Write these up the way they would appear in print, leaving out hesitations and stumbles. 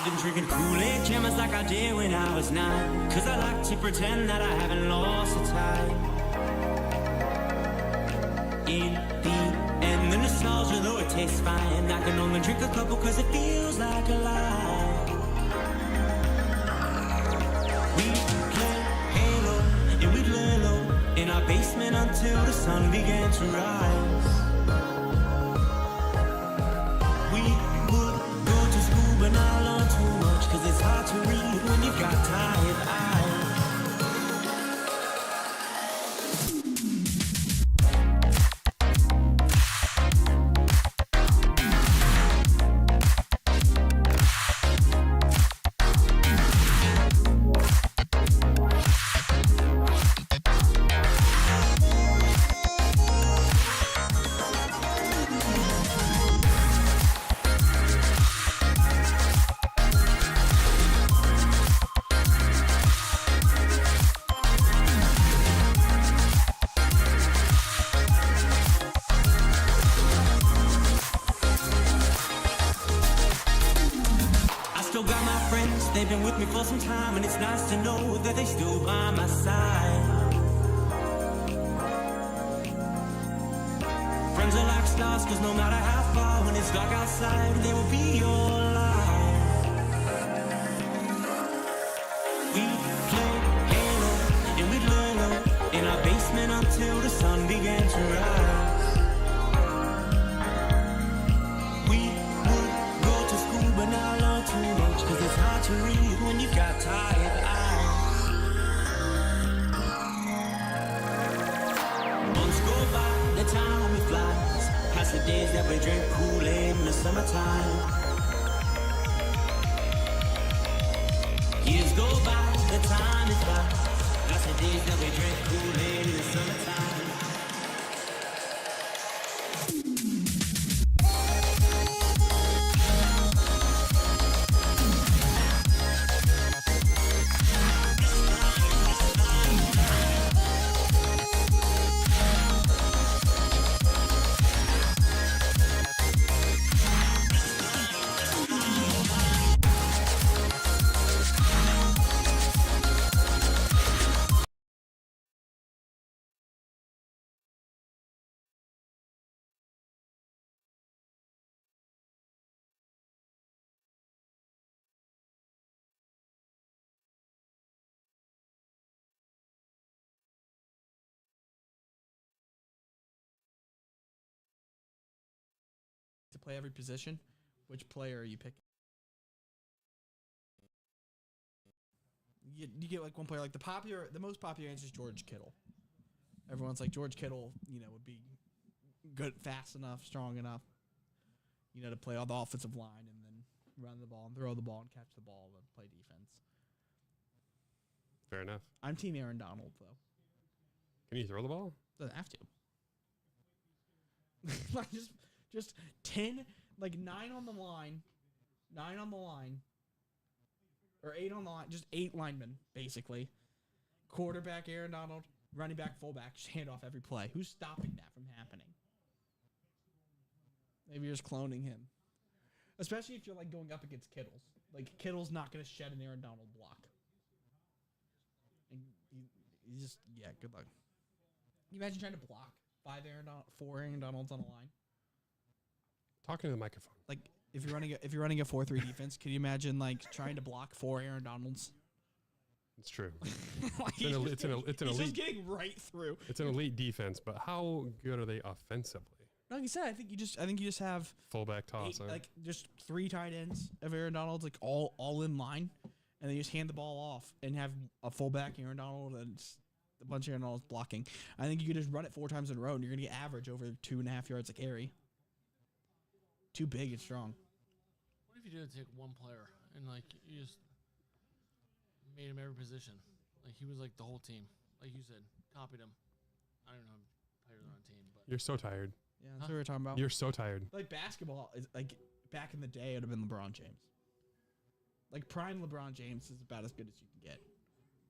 I've been drinking Kool-Aid jammers like I did when I was 9. Cause I like to pretend that I haven't lost the time. In the end, the nostalgia, though it tastes fine, I can only drink a couple cause it feels like a lie. We played Halo and we'd lay low in our basement until the sun began to rise. We would go to school but not learn too much, cause it's hard to read when you've got tired eyes. They've been with me for some time, and it's nice to know that they still by my side. Friends are like stars, cause no matter how far, when it's dark outside, they will be your light. We played Halo, and we'd lay low in our basement until the sun began to rise. But now learn too much, cause it's hard to read when you've got tired eyes. Months go by, the time it flies, past the days that we drink Kool-Aid in the summertime. Years go by, the time it flies, past the days that we drink Kool-Aid in the summertime. To play every position, which player are you picking? You get like one player, like the most popular answer is George Kittle. Everyone's like George Kittle, would be good, fast enough, strong enough, to play all the offensive line and then run the ball and throw the ball and catch the ball and play defense. Fair enough. I'm team Aaron Donald though. Can you throw the ball? Doesn't have to. Like just 10, like 9 on the line, or 8 on the line, just 8 linemen, basically. Quarterback, Aaron Donald, running back, fullback, just hand off every play. Who's stopping that from happening? Maybe you're just cloning him. Especially if you're, like, going up against Kittles. Like, Kittle's not going to shed an Aaron Donald block. And you just, good luck. Can you imagine trying to block 4 Aaron Donalds on a line? Talking to the microphone. Like if you're running a 4-3 defense, can you imagine like trying to block 4 Aaron Donalds? It's true. Like it's an elite. Just getting right through. It's an elite defense, but how good are they offensively? Like you said, I think you just have fullback toss, like just 3 tight ends of Aaron Donalds, like all in line, and then you just hand the ball off and have a fullback Aaron Donald and a bunch of Aaron Donalds blocking. I think you could just run it 4 times in a row, and you're gonna get average over 2.5 yards a carry. Too big and strong. What if you did take one player and like you just made him every position? Like he was like the whole team. Like you said, copied him. I don't know how players are on a team, but you're so tired. Yeah, that's what we're talking about. You're so tired. Like basketball is like back in the day, it would have been LeBron James. Like prime LeBron James is about as good as you can get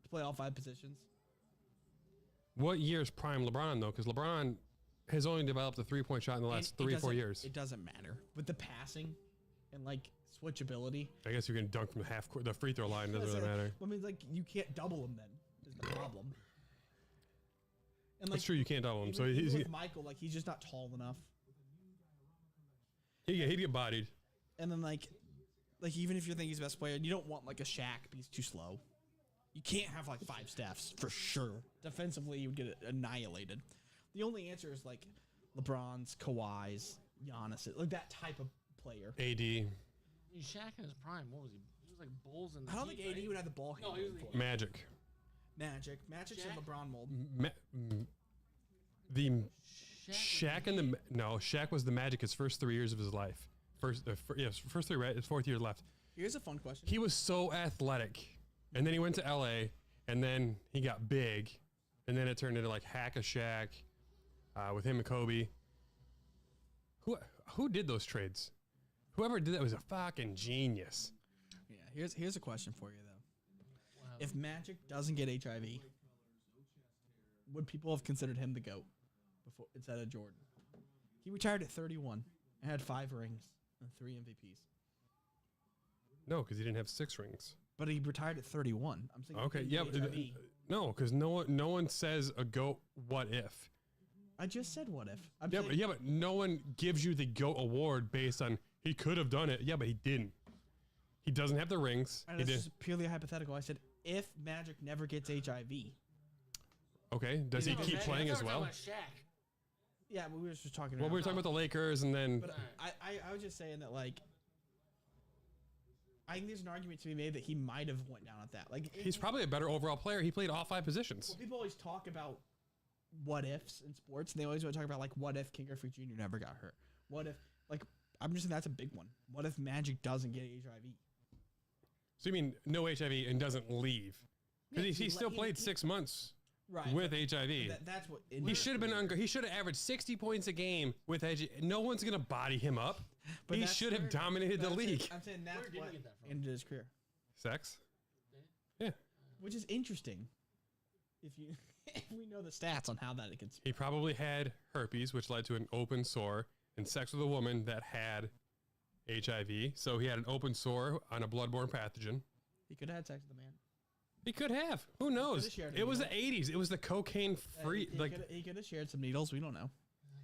to play all 5 positions. What year is prime LeBron though? Because LeBron has only developed a 3-point shot in the last 3 or 4 years. It doesn't matter with the passing and like switchability. I guess you can dunk from the free throw line. Doesn't really matter. I mean, like you can't double him then. Is the problem. And like, That's true. You can't double him. even, So even he's with Michael, like he's just not tall enough. he'd get bodied. And then like even if you think he's the best player, you don't want like a Shaq because he's too slow. You can't have like 5 Stephs for sure. Defensively, you would get annihilated. The only answer is like LeBron's, Kawhi's, Giannis, like that type of player. AD. Shaq in his prime. What was he? He was like Bulls and. I don't think AD would have the ball No, handling he was for it. Magic. Magic's in Shaq? LeBron mold. The Shaq Shaq and the no Shaq was the Magic his first 3 years of his life. First 3 right. His 4th year left. Here's a fun question. He was so athletic, and then he went to LA, and then he got big, and then it turned into like Hack a Shaq, with him and Kobe. Who did those trades? Whoever did that was a fucking genius. Yeah, here's a question for you though. Wow. If Magic doesn't get HIV, would people have considered him the GOAT before instead of Jordan? He retired at 31 and had 5 rings and 3 MVPs. No, because he didn't have 6 rings. But he retired at 31. I'm saying Okay, he yeah, didn't get HIV. no, because no one says a GOAT. What if? I just said what if. I'm Yeah, saying, but no one gives you the GOAT award based on he could have done it. Yeah, but he didn't. He doesn't have the rings. and He this did. is purely hypothetical. I said if Magic never gets HIV. Okay, does he No, keep Magic- playing I as thought we were well? talking about Shaq. Yeah, but we were just talking Well, about we were talking about the Lakers, and then But I was just saying that like I think there's an argument to be made that he might have went down at that. Like he's probably a better overall player. He played all 5 positions. well, people always talk about what ifs in sports, and they always want to talk about like what if King Griffey Jr. never got hurt? What if like I'm just saying that's a big one. What if Magic doesn't get HIV? So you mean no HIV and doesn't leave? Because Yeah, he still played 6 months Right. with but HIV. that's what He should have been. He should have averaged 60 points a game with HIV. No one's gonna body him up. But He that's should have where- dominated the I'm saying- league. I'm saying Where that's did he what get that from? ended his career, Sex. Yeah. which is interesting. If you if we know the stats on how that it gets. He probably had herpes, which led to an open sore, and sex with a woman that had HIV. So he had an open sore on a bloodborne pathogen. He could have had sex with a man. He could have. Who knows? shared a It was the needle. 80s. It was the cocaine free. He could have shared some needles. We don't know.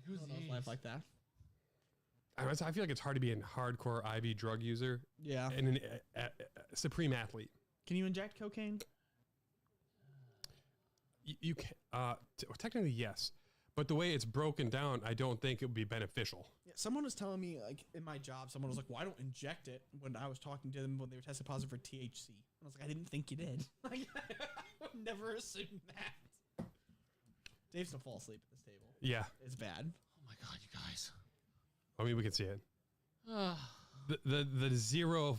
Who's Who knows the life like that. I feel like it's hard to be a hardcore IV drug user Yeah. and a supreme athlete. Can you inject cocaine? You can technically yes, but the way it's broken down, I don't think it would be beneficial. Yeah, someone was telling me, like, in my job, someone was like, well, I don't inject it when I was talking to them when they were tested positive for THC. And I was like, I didn't think you did. Like, I would never assume that. Dave's gonna fall asleep at this table. Yeah, It's bad. Oh my god, you guys. I mean we can see it. Ah. The zero.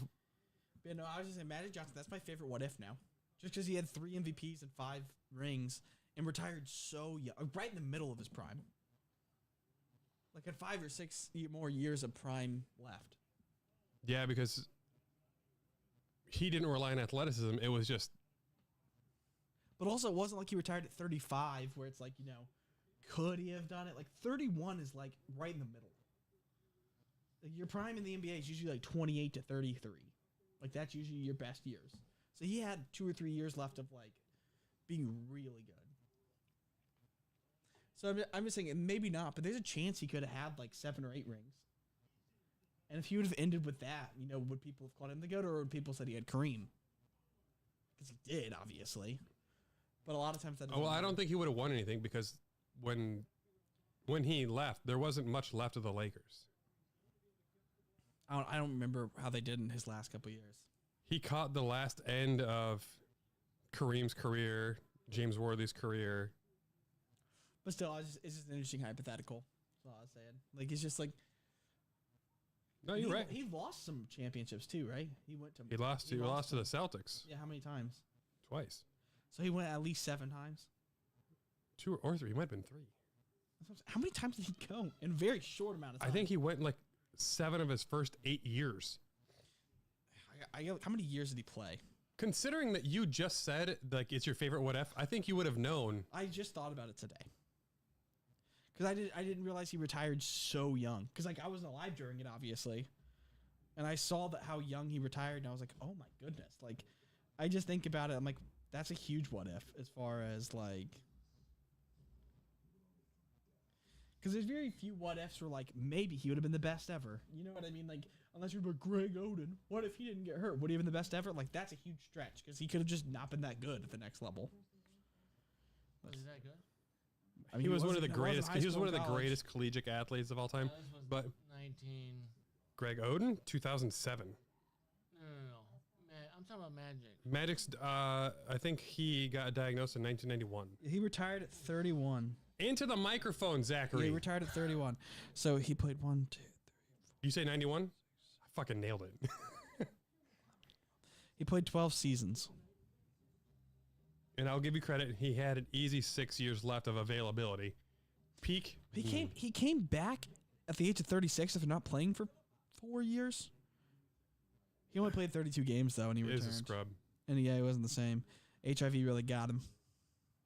But no, I was just saying, Magic Johnson, that's my favorite what if now. Just because he had 3 MVPs and 5 rings and retired so young, right in the middle of his prime. Like, had 5 or 6 more years of prime left. Yeah, because he didn't rely on athleticism. It was just But also, it wasn't like he retired at 35, where it's like, you know, could he have done it? Like, 31 is like right in the middle. Like, your prime in the NBA is usually like 28 to 33. Like, that's usually your best years. So he had 2 or 3 years left of like being really good. So I'm just saying, maybe not, but there's a chance he could have had like 7 or 8 rings. And if he would have ended with that, you know, would people have called him the GOAT, or would people said he had Kareem? Because he did, obviously. But a lot of times that. well, I don't think he would have won anything because when he left, there wasn't much left of the Lakers. I don't remember how they did in his last couple years. He caught the last end of Kareem's career, James Worthy's career. But still, it's just an interesting hypothetical. That's all I was saying. Like, it's just like. No, you're right. He lost some championships too, right? He went to. He lost to the Celtics Yeah, how many times? twice. So he went at least 7 times. 2 or 3. He might have been 3. That's what I'm saying. How many times did he go in a very short amount of time? I think he went like 7 of his first 8 years. How many years did he play? Considering that you just said like it's your favorite what if, I think you would have known. I just thought about it today. Because I didn't realize he retired so young. Because like I wasn't alive during it, obviously. And I saw that how young he retired, and I was like, oh my goodness. Like, I just think about it. I'm like, that's a huge what if as far as like, because there's very few what ifs where like maybe he would have been the best ever. You know what I mean? Like, unless you're like Greg Oden, what if he didn't get hurt? Would he have been the best ever? Like, that's a huge stretch because he could have just not been that good at the next level. Was he that good? I mean, He was one of the wasn't- he wasn't greatest. high He was school one of and the college. greatest collegiate athletes of all time. This was But 19. Greg Oden, 2007. No. I'm talking about Magic. Magic's. I think he got diagnosed in 1991. He retired at 31. Into the microphone, Yeah, Zachary. he retired at 31. So he played 1, 2. You say 91? I fucking nailed it. He played 12 seasons. And I'll give you credit. He had an easy 6 years left of availability. Peak. He came back at the age of 36 after not playing for 4 years. He only played 32 games though, and he Is returned. a scrub. And yeah, he wasn't the same. HIV really got him.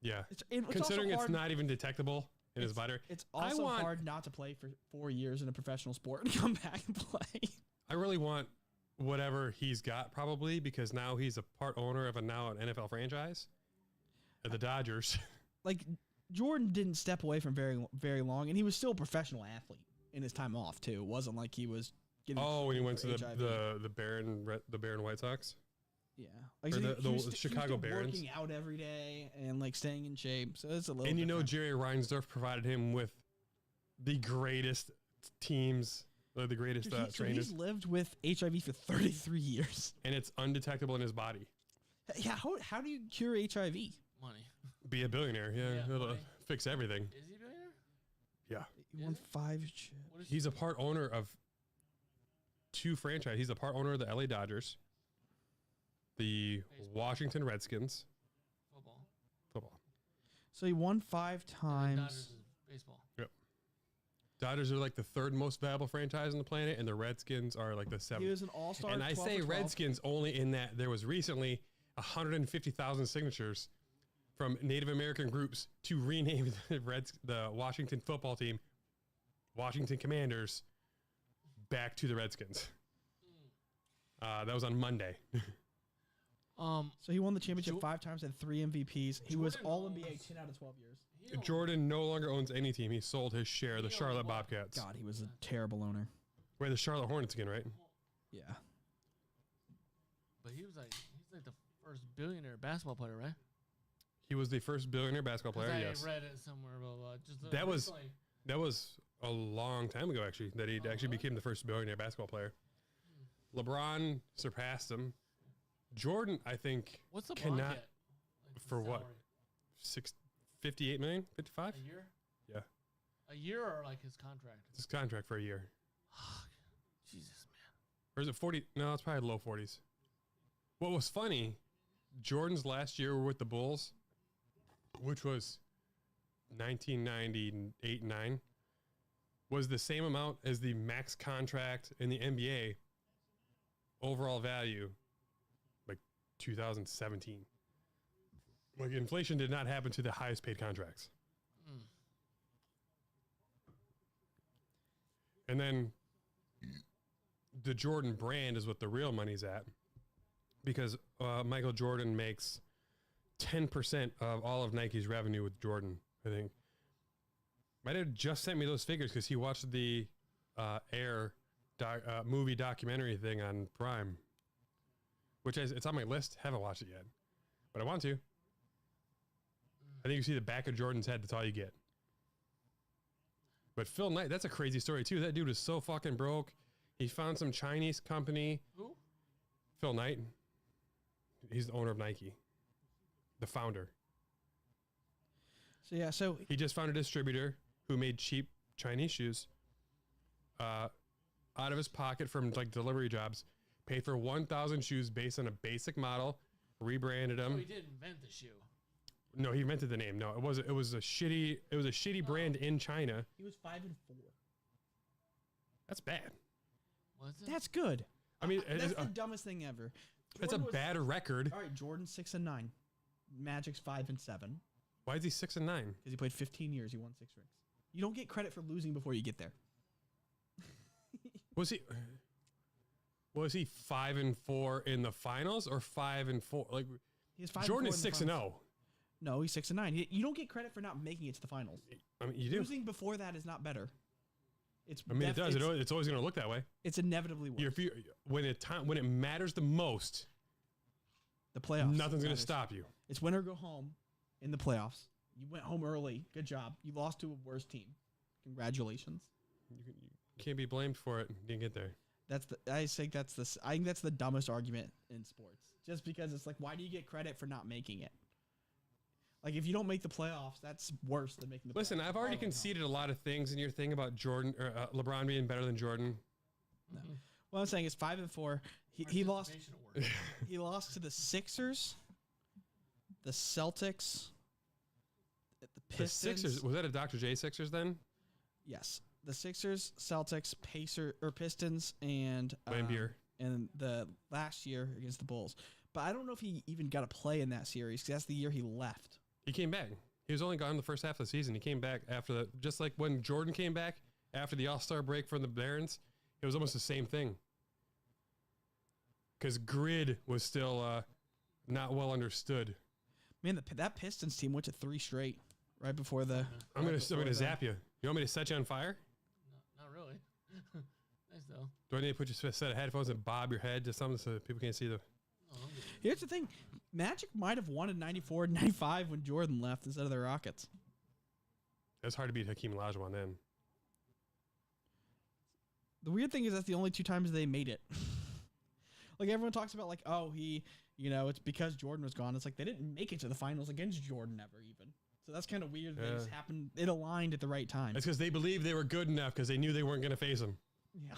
Yeah. It's Considering also it's hard, not even detectable in his body. It's I also want- hard not to play for 4 years in a professional sport and come back and play. I really want whatever he's got probably because now he's a part owner of an NFL franchise. At the Dodgers. Like, Jordan didn't step away from very long, and he was still a professional athlete in his time off too. It wasn't like he was getting. Oh, when he went to HIV. the Barron White Sox. Yeah, like Or so the he was Chicago still Barons. working out every day and like staying in shape. So it's a little. And you know, different. Jerry Reinsdorf provided him with the greatest teams, or the greatest Dude, so trainers, he's lived with HIV for 33 years. and it's undetectable in his body. Yeah, how do you cure HIV? Money. Be a billionaire, yeah, Yeah, it'll money. fix everything. Is he a billionaire? Yeah, He won 5 chips. What is he's a part owner of 2 franchises. He's a part owner of the LA Dodgers, the Baseball. Washington Redskins, football? football. So he won 5 And times. Dodgers is baseball. Dodgers are like the 3rd most valuable franchise on the planet, and the Redskins are like the 7th. He was an all-star. And I 12 say for 12. Redskins only in that there was recently 150,000 signatures from Native American groups to rename the Washington football team, Washington Commanders, back to the Redskins. That was on Monday. So he won the championship Jo- 5 times, had 3 MVPs. He was Jordan All NBA owns- 10 out of 12 years. He owns- Jordan no longer owns any team. He sold his share, the He owns Charlotte what? Bobcats. God, he was a terrible owner. Wait, the Charlotte Hornets again, right? Yeah. But he's like the first billionaire basketball player, right? He was the first billionaire basketball 'Cause player, I yes. read it somewhere. Blah, blah, just That was- recently. That was a long time ago, actually, that he actually really? became the first billionaire basketball player. LeBron surpassed him. Jordan, I think, What's the cannot get? Like, for what? salary? 58 million, 55. A year? Yeah, A year or like his contract? it's his contract for a year. Jesus, man. Or is it 40? No, it's probably low 40s. What was funny, Jordan's last year were with the Bulls, which was 1998-9, was the same amount as the max contract in the NBA overall value, like 2017. Like inflation did not happen to the highest paid contracts. And then the Jordan brand is what the real money's at, because Michael Jordan makes 10% of all of Nike's revenue with Jordan, I think. My dad just sent me those figures because he watched the movie documentary thing on Prime, which is, it's on my list. Haven't watched it yet, but I want to. I think you see the back of Jordan's head. That's all you get. But Phil Knight, that's a crazy story too. That dude was so fucking broke. He found some Chinese company. Who? Phil Knight. He's the owner of Nike. The founder. So yeah, so He just found a distributor who made cheap Chinese shoes out of his pocket from like delivery jobs. Paid for 1,000 shoes based on a basic model. Rebranded Oh, them. he didn't invent the shoe. No, he invented the name. No, it was a shitty brand in China. he was 5-4. That's bad. Was it? That's good. I mean, That's it's the dumbest thing ever. that's a Jordan was- bad record. All right, Jordan 6-9, Magic's 5-7 Why is he 6-9? because he played 15 years. He won 6 rings. You don't get credit for losing before you get there. Was he? Was he 5-4 in the finals or 5-4? Like He's 5 Jordan and is 4 in the 6-0. finals. No, he's 6-9. You don't get credit for not making it to the finals. I mean, you do. Losing before that is not better. I mean, it does. It's always going to look that way. It's inevitably worse. When it matters the most, The playoffs. nothing's going to matters. stop you. It's win or go home in the playoffs. You went home early. Good job. You lost to a worse team. Congratulations. You can't be blamed for it. You didn't get there. I think that's the dumbest argument in sports. Just because it's like, why do you get credit for not making it? Like, if you don't make the playoffs, that's worse than making the Listen, playoffs. I've already conceded a lot of things in your thing about Jordan or LeBron being better than Jordan. No. What I'm saying is 5-4. He lost. He lost to the Sixers, the Celtics, the The Pistons. Sixers, was that a Dr. J Sixers then? Yes, the Sixers, Celtics, Pistons, and Wayne Beer. and the last year against the Bulls. But I don't know if he even got a play in that series because that's the year he left. He came back. He was only gone the first half of the season. He came back after just like when Jordan came back after the All-Star break from the Barons. It was almost the same thing. Because grid was still not well understood. Man, that Pistons team went to 3 straight right before the. I'm gonna zap you. You want me to set you on fire? No, not really. Nice though. Do I need to put you a set of headphones and bob your head to something so people can't see the? No, I'm good. Here's the thing, Magic might have won in '94 and '95 when Jordan left instead of the Rockets. It's hard to beat Hakeem Olajuwon then. The weird thing is that's the only 2 times they made it. Like everyone talks about, like, oh, it's because Jordan was gone. It's like they didn't make it to the finals against Jordan ever even. So that's kind of weird. That it just happened. It aligned at the right time. It's because they believed they were good enough because they knew they weren't going to face him. Yeah.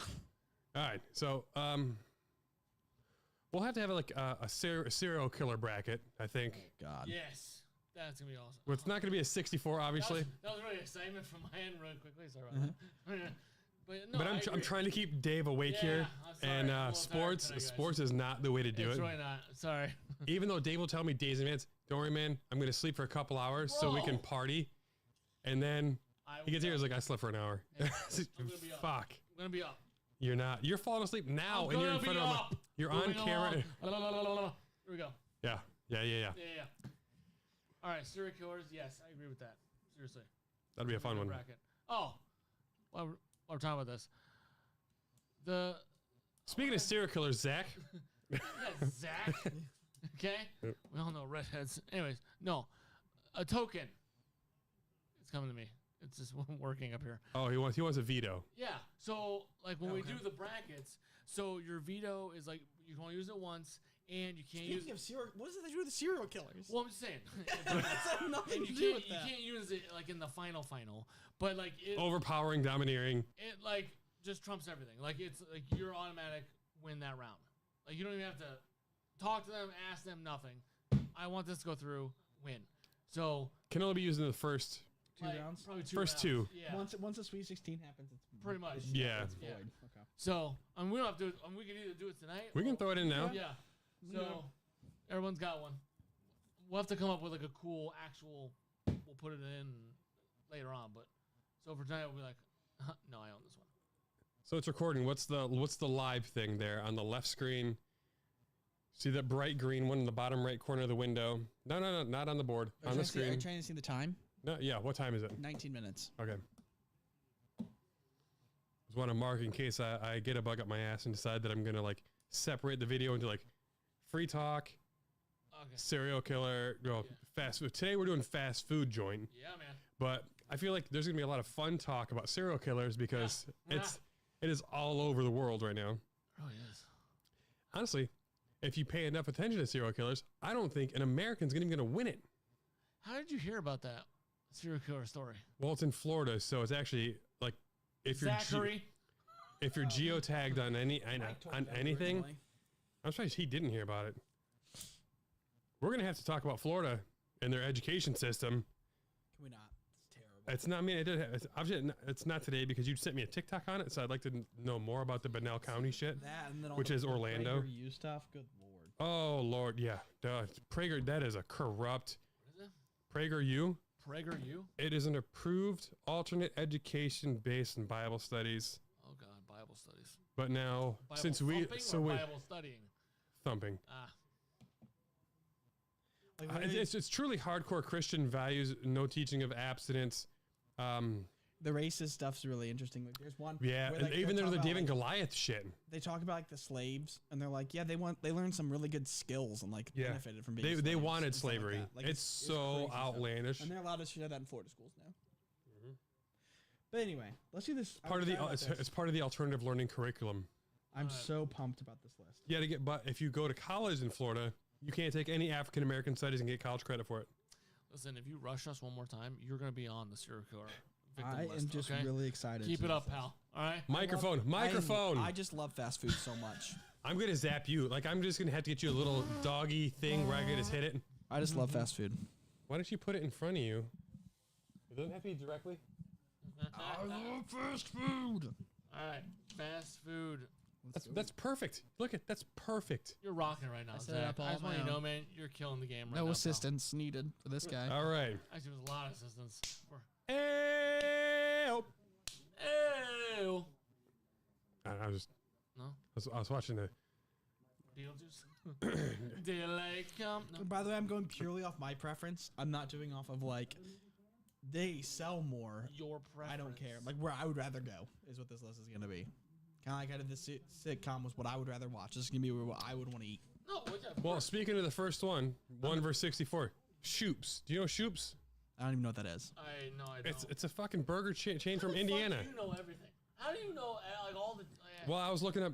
All right, so we'll have to have like a serial killer bracket. I think. God. Yes, that's gonna be awesome. Well, it's not going to be a 64, obviously. That was really excitement from my end, really quickly. Sorry about that. But no, But I I'm agree. trying to keep Dave awake Yeah, here, I'm sorry. and I'm a little tired tonight, guys. sports is not the way to do It's it. really not. Sorry. Even though Dave will tell me days in advance, don't worry, man, I'm going to sleep for a couple hours so we can Bro. party. And then he gets here, he's like, I slept for an hour. Hey, I'm gonna be up. Fuck. I'm gonna be up. You're not. You're falling asleep now, I'm and you're in gonna front be of him. up. You're on Moving camera. along. Here we go. Yeah. Yeah. All right, serial killers. Yes, I agree with that. Seriously. That'd be a fun one. Bracket. Oh, while we're talking about this, Speaking of serial killers, Zach. Zach. Okay, we all know redheads. Anyways, no, a token. It's coming to me. It's just working up here. Oh, he wants a veto. Yeah. So like when we do the brackets, so your veto is like you can only use it once, and you can't use. Speaking of serial, what does that do with the serial killers? Well, I'm just saying. That's had nothing And to you do can't with that. use it like in the final, but like it Overpowering, domineering. like just trumps everything. Like it's like you're automatic win that round. Like you don't even have to talk to them, ask them, nothing. I want this to go through, win. So Can only be used in the first. 2 like, rounds. probably First rounds. 2. Yeah. Once the Sweet 16 happens, it's Pretty much. Yeah. It's Yeah. void. Okay. So we don't have to. We can either do it tonight. We can or- throw it in now. Yeah. So everyone's got one. We'll have to come up with like a cool actual. We'll put it in later on, but so for tonight we'll be like, no, I own this one. So it's recording. What's the live thing there on the left screen? See that bright green one in the bottom right corner of the window? No, not on the board. On the Are screen. you trying to see the time? No, yeah. What time is it? 19 minutes. Okay. Just want to mark in case I get a bug up my ass and decide that I'm gonna like separate the video into like free talk, Okay. serial killer, fast food. Today we're doing fast food joint, Yeah, man. but I feel like there's gonna be a lot of fun talk about serial killers because Yeah. it is all over the world right now. Oh yes. Honestly, if you pay enough attention to serial killers, I don't think an American's even gonna win it. How did you hear about that serial killer story? Well, it's in Florida, so it's actually like if you're Zachary. if you're geotagged on anything. I'm surprised he didn't hear about it. We're gonna have to talk about Florida and their education system. Can we not? It's terrible. It's not. I mean, obviously it's not today because you sent me a TikTok on it, so I'd like to know more about the Bunnell County shit. That and then all which the is Orlando. PragerU stuff. Good lord. Oh Lord, yeah, duh. Prager. That is a corrupt. What is it? PragerU. PragerU? It is an approved alternate education based in Bible studies. Oh God, Bible Bible studies. But now, Bible since we thumping so or we Bible studying. thumping, Like, it's truly hardcore Christian values. No teaching of abstinence. the racist stuff's really interesting. Like, there's one. Yeah, where, and like, even they though the talk David and about, Goliath shit. they talk about like the slaves, and they're like, yeah, they learned some really good skills and like benefited from being. They slaves wanted and stuff like slavery. that. Like, it's so crazy stuff. outlandish. And they're allowed to share that in Florida schools now. But anyway, let's do this. Part of the it's part of the alternative learning curriculum. I'm so pumped about this list. Yeah, but if you go to college in Florida, you can't take any African American studies and get college credit for it. Listen, if you rush us one more time, you're going to be on the serial killer victim I list, am just okay? really excited. Keep to it do up, this. pal. All right? Microphone. I just love fast food so much. I'm gonna zap you. Like I'm just gonna have to get you a little doggy thing where I can just hit it. I just love fast food. Why don't you put it in front of you? It doesn't have to be directly. I love fast food. All right. Fast food. That's perfect. Look at that's perfect. You're rocking right now, set it Zach. up all I just on want my you to know, own. man, you're killing the game right now. No pal. assistance needed for this guy. All right. Actually, there's a lot of assistance. Hey. Ew. I was just No? I was watching the. Beetlejuice? Daylight come. No. By the way, I'm going purely off my preference. I'm not doing off of like they sell more. Your preference. I don't care. Like where I would rather go is what this list is gonna be. Kind of like I did this sitcom was what I would rather watch. This is gonna be what I would want to eat. No, what the Well, speaking of the first one, 1 verse 64. Shoops. Do you know Shoops? I don't even know what that is. I don't. It's a fucking burger chain How from the Indiana. Fuck do you know everything? How do you know like all the? Well, I was looking up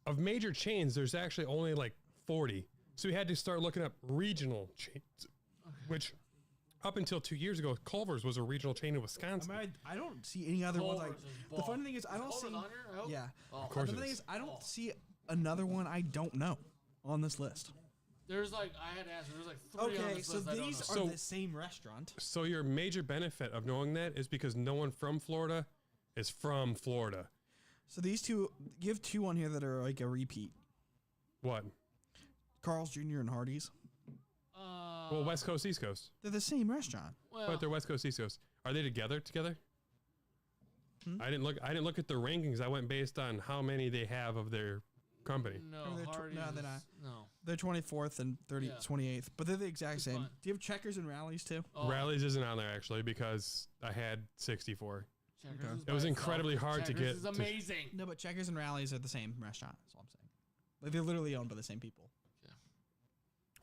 of major chains. There's actually only like 40, so we had to start looking up regional chains, which up until 2 years ago, Culver's was a regional chain in Wisconsin. I don't see any other ones. Like Culver's is the ball. funny thing is, I don't Culver's see. on here, I hope? Yeah, Oh. Of course the it thing is. is, I don't see another one I don't know on this list. There's like I had to ask. There's like 3 on Okay, this so list I don't these know. are So- the same restaurant. So your major benefit of knowing that is because no one from Florida is from Florida. So these two, you have two on here that are like a repeat. What? Carl's Jr. and Hardee's. Well, West Coast, East Coast. They're the same restaurant. well, But they're West Coast, East Coast. Are they together? I didn't look at the rankings. I went based on how many they have of their company. no, Oh, they're Hardee's no, they're is- not. No. They're 24th and 28th, but they're the exact It's same. fine. Do you have Checkers and Rallies too? Oh, Rallies isn't on there actually because I had 64. Checkers Okay. is It was by incredibly itself. hard to Checkers get is to- amazing. No, but Checkers and Rallies are the same restaurant. That's all I'm saying. Like they're literally owned by the same people.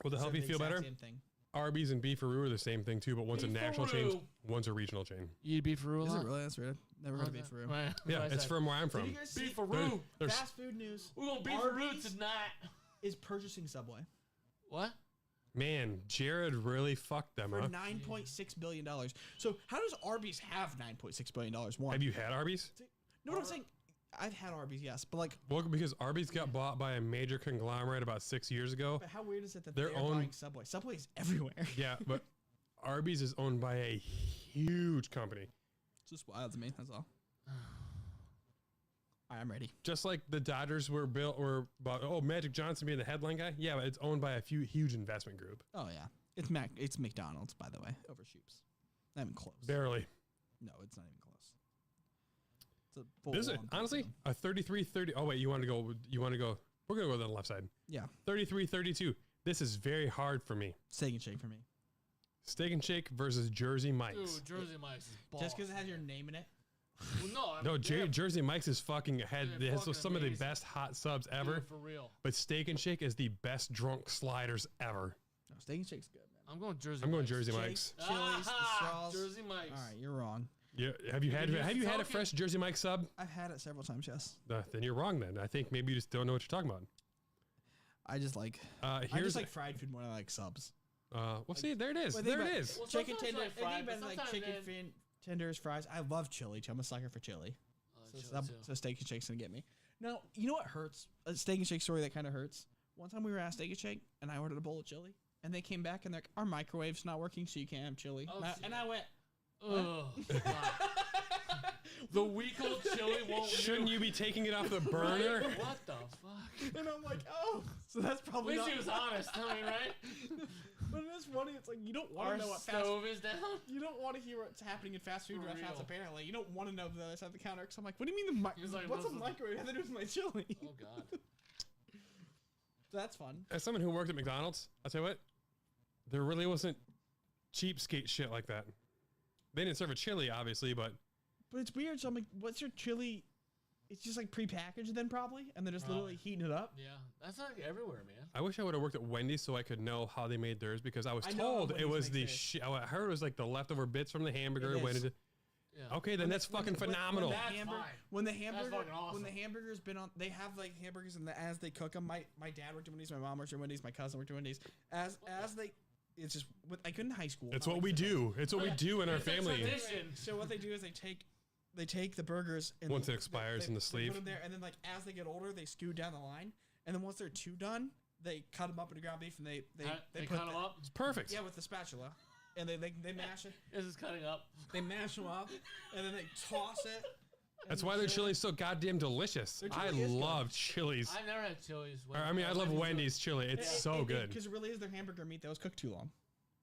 Will that help They're you the feel exact better? Same thing. Arby's and Beefaroo are the same thing too, but one's a national chain, Beefaroo. one's a regional chain. You eat beef roux a Is lot? it really? That's weird. Never heard of beef roux. Right. Yeah, That's what I it's said. from where I'm Did from. you guys see Beef roux. There's fast food news? We're going beef roux Arby's tonight. is purchasing Subway What? man, Jared really fucked them for up. $9.6 billion. So how does Arby's have $9.6 billion? One. Have you had Arby's? know what I'm saying? I've had Arby's, yes, but like, Well, because Arby's got bought by a major conglomerate about 6 years ago. but how weird is it that Their they're own- buying Subway? Subway is everywhere. Yeah, but Arby's is owned by a huge company. It's just wild to me. That's all. I'm ready. Just like the Dodgers were about Magic Johnson being the headline guy. Yeah, but it's owned by a huge investment group. Oh yeah, it's McDonald's, by the way, over Shoop's. Not even close. Barely. No, it's not even close. It's a full This is on honestly thing. a 33-30. Oh wait, you want to go? We're gonna go to the left side. Yeah, 33-32. This is very hard for me. Steak and Shake for me. Steak and Shake versus Jersey Mike's. Dude, Jersey Mike's is balls. Just because it has your name in it. Well, no, I No, mean, they're- Jersey Mike's is fucking ahead. They're It has fucking some of the amazing. best hot subs dude, ever. for real. But Steak and Shake is the best drunk sliders ever. No, Steak and Shake's good, man. I'm going Jersey. I'm going Mike's. Jersey Shake, Mike's. Chili's, the straws. Jersey Mike's. All right, you're wrong. Yeah, have you had use a Kentucky? fresh Jersey Mike sub? I've had it several times. Yes, Then you're wrong. Then I think maybe you just don't know what you're talking about. I just like. I Here's just like fried food more than I like subs. well, see, there it is. Well, there think it about- is. Well, Chicken sometimes tender. I fry, Anything but better like sometimes chicken then- tenders, fries. I love chili. I'm a sucker for chili. Chili too. So Steak and Shake's gonna get me. Now, you know what hurts? A Steak and Shake story that kind of hurts. One time we were at Steak and Shake, and I ordered a bowl of chili, and they came back and they're like, "Our microwave's not working, so you can't have chili." Oh, And I went, Ugh. God. The week old chili won't. Shouldn't you be taking it off the burner? What the fuck? and I'm like, "Oh, so that's At probably least not." he was honest. I mean, right? But it is funny. It's like you don't want Our to know what stove is down. You don't want to hear what's happening in fast food For restaurants. real. Apparently, you don't want to know the other side of the counter. Because I'm like, what do you mean He's like, what's a listen. microwave have to do with my chili? Oh God. So that's fun. As someone who worked at McDonald's, I'll tell you what, there really wasn't cheapskate shit like that. They didn't serve a chili, obviously, but But it's weird. So I'm like, what's your chili? It's just like prepackaged then probably, and they're just literally heating it up. Yeah, that's like everywhere, man. I wish I would have worked at Wendy's so I could know how they made theirs because I was I know told it Wendy's was makes the theirs. shit. I heard it was like the leftover bits from the hamburger. It When is. it, Yeah. okay, then that's fucking phenomenal. That's fine. When the That's hamburger, fucking awesome. when the hamburger's been on, they have like hamburgers and as they cook them. My dad worked at Wendy's, my mom worked at Wendy's, my cousin worked at Wendy's. As they, it's just I couldn't in high school. It's not what like we this. do. It's what we do in our It's a family. tradition. So what they do is they take the burgers and Once it expires in the they sleeve. put them there, and then like as they get older, they scoot down the line, and then once they're two done, they cut them up into ground beef and they They put cut them up. It's perfect. Yeah, with the spatula, and they mash it. This is cutting up. They mash them up, and then they toss it. That's and why their chili- chili's so goddamn delicious. Their I chili is good. love chilies. I've never had Chili's. I mean, I love Wendy's chili. It's so good. because it really is their hamburger meat that was cooked too long,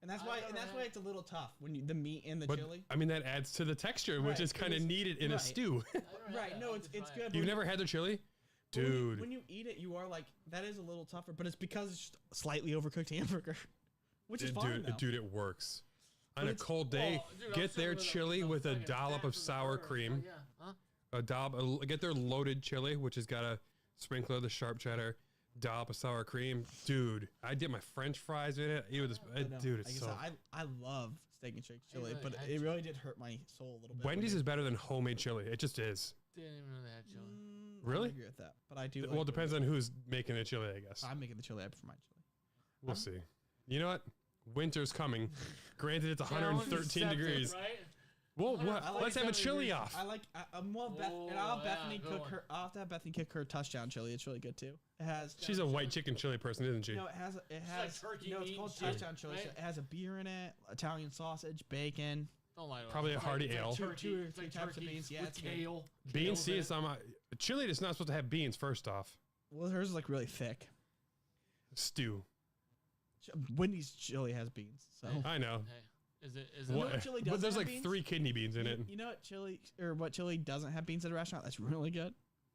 and that's I've why never had- it's a little tough when the meat in the But chili. I mean, that adds to the texture, which Right, is it kind of is- needed in a right. stew. Right? No, it's good. You've never had their chili? But Dude. when you eat it, you are like that is a little tougher, but it's because it's just a slightly overcooked hamburger, which is fine though. Dude, it works. On a it's- cold day, Well, dude, I'm get sitting their with chili with a fucking dollop fat of from the sour burger. cream. Yeah. Huh? Get their loaded chili, which has got a sprinkle of the sharp cheddar, dollop of sour cream. Dude, I did my French fries in it. It was, No, dude, like it's I so. said, I love steak and shake chili, really but had it really did hurt my soul a little bit. Wendy's is better than homemade chili. It just is. Didn't even know they had chili. Really? I agree with that, but I do. Well, it like depends on who's making the chili, I guess. I'm making the chili. I prefer my chili. We'll see. You know what? Winter's coming. Granted, it's 113 Challenge degrees. accepted, Right? Well, I like let's have a 70 chili degrees. off. I like. I'm well, Beth, and I'll have Oh, Bethany yeah, good cook one. her. I'll have to have Bethany cook her touchdown chili. It's really good too. It has. She's a white chicken chili person, isn't she? No, it has. It has. like turkey no, it's meat called and shit, touchdown chili. right? It has a beer in it, Italian sausage, bacon. Don't lie to us. Probably a It's hearty it's ale. Like Two- turkey, two or it's three like types of turkey beans. Yeah, with it's good. kale. Beans, Kale's see, in it's it. not. Chili is not supposed to have beans, first off. Well, hers is like really thick. Stew. Wendy's chili has beans. So Hey. I know. Hey, is it? know What, what chili but doesn't there's have like beans? 3 kidney beans in it. You know what chili or what chili doesn't have beans at a restaurant? That's really good.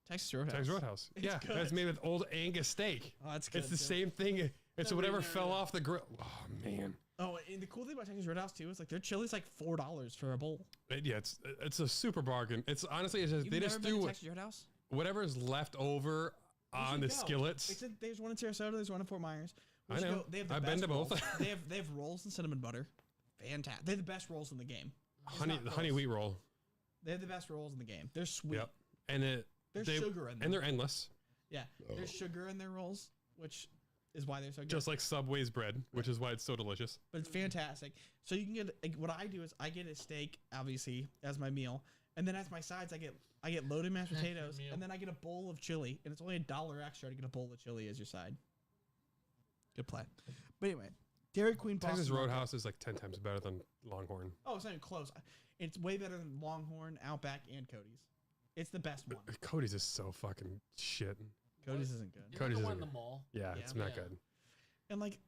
Texas Roadhouse. Texas Roadhouse. It's Yeah, good. that's made with old Angus steak. Oh, that's good. It's the too. same thing. It's Nobody whatever never fell knew. off the grill. Oh man. Oh, and the cool thing about Texas Roadhouse too is like their chili's like $4 for a bowl. Yeah, it's a super bargain. It's honestly, it's just, You've they never just been to threw Texas Roadhouse? whatever's left over You on should the go. skillets. There's one in Sarasota. There's one in Fort Myers. We I should know. go. They have the I've been best to both. rolls. they have rolls and cinnamon butter. Fantastic. They have the best rolls in the game. It's honey, not the honey close. wheat roll. They have the best rolls in the game. They're sweet. Yep. And There's they, sugar in them. and they're endless, Yeah. There's sugar in their rolls, which is why they're so good. just like Subway's bread, which is why it's so delicious. But it's fantastic. So you can get like, what I do is I get a steak obviously as my meal, and then as my sides I get loaded mashed potatoes, Meal. and then I get a bowl of chili, and it's only $1 extra to get a bowl of chili as your side. Good play. But anyway, Dairy Queen Texas Boston Market. Roadhouse is like 10 times better than Longhorn. Oh, it's not even close. It's way better than Longhorn, Outback, and Cody's. It's the best one. Cody's is so fucking shit. Cody's isn't good. You Cody's know the is one in a- the mall. Yeah, Yeah. it's not Yeah. good. And like,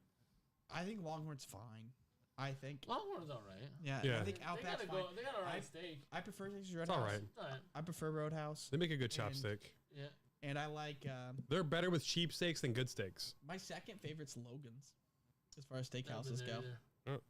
I think Longhorn's fine. I think. Longhorn's all right. Yeah. Yeah. I think They Outback's gotta fine. go. They got a I- right steak. I prefer Texas Roadhouse. It's all right. It's all right. I prefer Roadhouse, They make a good And- chopstick. Yeah. and I like They're better with cheap steaks than good steaks. my second favorite's Logan's, as far as Never been steakhouses there go. either.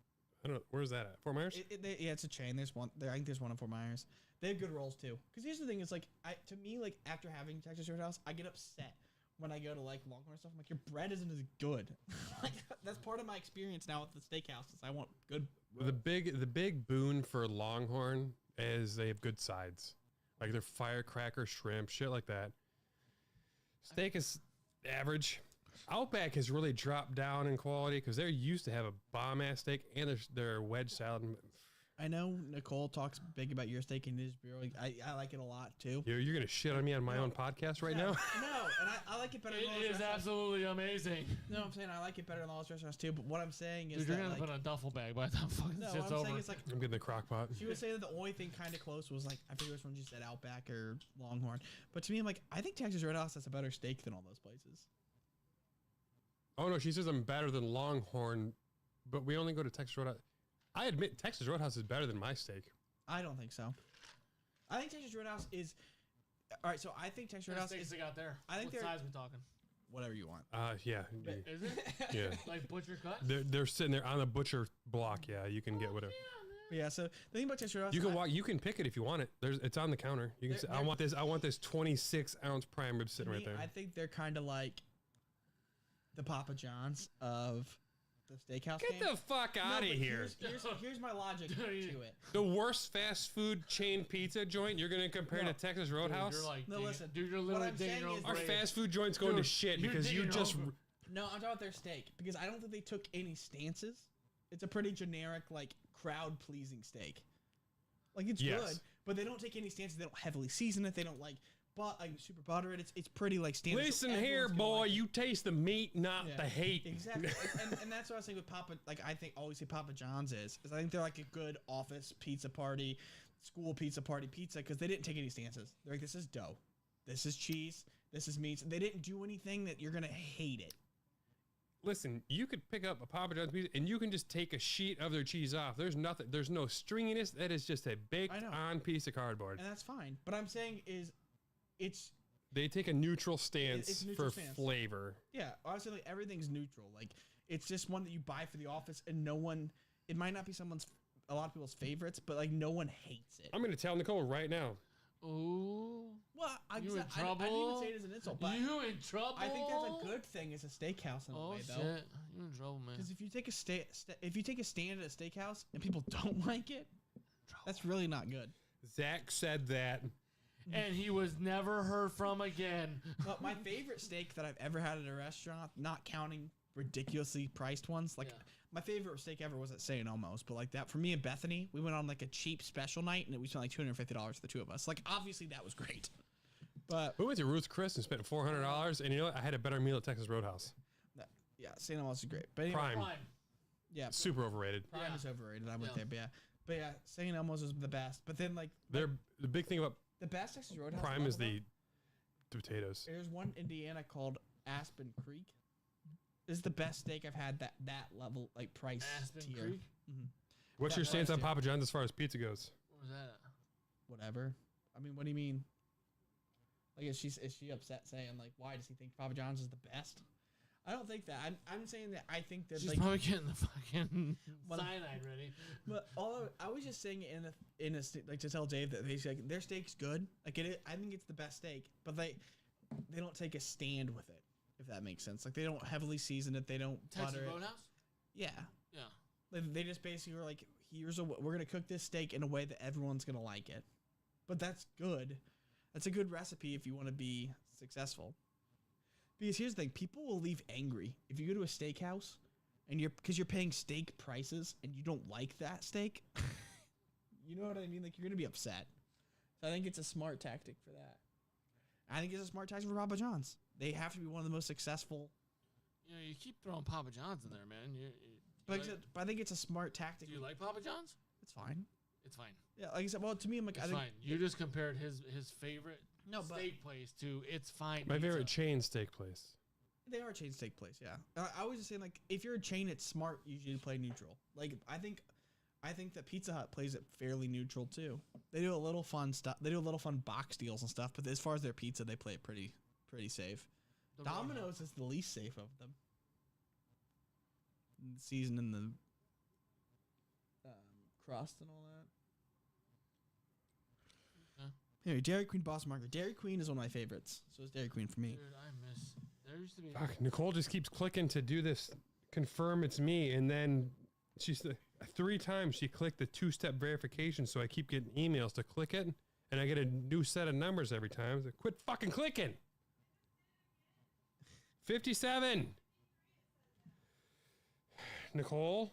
I don't know. Where's that at? Fort Myers? Yeah, it's a chain. There's one. I think there's one in Fort Myers. They have good rolls too. Because here's the thing: is like, to me, like after having Texas Roadhouse, I get upset when I go to like Longhorn stuff. I'm like, your bread isn't as good. Like, that's part of my experience now with the steakhouses. I want good. The big boon for Longhorn is they have good sides, like their firecracker shrimp, shit like that. Steak is average. Outback has really dropped down in quality because they used to have a bomb ass steak and their wedge salad. I know Nicole talks big about your steak and it is really. I like it a lot too. You're gonna shit on me on my own podcast right now. No, and I like it better. than all It those is restaurants. absolutely amazing. No, I'm saying I like it better than all those restaurants too. But what I'm saying is Dude, you're that gonna like, put in a duffel bag by the time fucking no, shit's what I'm over. saying is like I'm getting the crock pot. she would say that the only thing kind of close was like I forget which one she said, Outback or Longhorn. But to me, I'm like I think Texas Roadhouse has a better steak than all those places. Oh no, she says I'm better than Longhorn, but we only go to Texas Roadhouse. I admit Texas Roadhouse is better than my steak. I don't think so. I think Texas Roadhouse is all right. So I think Texas Roadhouse steaks is they got there. I think what they're- size we talking? whatever you want. Yeah. Is it? Yeah. Like butcher cut? They're sitting there on the butcher block. Yeah, you can get whatever. But yeah. So the thing about Texas Roadhouse, You can walk. You can pick it if you want it. It's on the counter. You can say, I want this. I want this 26-ounce prime rib sitting right there. I think they're kind of like the Papa John's of the steakhouse. Get game. the fuck No, out of but here. Here's my logic to it. The worst fast food chain pizza joint you're going to compare No. to Texas Roadhouse? Dude, you're like, No, digging- listen, Dude, you're what literally I'm digging saying your own is- Our grave. fast food joint's going to Dude, shit you're because you digging just... over- No, I'm talking about their steak because I don't think they took any stances. It's a pretty generic, like crowd pleasing steak. Like it's Yes. good, but they don't take any stances. They don't heavily season it. They don't like super butter it. It's pretty like standard. so Listen here, everyone's gonna boy. like it. You taste the meat, not Yeah. the hate. Exactly, and that's what I was saying with Papa. Like I think always say Papa John's is I think they're like a good office pizza party, school pizza party pizza because they didn't take any stances. They're like, this is dough, this is cheese, this is meat. They didn't do anything that you're gonna hate it. Listen, you could pick up a Papa John's pizza and you can just take a sheet of their cheese off. There's nothing. There's no stringiness. That is just a baked on piece of cardboard. And that's fine. But I'm saying is, it's They take a neutral stance It's a neutral for stance. flavor. yeah. Honestly, like everything's neutral. Like it's just one that you buy for the office, and no one. It might not be a lot of people's favorites, but like no one hates it. I'm going to tell Nicole right now. Ooh. Well, You in I didn't trouble? even say it as an insult, but You in trouble? I think that's a good thing as a steakhouse in a Oh way, shit! though. You in trouble, man. Because if you take if you take a stand at a steakhouse and people don't like it, that's really not good. Zach said that. And he was never heard from again. But my favorite steak that I've ever had at a restaurant, not counting ridiculously priced ones, like Yeah. my favorite steak ever was at St. Elmo's. But like that for me and Bethany, we went on like a cheap special night and we spent like $250 for the two of us. Like obviously that was great. But We went to Ruth's Chris and spent $400, and you know what? I had a better meal at Texas Roadhouse. yeah, St. Elmo's is great. But anyway, Prime. Fine. yeah, Super overrated. Prime Yeah. is overrated. I went Yeah. there, but yeah, St. Elmo's is the best. But then like They're the big thing about the best Texas Roadhouse Prime is level, the potatoes. there's one in Indiana called Aspen Creek. This is the best steak I've had that level like price Aspen tier. Creek. What's that your stance on was it. Papa John's as far as pizza goes? What was that? Whatever. I mean, what do you mean? Like, is she upset saying like, why does he think Papa John's is the best? I don't think that. I'm saying that I think that She's like. probably getting the fucking What- cyanide ready. But I was just saying it in a like to tell Dave that basically like, their steak's good. Like I think it's the best steak, but they don't take a stand with it. If that makes sense. Like they don't heavily season it. They don't Texas butter it. Roadhouse? Yeah. Yeah. They just basically were like, we're gonna cook this steak in a way that everyone's gonna like it. But that's good. That's a good recipe if you want to be successful. Because here's the thing, people will leave angry if you go to a steakhouse and because you're paying steak prices and you don't like that steak. You know what I mean? Like you're gonna be upset. So I think it's a smart tactic for that. I think it's a smart tactic for Papa John's. They have to be one of the most successful. You know, you keep throwing Papa John's in there, man. But I think it's a smart tactic. Do you like Papa John's? It's fine. It's fine. Yeah, like I said, well, to me, I'm like, It's I think fine. You just compared his favorite No, but- steak place to it's fine. My favorite pizza. chain steak place. they are a chain steak place. Yeah, I was just saying, like, if you're a chain, it's smart usually to play neutral. Like, I think that Pizza Hut plays it fairly neutral too. They do a little fun stuff. They do a little fun box deals and stuff. But as far as their pizza, they play it pretty safe. The Domino's is the least safe of them. The seasoning the crust and all that. Okay. Anyway, Dairy Queen Boston Market. Dairy Queen is one of my favorites. So is Dairy Queen for me. Dude, I miss. There used to be. Fuck, Nicole just keeps clicking to do this, confirm it's me, and then she's 3 times she clicked the 2-step verification, so I keep getting emails to click it, and I get a new set of numbers every time. So quit fucking clicking. 57. Nicole.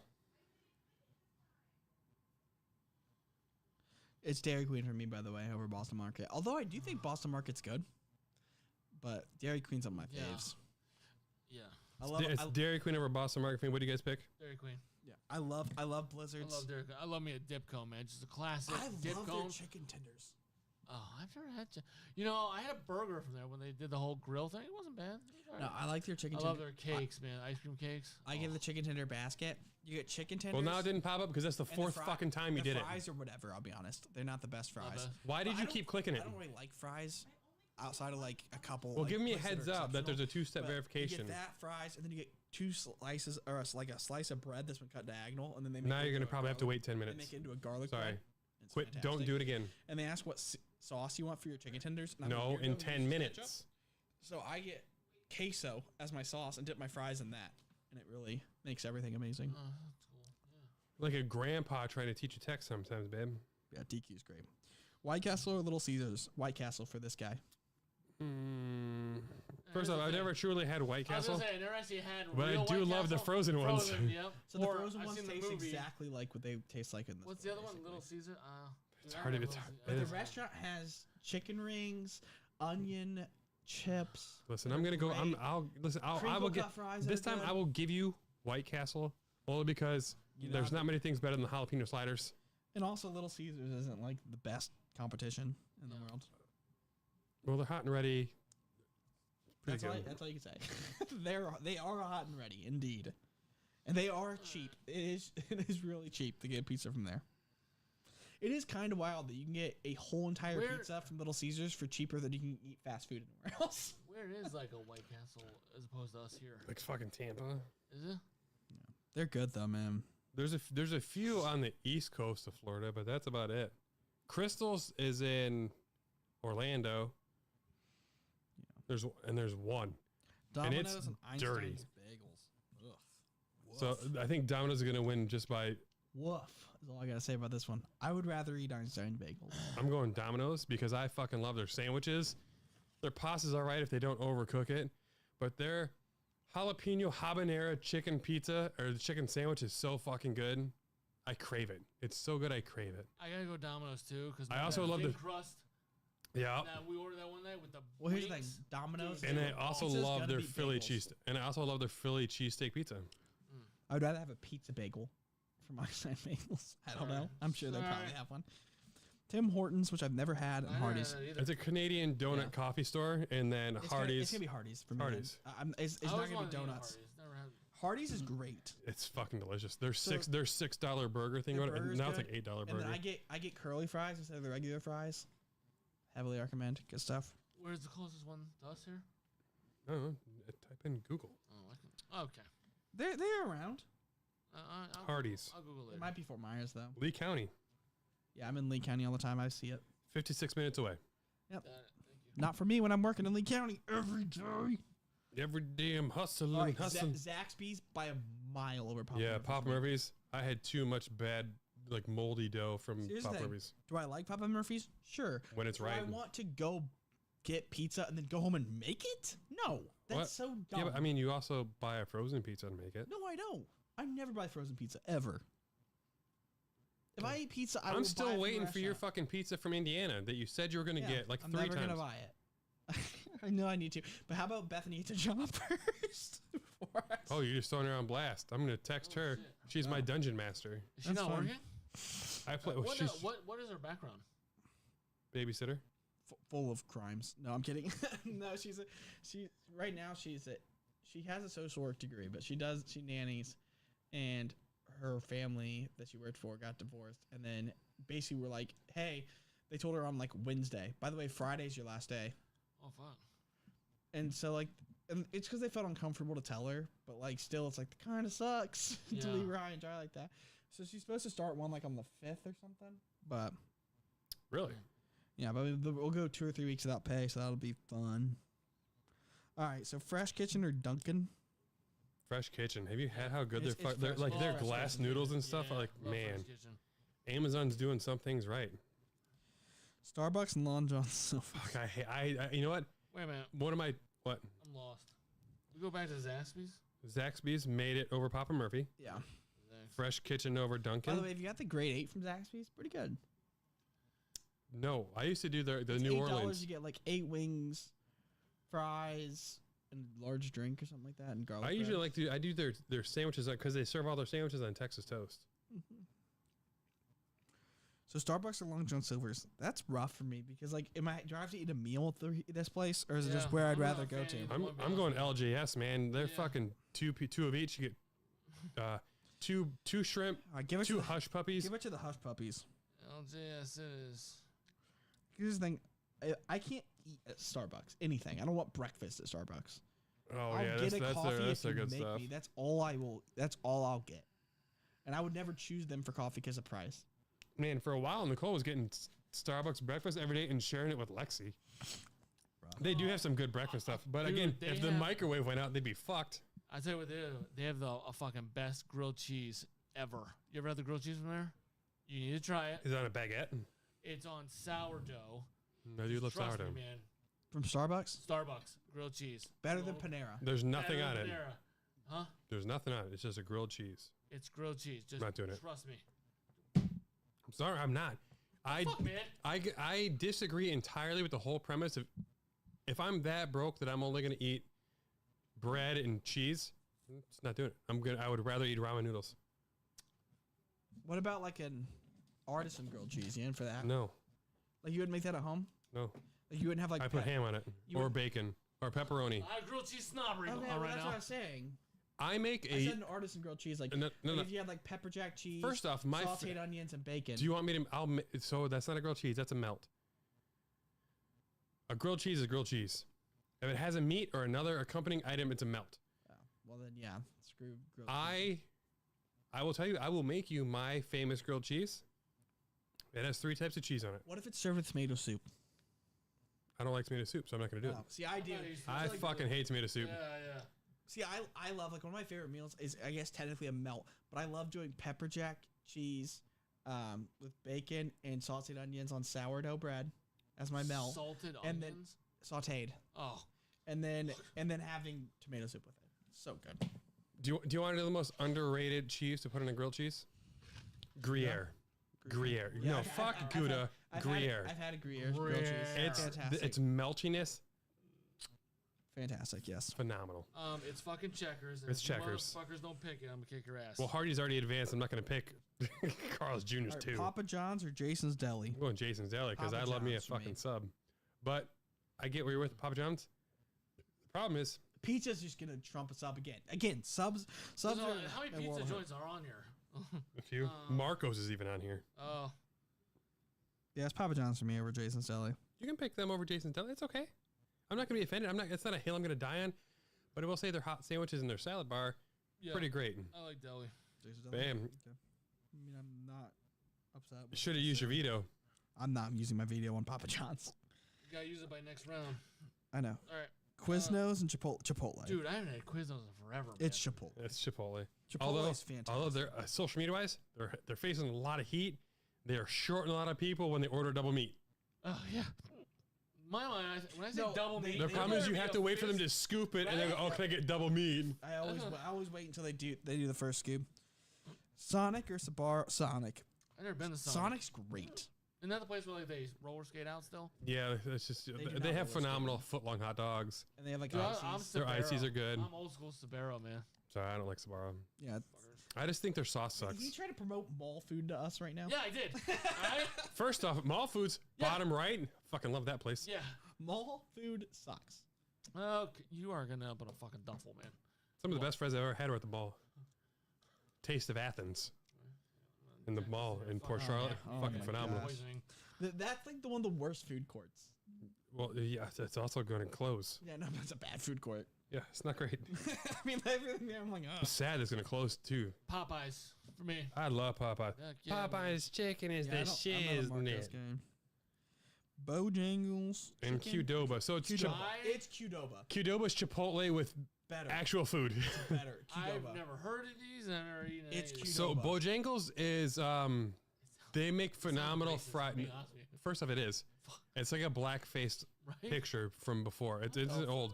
It's Dairy Queen for me, by the way, over Boston Market. Although I do think Boston Market's good, but Dairy Queen's on my Yeah. faves. Yeah. It's Dairy Queen over Boston Market. What do you guys pick? Dairy Queen. Yeah, I love I Blizzards. love Dairy Queen. I love me a dip cone, man. Just a classic I dip love cone. their chicken tenders. Oh, I've never had. You know, I had a burger from there when they did the whole grill thing. It wasn't bad. It was all No, right. I like their chicken I tender. love their cakes, man. Ice cream cakes. I give the chicken tender basket. You get chicken tenders. Well, now it didn't pop up because that's the and fourth fucking time you the did it. fries or whatever. I'll be honest, they're not the best fries. best. Why did But you I don't- keep clicking it? I don't really like fries outside of like a couple. Well, like, give me a places heads up that there's a exceptional. two-step But verification. You get that fries, and then you get two slices or like a slice of bread that's been cut diagonal, and then they make Now it you're into gonna a probably have to garlic- wait 10 They minutes. make it into a garlic Sorry. bread. It's Quit. Don't fantastic. do it again. And they ask what sauce you want for your chicken tenders. And I'm like, No, "You're in gonna 10 use minutes. ketchup?" So I get queso as my sauce and dip my fries in that, and it really makes everything amazing. Oh, that's cool. Yeah. Like a grandpa trying to teach you text sometimes, babe. Yeah, DQ's great. White Castle or Little Caesars? White Castle for this guy. First off, I've never truly had White I was Castle. gonna say, I never actually had. But I real do White love the Castle. frozen ones. Yep. So the Or frozen I've ones seen the taste movie. exactly like what they taste like in this. What's the other one? basically. Little Caesar. It's I hard to- had it's Little hard- Caesar. But it the is. restaurant has chicken rings, onion chips. Listen, I'm gonna go. Great. I'll listen. I Crinkle will get cut fries this are time. good. I will give you White Castle only because You know, there's not many things better than the jalapeno sliders. And also, Little Caesars isn't like the best competition in the world. Well, they're hot and ready. Pretty good. That's all you can say. They are hot and ready, indeed, and they are cheap. It is really cheap to get pizza from there. It is kind of wild that you can get a whole entire Where- pizza from Little Caesars for cheaper than you can eat fast food anywhere else. Where is like a White Castle as opposed to us here? Like fucking Tampa. Is it? They're good though, man. There's a few on the east coast of Florida, but that's about it. Crystals is in Orlando. There's one. Domino's it's and Einstein's dirty. bagels. Ugh. So I think Domino's is gonna win just by. Woof is all I gotta say about this one. I would rather eat Einstein bagels. I'm going Domino's because I fucking love their sandwiches. Their pasta's all right if they don't overcook it, but their jalapeno habanero chicken pizza or the chicken sandwich is so fucking good. I crave it. It's so good. I crave it. I gotta go Domino's too because I also love the- crust. Yeah. That we ordered that one night with the. Well, here's the thing: wings. Domino's. And I Pizza's also gotta love their beat Philly bagels. cheese. And I also love their Philly cheesesteak pizza. I would rather have a pizza bagel from Einstein bagels. I don't know. Alright. I'm sure they probably Alright. have one. Tim Hortons, which I've never had, and I never had Hardee's. that either. It's a Canadian donut Yeah. coffee store, and then It's Hardee's. gonna be Hardee's for me. Hardee's. It's I not always gonna wanted be to eat at donuts. Hardee's. Never had. Hardee's is great. It's fucking delicious. Their So- $6 burger thing. Their Now burger's it's like good, $8 And burger. then I get curly fries instead of the regular fries. Heavily recommend. Good stuff. Where's the closest one to us here? No, type in Google. Oh, I can. Okay. They're around. I'll Hardee's. I'll Google It it. might be Fort Myers though. Lee County, Yeah, I'm in Lee County all the time. I see it. 56 minutes away. Got it. Thank you. Not for me when I'm working in Lee County every day. Every damn hustling, All right, hustling. Zaxby's by a mile over Papa Yeah, Murphy's Papa for me. Murphy's. I had too much bad, like moldy dough from Here's the Papa thing. Murphy's. Do I like Papa Murphy's? Sure. When it's Do right. I want to go get pizza and then go home and make it? No. That's What? so dumb. Yeah, but I mean, you also buy a frozen pizza and make it. no, I don't. I never buy frozen pizza ever. If I eat pizza, I will I'm buy it still from the waiting for your restaurant. fucking pizza from Indiana that you said you were going to Yeah, get like I'm 3 never times. gonna buy it. I know I need to, but how about Bethany eats a job first? before I- Oh, you're just throwing her on blast. I'm going to text her. shit. She's my dungeon master. Is she That's not fine. working? I play. Well, What, she's what is her background? babysitter. full of crimes. No, I'm kidding. No, she right now she has a social work degree, but she nannies, and her family that she worked for got divorced, and then basically we're like, hey, they told her on like Wednesday. By the way, Friday's your last day, Oh fuck. and so like, and it's because they felt uncomfortable to tell her, but like still, it's like kind of sucks to Yeah. leave her high and dry like that. So she's supposed to start one like on the 5th or something, but. Really? Yeah, but we'll go 2 or 3 weeks without pay, so that'll be fun. All right, so Fresh Kitchen or Dunkin'? Fresh Kitchen. Have you had how good It's they're Fresh like Kitchen. their Fresh glass Kitchen. noodles and stuff? Yeah, Like, love man, Fresh Kitchen. Amazon's doing some things right. Starbucks and Long John's. So Fuck, I you know what? Wait a minute. One of my what? I'm lost. We go back to Zaxby's. Zaxby's made it over Papa Murphy. yeah. Fresh Kitchen over By Dunkin'. the way, if you got the grade 8 from Zaxby's, pretty good. No, I used to do the It's New $8, Orleans. you get like 8 wings, fries, and a large drink or something like that, and garlic. I usually bread. like to. I do their sandwiches because they serve all their sandwiches on Texas toast. So Starbucks or Long John Silver's, that's rough for me because like, do I have to eat a meal at this place, or is it just where I'd I'm not rather a go fan to? either. I'm going I'll be LJS, man. They're fucking two of each. You get two shrimp, Give it two to hush puppies. Give it to the hush puppies. LJS it is. Here's the thing, I can't eat at Starbucks anything. I don't want breakfast at Starbucks. Oh I'll yeah, get a that's coffee their if you good make stuff. me. That's all I will. That's all I'll get. And I would never choose them for coffee because of price. Man, for a while, Nicole was getting Starbucks breakfast every day and sharing it with Lexi. They do have some good breakfast stuff, but Dude, again, they if the have- microwave went out, they'd be fucked. I tell you what, they have a fucking best grilled cheese ever. You ever had the grilled cheese from there? You need to try it. Is it on a baguette? It's on sourdough. I do love Trust sourdough. me, man. From Starbucks, Starbucks grilled cheese. better than Grilled- Panera. There's nothing better on than it. Panera. Huh? There's nothing on it. It's just a grilled cheese. It's grilled cheese. Just Not doing it. trust me. I'm sorry, I'm not. Fuck, man. I disagree entirely with the whole premise of if I'm that broke that I'm only going to eat bread and cheese, it's not doing it. I would rather eat ramen noodles. What about like an artisan grilled cheese? You in for that? No, Like you would make that at home? no. Like you wouldn't have like. I put ham on it you or would- bacon or pepperoni. I have grilled cheese snobbery Okay, on well, right that's now. what I was saying. I make I said a. an artisan grilled cheese, like, No, no, like no. if you had like pepper jack cheese. First off, my sauteed onions and bacon. Do you want me to? So that's not a grilled cheese. That's a melt. A grilled cheese is grilled cheese. If it has a meat or another accompanying item, it's a melt. Oh, well then, yeah, screw grilled cheese. I will tell you, I will make you my famous grilled cheese. It has 3 types of cheese on it. What if it's served with tomato soup? I don't like tomato soup, so I'm not going to do Oh, it. see, I do. I fucking hate tomato soup. Yeah. See, I love, like, one of my favorite meals is, I guess, technically a melt, but I love doing pepper jack cheese with bacon and sauteed onions on sourdough bread as my melt, Salted and then onions. sauteed, Oh, and then having tomato soup with it. So good. Do you want to know the most underrated cheese to put in a grilled cheese? Gruyere. Gruyere. Yeah, No, I've fuck had- Gouda. Gruyere. I've had a Gruyere grilled cheese. It's fantastic. it's melchiness. Fantastic. Yes. Phenomenal. it's fucking Checkers. And It's if you Checkers. Motherfuckers don't pick it. I'm gonna kick your ass. Well, Hardy's already advanced. I'm not going to pick Carl's Jr.'s All right, too. Papa John's or Jason's Deli? I'm going Jason's Deli because I Papa love me a John's for me. fucking sub. But I get where you're with Papa John's. The problem is, Pizza's just gonna trump us up again. Subs. So, Are how many a pizza world of hurt. joints are on here? a few. Marco's is even on here. Oh, Yeah, it's Papa John's for me over Jason's Deli. You can pick them over Jason's Deli. It's okay. I'm not going to be offended. It's not a hill I'm going to die on. But I will say their hot sandwiches and their salad bar, yeah. pretty great. I like deli. Jason's Deli. Bam. Okay. I mean, I'm not upset. with Should have what used you your said. veto. I'm not using my video on Papa John's. You gotta use it by next round. I know. All right, Quiznos and Chipotle. dude. I haven't had Quiznos in forever. Man. It's Chipotle. It's Chipotle. Chipotle's fantastic. Although they're social media wise, they're facing a lot of heat. They are shorting a lot of people when they order double meat. Oh yeah. My mind, when I say No, double they- meat, The they problem is better you be have a to wait for them to fist- scoop it and then go, oh, can I get double meat? I always wait until they do the first scoop. Sonic or Sbarro? Sonic. I've never been to Sonic. Sonic's great. Isn't that the place where like they roller skate out still? Yeah, it's just do they not have roller phenomenal foot-long hot dogs. And they have like Dude, ices. Their ices are good. I'm old school Sbarro, man. So I don't like Sbarro. Yeah. I just think their sauce Is he sucks. trying to promote mall food to us right now? Yeah, I did. All right? First off, Mall Foods, Yeah. bottom right. Fucking love that place. Yeah. Mall food sucks. Okay, you are gonna up in a fucking duffel, man. Some of the best friends I've ever had were at the mall. Taste of Athens. In the mall in Port Charlotte. Oh Fucking my phenomenal. gosh. Poisoning. That's like one of the worst food courts. Well, yeah, it's also going to close. Yeah, no, that's a bad food court. Yeah, it's not great. I mean, everything there, I'm like, oh. It's sad it's going to close too. Popeyes for me. I love Popeye. Heck yeah, man. Popeye's chicken is Yeah, the I'm not a shiznit. Marcos game. Bojangles. And chicken. Qdoba. So it's Qdoba. I- It's Qdoba. Qdoba's Chipotle with Better. actual food. Better. I've Qdoba. never heard of these. I've never eaten It's any. cute. So Qdoba. Bojangles is they make phenomenal racist, to fried. be honest with you. First off, it is. It's like a black-faced Right? picture from before. It isn't old.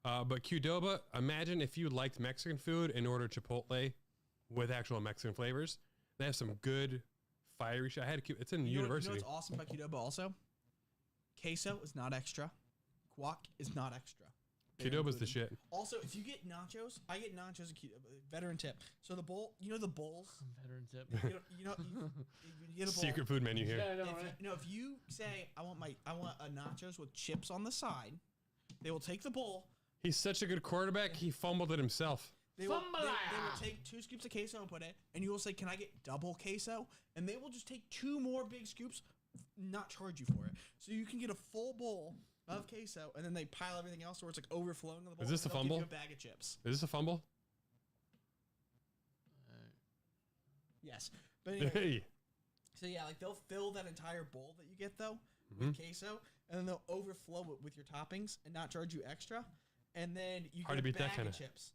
But Qdoba, imagine if you liked Mexican food and ordered Chipotle with actual Mexican flavors. They have some good fiery shit. I had it's in university. You know what's awesome about Qdoba also? Queso is not extra. Guac is not extra. Qdoba's the shit. Also, if you get nachos, I get nachos. Veteran tip. So the bowl, you know the bowls. Veteran tip. You get a bowl. Secret food menu here. Yeah, I know, right? If you say I want a nachos with chips on the side, they will take the bowl. He's such a good quarterback. He fumbled it himself. They will take 2 scoops of queso and put it, and you will say, "Can I get double queso?" And they will just take 2 more big scoops, not charge you for it. So you can get a full bowl of queso, and then they pile everything else where it's like overflowing on the bowl. Is this a They'll fumble? give you a bag of chips. Is this a fumble? Yes, but anyway, Hey. so yeah, like they'll fill that entire bowl that you get though with queso, and then they'll overflow it with your toppings and not charge you extra. And then you Hard to get a beat that bag kinda. of chips.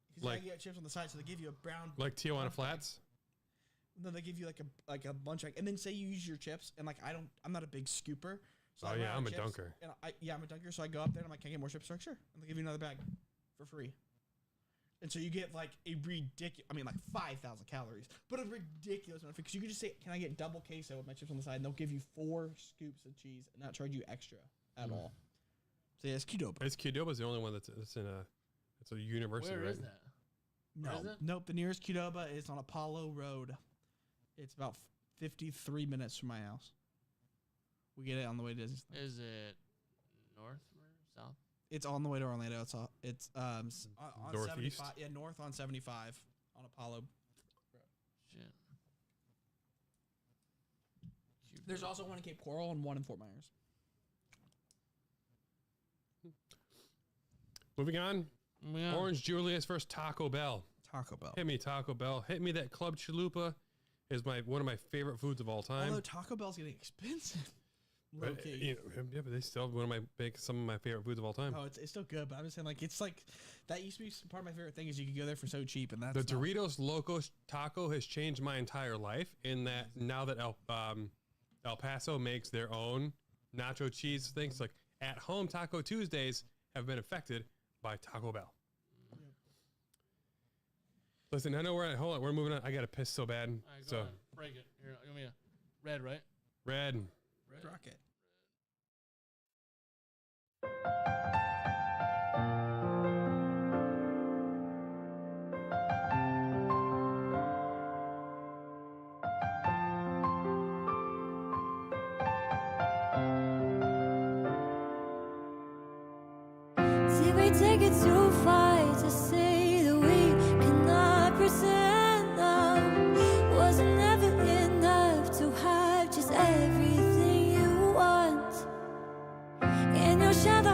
Because Like- you get chips on the side, so they give you a brown. Like Tijuana Flats? And then they give you like a bunch of, and then say you use your chips, and like I'm not a big scooper. So Oh, I run yeah, out I'm of a chips, dunker. And I'm a dunker, so I go up there and I'm like, "Can I get more chips?" They're like, "Sure," and they give you another bag for free. And so you get like a ridiculous, like 5,000 calories, but a ridiculous amount. Because you can just say, "Can I get double queso with my chips on the side?" And they'll give you 4 scoops of cheese and not charge you extra at all. So yeah, it's Qdoba. It's Qdoba's the only one that's in a. It's a university, Where right? is that? No, Is it? nope. The nearest Qdoba is on Apollo Road. It's about 53 minutes from my house. We get it on the way to Disney. Is it north or south? It's on the way to Orlando. It's on Northeast? 75. Yeah, north on 75 on Apollo. Shit. There's also one in Cape Coral and one in Fort Myers. Moving on. Yeah. Orange Julius versus Taco Bell. Taco Bell. Hit me, Taco Bell. Hit me that Club Chalupa is one of my favorite foods of all time. Although Taco Bell's getting expensive. Low But, key. you know, yeah, but they still have some of my favorite foods of all time. Oh, it's still good, but I'm just saying, like, it's like that used to be part of my favorite thing is you could go there for so cheap, and that's The not- Doritos Locos Taco has changed my entire life in that now that El Paso makes their own nacho cheese things, like at home Taco Tuesdays have been affected by Taco Bell. Listen, I know we're moving on. I got to piss so bad. All right, go So ahead. Break it. Here, give me a red, right? red. Red Rocket. Did we take it too far to say that we cannot present now? Was it never enough to have just everything you want? In your shadow,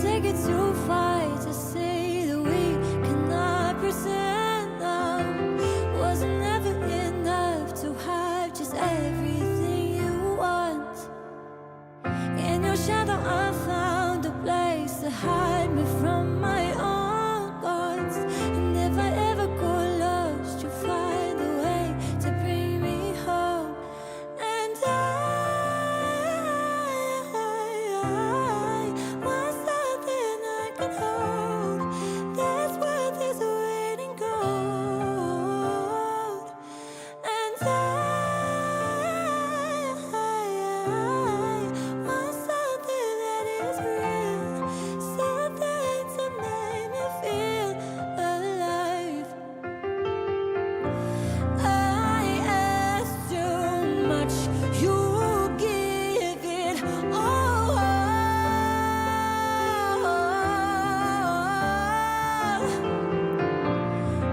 take it too far to say that we cannot present now. Wasn't never enough to have just everything you want. In your shadow I found a place to hide me from my own thoughts. And if I ever go lost, you'll find a way to bring me home. And I want something I can hold. That's what this waiting gold. And I want something that is real, something to make me feel alive. I ask too much, you give it all.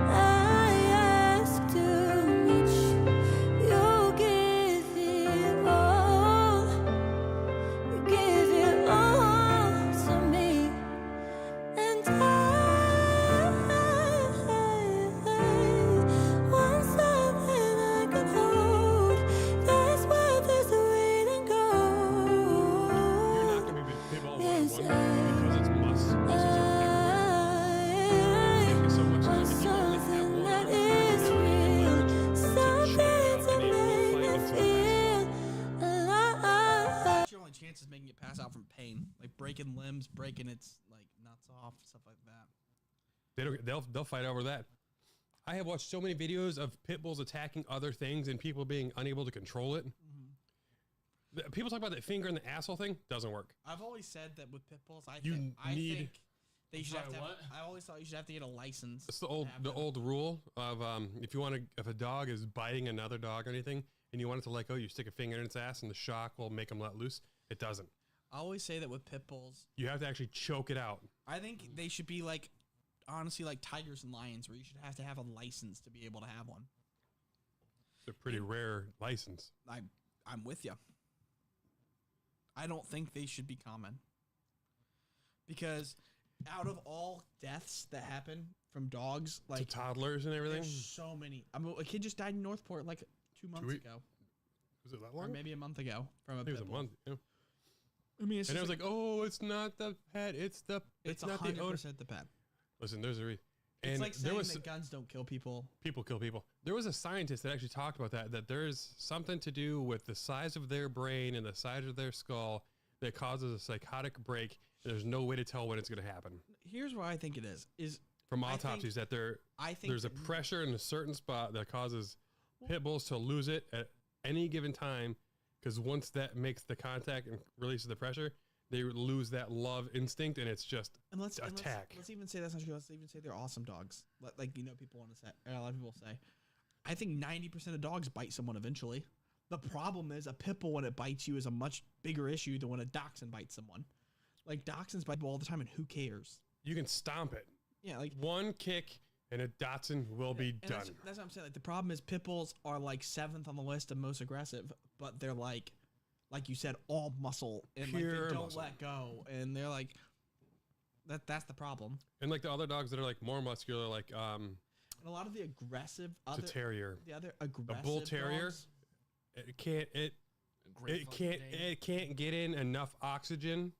I ask too much, you give it all. You give it all to me. And I want something I can hold. That's what this waiting gold. You're not gonna be people all Yes, one because it's must. This is Thank you so much. Want If you only have something one, that you is can real, learn something to to check out make and me it will fight feel alive. That's your only chance is making it pass out from pain, like breaking limbs, breaking its like nuts off, stuff like that. They'll fight over that. I have watched so many videos of pit bulls attacking other things and people being unable to control it. People talk about that finger in the asshole thing. Doesn't work. I've always said that with pit bulls, I You think need- they should Sorry, have to. what? I always thought you should have to get a license. It's the to old have the them. old rule of if a dog is biting another dog or anything and you want it to let go, you stick a finger in its ass and the shock will make them let loose. It doesn't. I always say that with pit bulls. You have to actually choke it out. I think they should be like, honestly, like tigers and lions, where you should have to have a license to be able to have one. It's a pretty rare license. I'm with you. I don't think they should be common. Because out of all deaths that happen from dogs, To like toddlers and everything. there's so many. I mean, a kid just died in Northport like 2 months weeks? ago, Was it that or long? maybe a month ago from a I think it was pit a bull. month. Yeah. I mean, it's And I was just like, oh, it's not the pet. It's not the owner. 100% the pet. Listen, there's a reason. It's And like there saying was that guns don't kill people. people kill people. There was a scientist that actually talked about that there is something to do with the size of their brain and the size of their skull that causes a psychotic break. There's no way to tell when it's going to happen. Here's what I think it is From I think- autopsies, that I think there's a that- pressure in a certain spot that causes pit bulls to lose it at any given time, because once that makes the contact and releases the pressure, they lose that love instinct, and it's just and let's attack. Let's even say that's not true. Let's even say they're awesome dogs. Like people want to say, a lot of people say. I think 90% of dogs bite someone eventually. The problem is a pit bull when it bites you is a much bigger issue than when a dachshund bites someone. Like dachshunds bite people all the time, and who cares? You can stomp it. Yeah, like One kick, and a Dotson will be and done. That's what I'm saying. Like the problem is pit bulls are like 7th on the list of most aggressive, but they're like you said, all muscle and like Pure they don't muscle. let go, and they're like that's the problem. And like the other dogs that are like more muscular, like And a lot of the aggressive it's a terrier. the other aggressive bull terrier? dogs, It can't A great it fucking can't name. it can't get in enough oxygen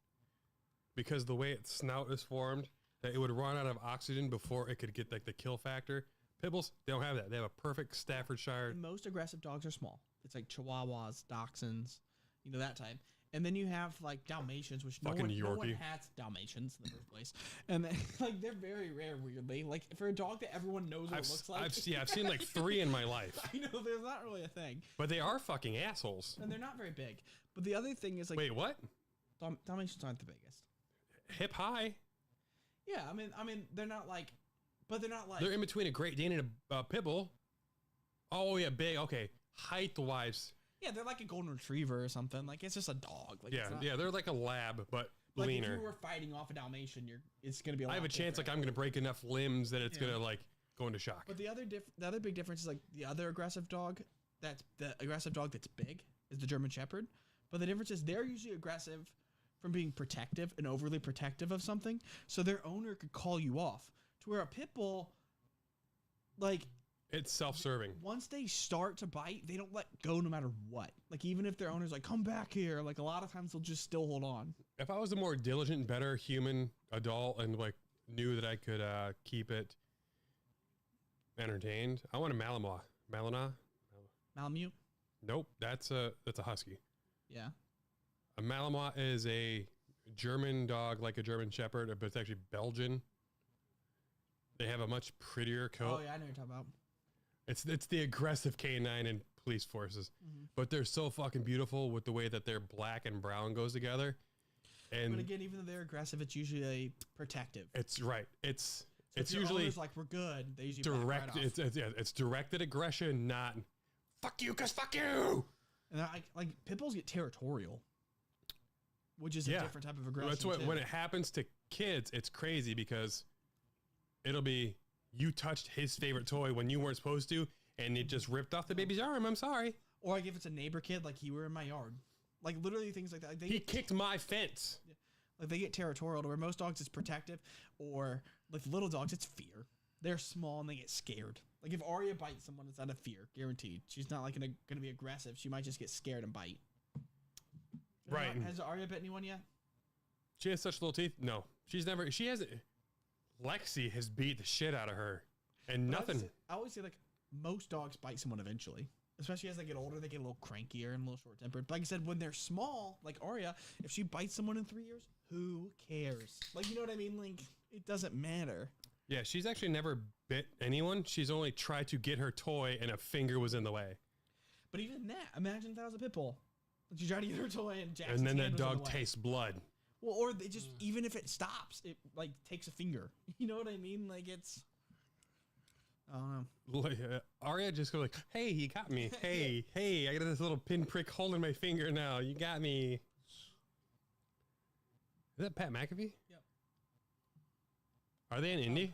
because the way its snout is formed, that it would run out of oxygen before it could get like the kill factor. Pit bulls, they don't have that. They have a perfect Staffordshire. and most aggressive dogs are small. It's like Chihuahuas, Dachshunds, that type. And then you have like Dalmatians, which no Fucking one Yorkie. has Dalmatians in the first place. And then, like they're very rare, weirdly. Like for a dog that everyone knows what I've, it looks like. I've seen like 3 in my life, I know there's not really a thing, but they are fucking assholes. and they're not very big. But the other thing is like Wait, what? Dalmatians aren't the biggest. Hip high? Yeah, I mean they're not like, but they're not like. They're in between a Great Dane and a pit bull. Oh yeah, big. Okay, height wise. Yeah, they're like a golden retriever or something. Like it's just a dog. Like, it's not, They're like a lab, but Like if leaner. you were fighting off a Dalmatian, it's gonna be. I have a chance, like I'm gonna break enough limbs that it's Yeah. gonna like go into shock. But the other big difference is like the other aggressive dog. That's the aggressive dog that's big is the German Shepherd. But the difference is they're usually aggressive from being protective and overly protective of something, so their owner could call you off. To where a pit bull, like, It's self-serving. once they start to bite, they don't let go no matter what. Like, even if their owner's like, come back here, like, a lot of times they'll just still hold on. If I was a more diligent, better human adult and like knew that I could keep it entertained, I want a Malinois. Malinois? Malamute? Nope, that's a husky. Yeah. A Malinois is a German dog, like a German Shepherd, but it's actually Belgian. They have a much prettier coat. Oh, yeah, I know what you're talking about. It's the aggressive canine in police forces, but they're so fucking beautiful with the way that their black and brown goes together. And But again, even though they're aggressive, it's usually protective. it's right. It's So it's if your usually owner's like, we're good. They usually back direct. right off. It's directed aggression, not fuck you, cause fuck you. And like pit bulls get territorial, which is a different type of aggression. That's what too. when it happens to kids, it's crazy because it'll be you touched his favorite toy when you weren't supposed to, and it just ripped off the baby's arm. I'm sorry. Or like if it's a neighbor kid, like you were in my yard, like literally things like that. Like He kicked my fence. like they get territorial. To where most dogs it's protective, or like little dogs it's fear. They're small and they get scared. Like if Arya bites someone, it's out of fear, guaranteed. She's not like gonna be aggressive. She might just get scared and bite. Right. Has Arya bit anyone yet? She has such little teeth. No, she's never. She hasn't. Lexi has beat the shit out of her, and But nothing. I always say like most dogs bite someone eventually. Especially as they get older, they get a little crankier and a little short tempered. But like I said, when they're small, like Arya, if she bites someone in 3 years, who cares? Like, you know what I mean? Like, it doesn't matter. Yeah, she's actually never bit anyone. She's only tried to get her toy, and a finger was in the way. But even that, imagine if that was a pit bull. Like, you try to get her toy and Jackson's And then hand that was in dog the way. tastes blood. Well, or they just, even if it stops, it like takes a finger. You know what I mean? Like, it's, I don't know. Like, Arya just goes like, "Hey, you got me. Hey, hey, I got this little pinprick hole in my finger now. You got me." Is that Pat McAfee? Yep. Are they in Indy?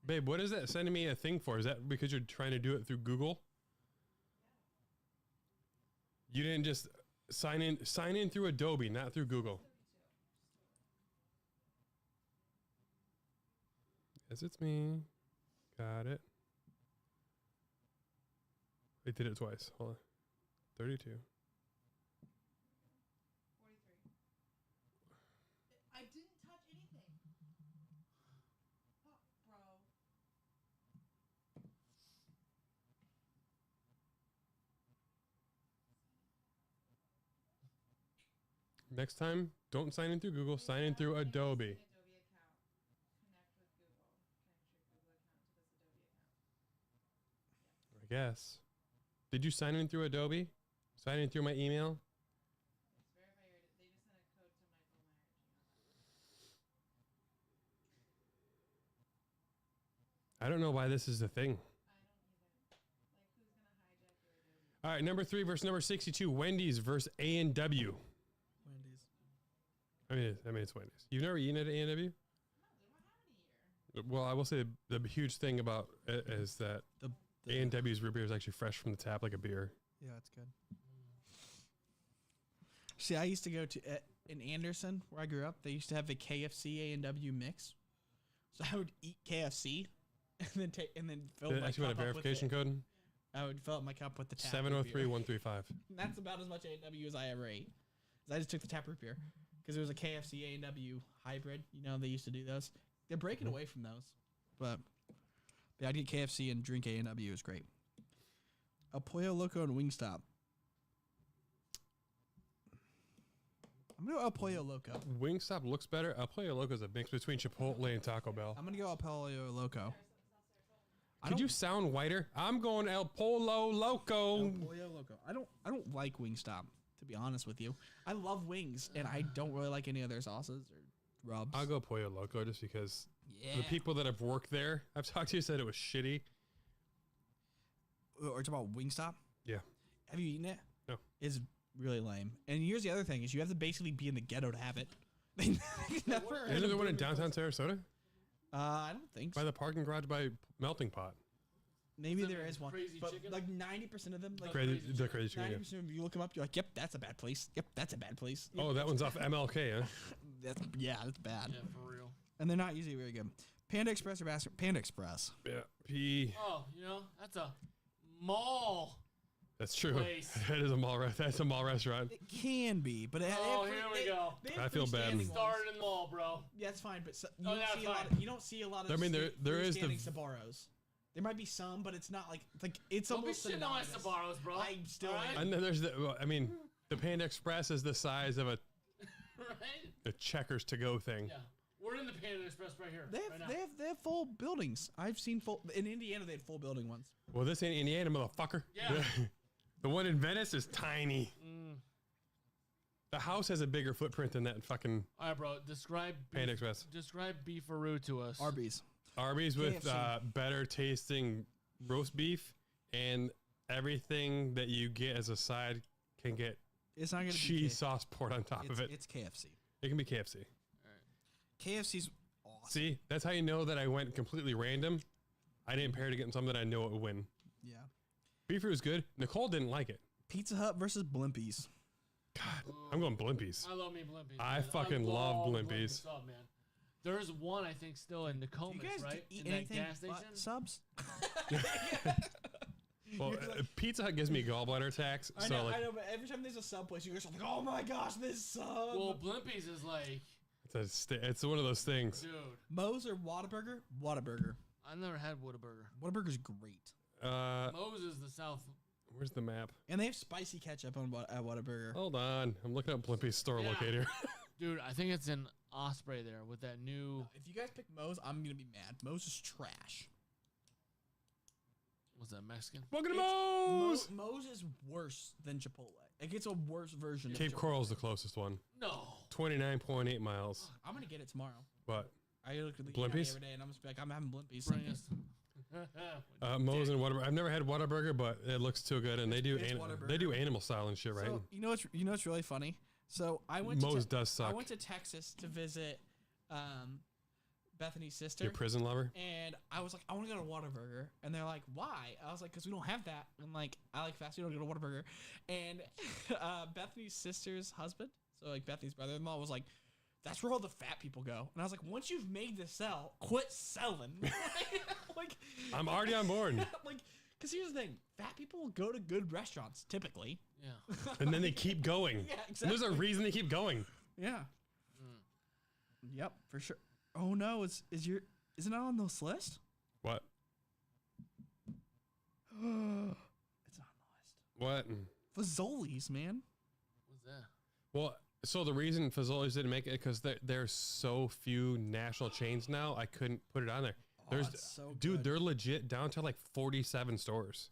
Babe, what is that sending me a thing for? Is that because you're trying to do it through Google? You didn't just sign in through Adobe, not through Google. Yes, it's me. Got it. They did it twice. Hold on. 32. 43. I didn't touch anything. Oh, bro. Next time, don't sign in through Google. Sign in through Adobe. Adobe account. Connect with Google. Connect your Google account to this Adobe account. I guess. Did you sign in through Adobe? Sign in through my email? It's verify your. They just sent a code to Michael Meyer. I don't know why this is a thing. I don't either. Like, who's gonna hijack your Adobe? All right, number 3 versus number 62. Wendy's versus A&W. Wendy's. I mean, it's Wendy's. You've never eaten at A&W? No, they don't have any here. Well, I will say the huge thing about it is that The A&W's root beer is actually fresh from the tap like a beer. Yeah, it's good. See, I used to go to in Anderson, where I grew up. They used to have the KFC A&W mix, so I would eat KFC and then fill Did it my actually want cup a up with verification it. code? I would fill up my cup with the tap root beer. 703135. That's about as much A&W as I ever ate. 'Cause I just took the tap root beer because there was a KFC A&W hybrid. You know, they used to do those. They're breaking away from those, but yeah, I'd eat KFC and drink A&W. It was great. El Pollo Loco and Wingstop. I'm gonna go El Pollo Loco. Wingstop looks better. El Pollo Loco is a mix between Chipotle and Taco Bell. I'm gonna go El Pollo Loco. Could you sound whiter? I'm going El Pollo Loco. El Pollo Loco. I don't like Wingstop, to be honest with you. I love wings, and I don't really like any of their sauces or rubs. I'll go Pollo Loco just because Yeah. the people that have worked there, I've talked to, said it was shitty. Or talk about Wingstop. Yeah. Have you eaten it? No. It's really lame. And here's the other thing: is you have to basically be in the ghetto to have it. They never. Isn't there the one in downtown Sarasota? I don't think By so. the parking garage by Melting Pot. Maybe What's that there mean? is one, Crazy but chicken? like 90% of them, like Crazy, the crazy chicken. 90% of them, you look them up, you're like, yep, that's a bad place. Yep, that's a bad place. Yep, Oh, that one's off MLK, huh? that's bad. Yeah, for real. And they're not usually very good. Panda Express or Panda Express? Yeah. P. Oh, that's a mall. That's true. Place. That is a mall. That's a mall restaurant. It can be, but Oh, here we go. I feel bad. Started in the mall, bro. Yeah, it's fine, but you, Oh, don't that's see a lot fine. you don't see a lot of. I mean, there is the freestanding Sbarros. There might be some, but it's not like it's Don't be almost shitting on my synonymous. Sbarros, bro. I'm still. All right? And then there's the Panda Express is the size of right? a Checkers to go thing. Yeah. We're in the Panda Express right here. They right have, now. they have full buildings. I've seen full in Indiana. They had full building ones. Well, this ain't Indiana, motherfucker. Yeah. The one in Venice is tiny. Mm. The house has a bigger footprint than that fucking All right, bro. Describe Panda Express. Describe beefaroo to us. Arby's. Arby's with KFC. better tasting roast beef and everything that you get as a side can get It's not gonna cheese be sauce poured on top of it. It's KFC. It can be KFC. KFC's awesome. See, that's how you know that I went completely random. I didn't pair to get something that I know it would win. Yeah. Beefaroo is good. Nicole didn't like it. Pizza Hut versus Blimpies. God, I'm going Blimpies. I love me Blimpies. I man. fucking love Blimpies. Up, man. There's one I think still in Do Nokomis, you guys right? eat in that anything gas but station. subs? Well, Pizza Hut gives me gallbladder attacks. I So know, like, I know, but every time there's a sub place, you guys are like, "Oh my gosh, this sub!" Well, Blimpies is like, it's one of those things. dude. Moe's or Whataburger? Whataburger. I've never had Whataburger. Whataburger's great, Moe's is the South. Where's the map? and they have spicy ketchup on at Whataburger. Hold on. I'm looking up Blimpie's store Yeah. locator. Dude, I think it's in Osprey there with that new. If you guys pick Moe's, I'm gonna be mad. Moe's is trash. Was that Mexican? Welcome to Moe's! Moe's is worse than Chipotle. It gets a worse version. Cape of Coral's the closest one. No. 29.8 miles. I'm gonna get it tomorrow. But I look at the Blimpies? every day, and I'm just like, I'm having Blimpies. Bring us. Moe's and Whataburger. I've never had Whataburger, but it looks too good, and they do It's they do Whataburger. animal style and shit, right? So you know what's really funny? So I went. Moe's to does suck. I went to Texas to visit Bethany's sister. Your prison lover. And I was like, I want to go to Whataburger. And they're like, why? I was like, because we don't have that. And like, I like fast food, I don't go to Whataburger. And Bethany's sister's husband, so like Bethany's brother-in-law, was like, that's where all the fat people go. And I was like, once you've made the sell, quit selling. like, I'm already on board. like, because here's the thing, fat people go to good restaurants typically. Yeah. And then they keep going. Yeah, And there's a exactly. reason they keep going. Yeah. Yep, for sure. Oh no, is it not on this list? What? It's not on the What? list. Fazoli's, man. What's that? Well, so the reason Fazoli's didn't make it because there's so few national chains now. I couldn't put it on there. There's, it's so dude, good. they're legit down to like 47 stores.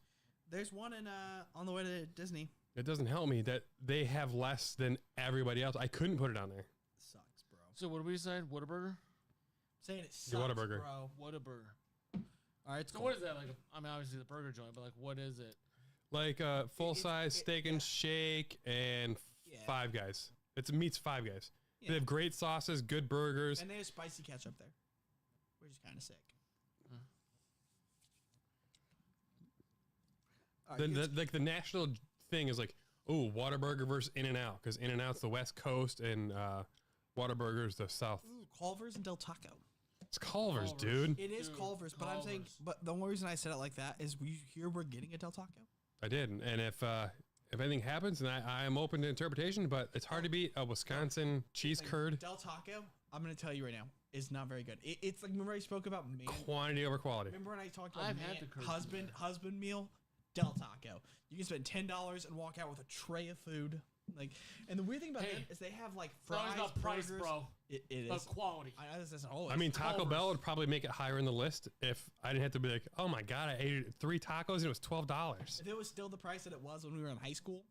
There's one in on the way to Disney. It doesn't help me that they have less than everybody else. I couldn't put it on there. Sucks, bro. So what did we decide? Whataburger? Saying it sucks, The Whataburger. bro. Whataburger. All right, it's So cool. what is that like? I mean, obviously the burger joint, but like, what is it? Like full size steak and shake and Yeah. Five Guys. It meets Five Guys. Yeah. They have great sauces, good burgers. And they have spicy ketchup there, which is kind of sick. All right, Then it's- like the national thing is like, oh, Whataburger versus In-N-Out because In-N-Out's the West Coast and Whataburger's the South. Ooh, Culver's and Del Taco. It's Culver's, Culver's. dude. It is Dude, Culver's, but I'm saying, Culver's. but the only reason I said it like that is we're getting a Del Taco. I did, and if anything happens, and I am open to interpretation, but it's hard to beat a Wisconsin cheese Like, curd. Del Taco, I'm gonna tell you right now, is not very good. It's like, remember I spoke about man. Quantity over quality. Remember when I talked about I've man, had the curd husband meal, Del Taco. You can spend $10 and walk out with a tray of food. Like, and the weird thing about Hey, them is they have like It's always fries, about price, burgers. bro. It But is. quality. I know this isn't always. I mean, Taco Culver's. Bell would probably make it higher in the list if I didn't have to be like, oh my god, I ate 3 tacos and it was $12. if it was still the price that it was when we were in high school,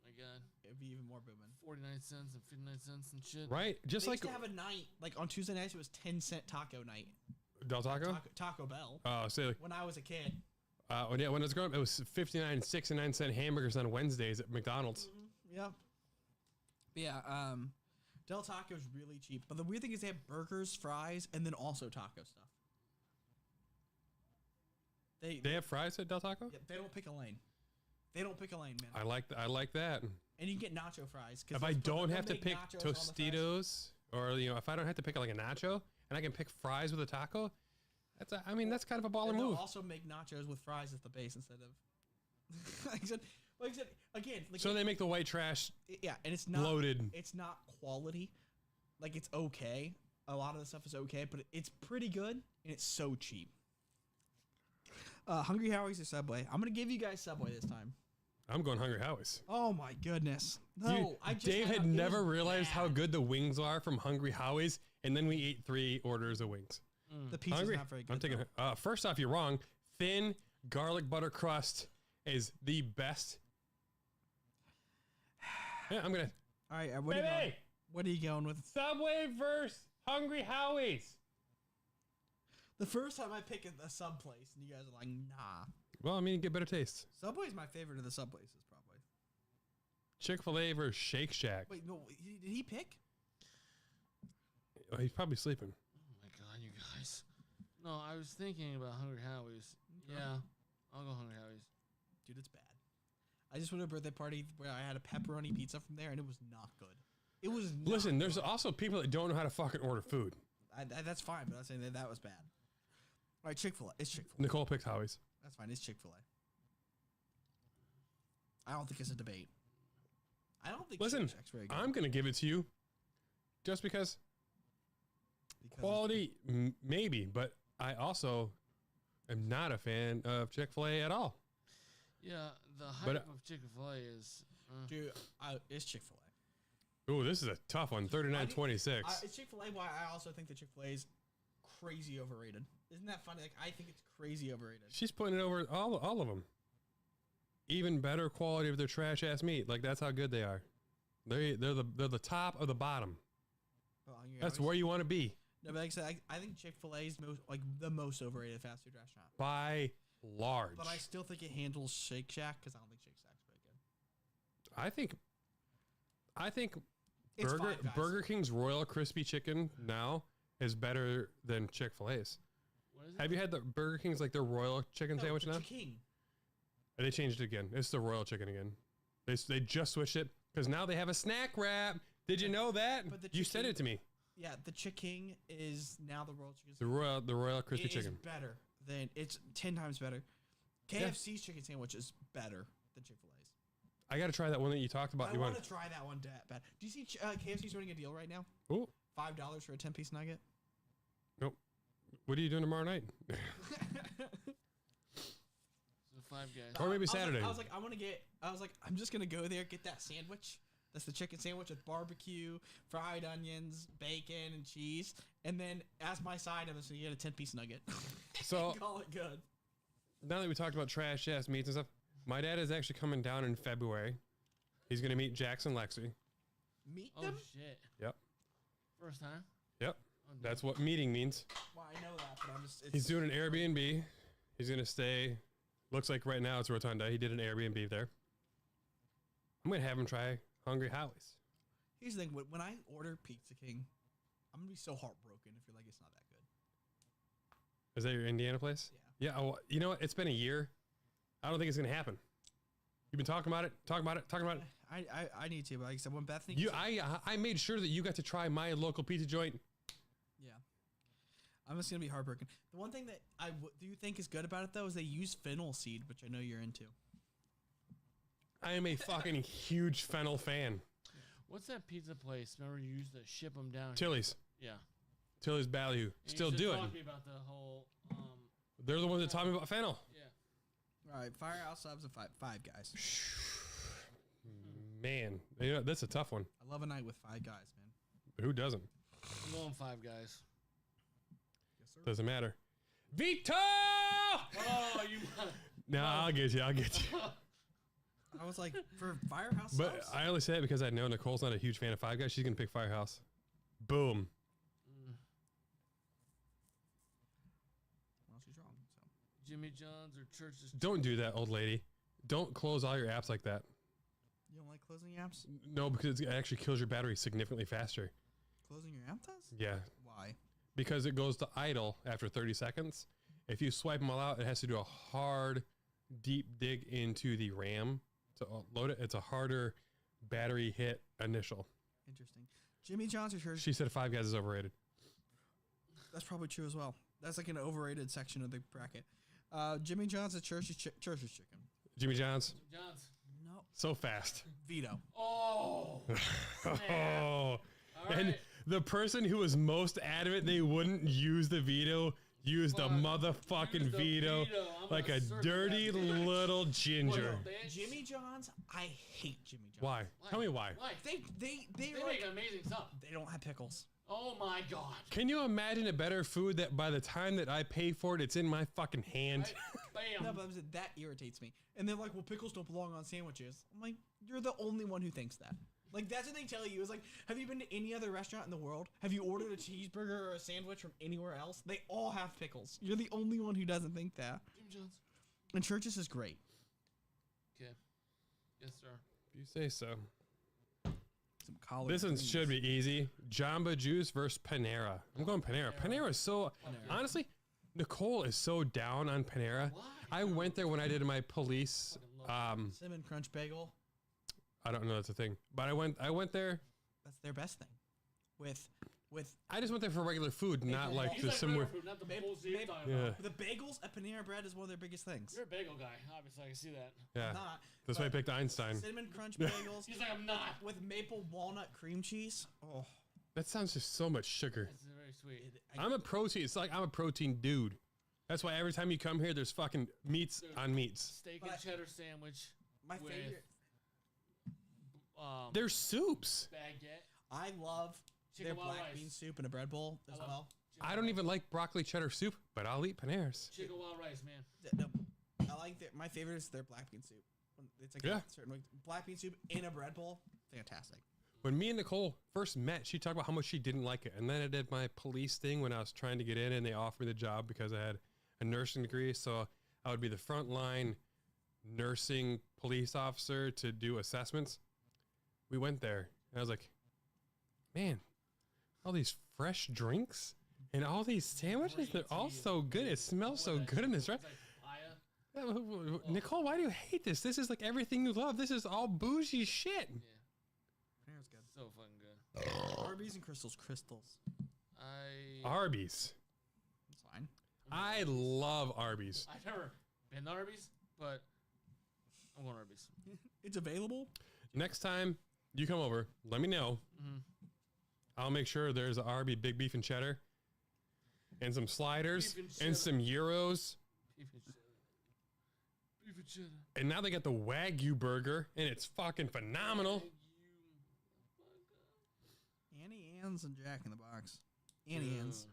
My God, it'd be even more booming. 49 cents and 59 cents and shit. Right? Just They like used to have a night, like on Tuesday nights, it was 10-cent taco night. Del Taco. Taco Bell. Say like When I was a kid. when I was growing up, it was 59 69-cent hamburgers on Wednesdays at McDonald's. Yep. Yeah. Del Taco's really cheap, but the weird thing is they have burgers, fries, and then also taco stuff. They They have fries at Del Taco. yeah, they don't pick a lane. They don't pick a lane, man. I like that. And you can get nacho fries. 'Cause If I don't they'll have to make pick nachos on the fries. Tostitos, or if I don't have to pick like a nacho, and I can pick fries with a taco, that's that's kind of a baller And they'll move. also make nachos with fries as the base instead of. like I said again. Like So they make the white trash yeah, and it's not loaded. It's not quality. Like it's okay. A lot of the stuff is okay, but it's pretty good, and it's so cheap. Hungry Howie's or Subway? I'm gonna give you guys Subway this time. I'm going Hungry Howie's. Oh my goodness! No, You- I just Dave had it never was realized how bad. good the wings are from Hungry Howie's, and then we ate 3 orders of wings. The pizza's Hungry. not very good. I'm taking. though. First off, you're wrong. Thin garlic butter crust is the best. Yeah, I'm gonna. All right, what are, you going, Baby! what are you going with? Subway versus Hungry Howie's. The first time I picked a sub place, and you guys are like, nah. Well, get better taste. Subway's my favorite of the sub places, probably. Chick-fil-A versus Shake Shack. Wait, no, did he pick? Oh, he's probably sleeping. Oh my god, you guys. No, I was thinking about Hungry Howie's. Yeah, I'll go Hungry Howie's. Dude, it's bad. I just went to a birthday party where I had a pepperoni pizza from there, and it was not good. It was not Listen, there's good. also people that don't know how to fucking order food. That's fine, but I'm saying that was bad. All right, Chick-fil-A. It's Chick-fil-A. Nicole picks Howie's. That's fine. It's Chick-fil-A. I don't think it's a debate. I don't think Listen, Shake Shack's very good. I'm gonna give it to you, just because because quality, maybe, but I also am not a fan of Chick-fil-A at all. Yeah, the hype But, of Chick-fil-A is. Dude, it's Chick-fil-A. Oh, this is a tough one. 39-26. It's Chick-fil-A. Why I also think that Chick-fil-A is crazy overrated. Isn't that funny? Like I think it's crazy overrated. She's putting it over all of them. Even better quality of their trash ass meat. Like that's how good they are. They're the top of the bottom. Well, you That's know, where you want to be No, but like I said, I think Chick-fil-A is the most overrated fast food restaurant. by large. But I still think it handles Shake Shack because I don't think Shake Shack's very good. I think It's Five Guys. Burger King's Royal Crispy Chicken now is better than Chick-fil-A's. What is it? Have you had the Burger King's like their Royal Chicken sandwich the now? King. They changed it again. It's the Royal Chicken again. They just switched it because now they have a snack wrap. Did you know that? But the You said chicken- it to me. Yeah, the Chicken is now the Royal Chicken. The Royal Crispy It is Chicken. better than it's 10 times better. KFC's chicken sandwich is better than Chick-fil-A's. I got to try that one that you talked about. I You want to try that one bad. Do you see KFC's running a deal right now? Oh, $5 for a 10-piece nugget. nope. What are you doing tomorrow night? So Five Guys. Or maybe I was like- Saturday. I was like, I'm just gonna go there, get that sandwich. That's the chicken sandwich with barbecue, fried onions, bacon, and cheese. And then as my side of it, so you get a 10-piece nugget. So Call it good. now that we talked about trash ass meats and stuff, my dad is actually coming down in February. He's going to meet Jackson Lexi. Meet Oh them? shit! Yep. First time. Yep. Oh, That's what meeting means. Well, I know that, but I'm just. He's doing an Airbnb. He's going to stay. Looks like right now it's Rotunda. He did an Airbnb there. I'm going to have him try Hungry Howie's. Here's the thing: when I order Pizza King, I'm gonna be so heartbroken if you're like it's not that good. Is that your Indiana place? Yeah. Yeah. Oh, you know what? It's been a year. I don't think it's going to happen. You've been talking about it. I need to, but like I said, when Bethany, I made sure that you got to try my local pizza joint. yeah, I'm just gonna be heartbroken. The one thing that do you think is good about it though is they use fennel seed, which I know you're into. I am a fucking huge fennel fan. What's that pizza place? Remember you used to ship them down? here? Tilly's. Yeah. Tilly's Ballyhoo. And Still you used to do it. talk to me about the whole. They're the ones that taught me about fennel. Yeah. All right, Firehouse Subs and Five Guys. Man, you know, that's a tough one. I love a night with Five Guys, man. Who doesn't? I'm going Five Guys. Yes, sir. Doesn't matter. Vito! Oh, you. No, I'll get you. I was like, for Firehouse But Subs? I only say it because I know Nicole's not a huge fan of Five Guys. She's going to pick Firehouse. Boom. Well, she's wrong. So Jimmy John's or Church's. Don't do that, old lady. Don't close all your apps like that. you don't like closing your apps? No, because it actually kills your battery significantly faster. Closing your app does? Yeah. Why? Because it goes to idle after 30 seconds. If you swipe them all out, it has to do a hard, deep dig into the RAM to load it. It's a harder battery hit initial. Interesting. Jimmy John's or Church? She said Five Guys is overrated. That's probably true as well. That's like an overrated section of the bracket. Jimmy John's or Church's Church's Chicken? Jimmy John's. John's. No. So fast. Veto. Oh. Oh. All And right. the person who was most adamant they wouldn't use the veto used the Fuck. motherfucking Use the veto veto. I'm like gonna a circle dirty that bitch. little ginger. Bitch. Jimmy John's? I hate Jimmy John's. Why? Tell me why. Why? They They are like, make amazing stuff. they don't have pickles. Oh my god. Can you imagine a better food that by the time that I pay for it, it's in my fucking hand? Right? Bam. No, but that irritates me. And they're like, well, pickles don't belong on sandwiches. I'm like, you're the only one who thinks that. Like, that's what they tell you. Is like, have you been to any other restaurant in the world? Have you ordered a cheeseburger or a sandwich from anywhere else? They all have pickles. You're the only one who doesn't think that. Jim Jones. And Church's is great. Okay. Yes, sir. If you say so. Some collard This one greens. should be easy. Jamba Juice versus Panera. I'm going Panera. Panera is so, honestly, Nicole is so down on Panera. Why? I went there when I did my police. Cinnamon Crunch Bagel. I don't know that's a thing, but I went there. That's their best thing. With I just went there for regular food, not like He's the like similar. food, not the Maybe- bullshit you're maybe- talking Yeah. about. the bagels at Panera Bread is one of their biggest things. You're a bagel guy, obviously. I can see that. Yeah, Not. that's why I but picked Einstein. Cinnamon Crunch Bagels He's like, I'm not. with maple walnut cream cheese. Oh, That sounds just so much sugar. It's very sweet. I'm a protein. It's like I'm a protein dude. That's why every time you come here, there's fucking meats on meats. Steak But- and cheddar sandwich. my with, favorite. There's soups. Baguette. I love Chicken their wild black rice. bean soup in a bread bowl as love well. I don't even like broccoli cheddar soup, but I'll eat Panera's. Chicken wild rice, man. No, I like their. My favorite is their black bean soup. It's like Yeah. a certain black bean soup in a bread bowl. Fantastic. When me and Nicole first met, she talked about how much she didn't like it. And then I did my police thing when I was trying to get in, and they offered me the job because I had a nursing degree. So I would be the frontline nursing police officer to do assessments. We went there, and I was like, man, all these fresh drinks and all these sandwiches, they're all so good. It smells so good in this restaurant. It's like papaya. Nicole, why do you hate this? This is like everything you love. This is all bougie shit. Panera's good. So fucking good. Arby's and Crystals. Arby's. It's fine. I love Arby's. I've never been to Arby's, but I'm going to Arby's. It's available. Next time you come over, let me know. I'll make sure there's an Arby big beef and cheddar and some sliders Beef and and cheddar. some gyros. Beef and cheddar. Beef and cheddar. And now they got the Wagyu burger, and it's fucking phenomenal. Annie Ann's and Jack in the Box. Annie Ann's.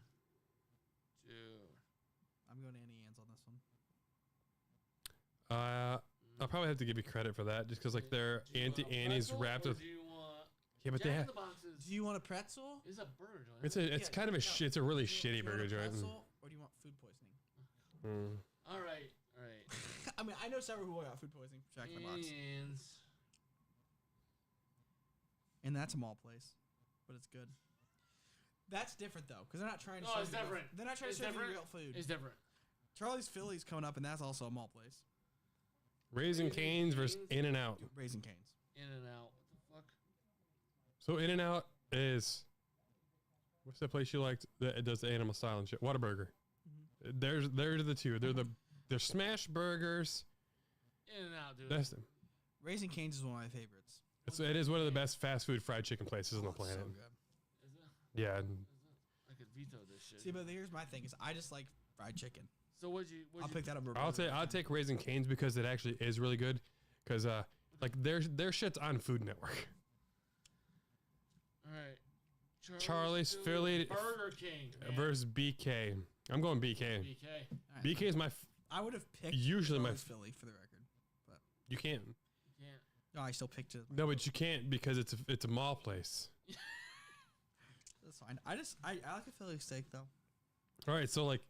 Dude. I'm going Annie Ann's on this one. I'll probably have to give you credit for that, just because like their Do you Auntie want a Annie's pretzel, wrapped or with. do you want Yeah, but they Jack in have. the Boxes Do you want a pretzel? is a burger joint. It's kind of a it's a really shitty Do you want burger a joint. pretzel, or do you want food poisoning? Mm. All right. I mean, I know several who got food poisoning from Jack in the Box. And And that's a mall place, but it's good. That's different though, because they're not trying to. No, serve it's you real- different. They're not trying It's to serve you different. real food. it's different. Charlie's Philly's coming up, and that's also a mall place. Raising Cane's versus In and Out. Raising Cane's. In and out. What the fuck? So In and Out is what's that place you liked that does the animal style and shit? Whataburger. There's the two. They're smash burgers. In and out, dude. That's them. Raising Cane's is one of my favorites. It is one of the best fast food fried chicken places on the Oh, planet. So good. Is it? Yeah. I could veto this shit. See, but here's my thing: is I just like fried chicken. So what'd you? I'll pick that over. I'll take Raising Cane's because it actually is really good. Because like their shit's on Food Network. All right. Charlie's Philly Burger King. Man. versus BK. I'm going BK. BK. BK is my. I would have picked Usually my- Charlie's Philly for the record, but You can't. Can't. no, I still picked it. No, but you can't because it's a mall place. That's fine. I like a Philly steak though. All right, so like,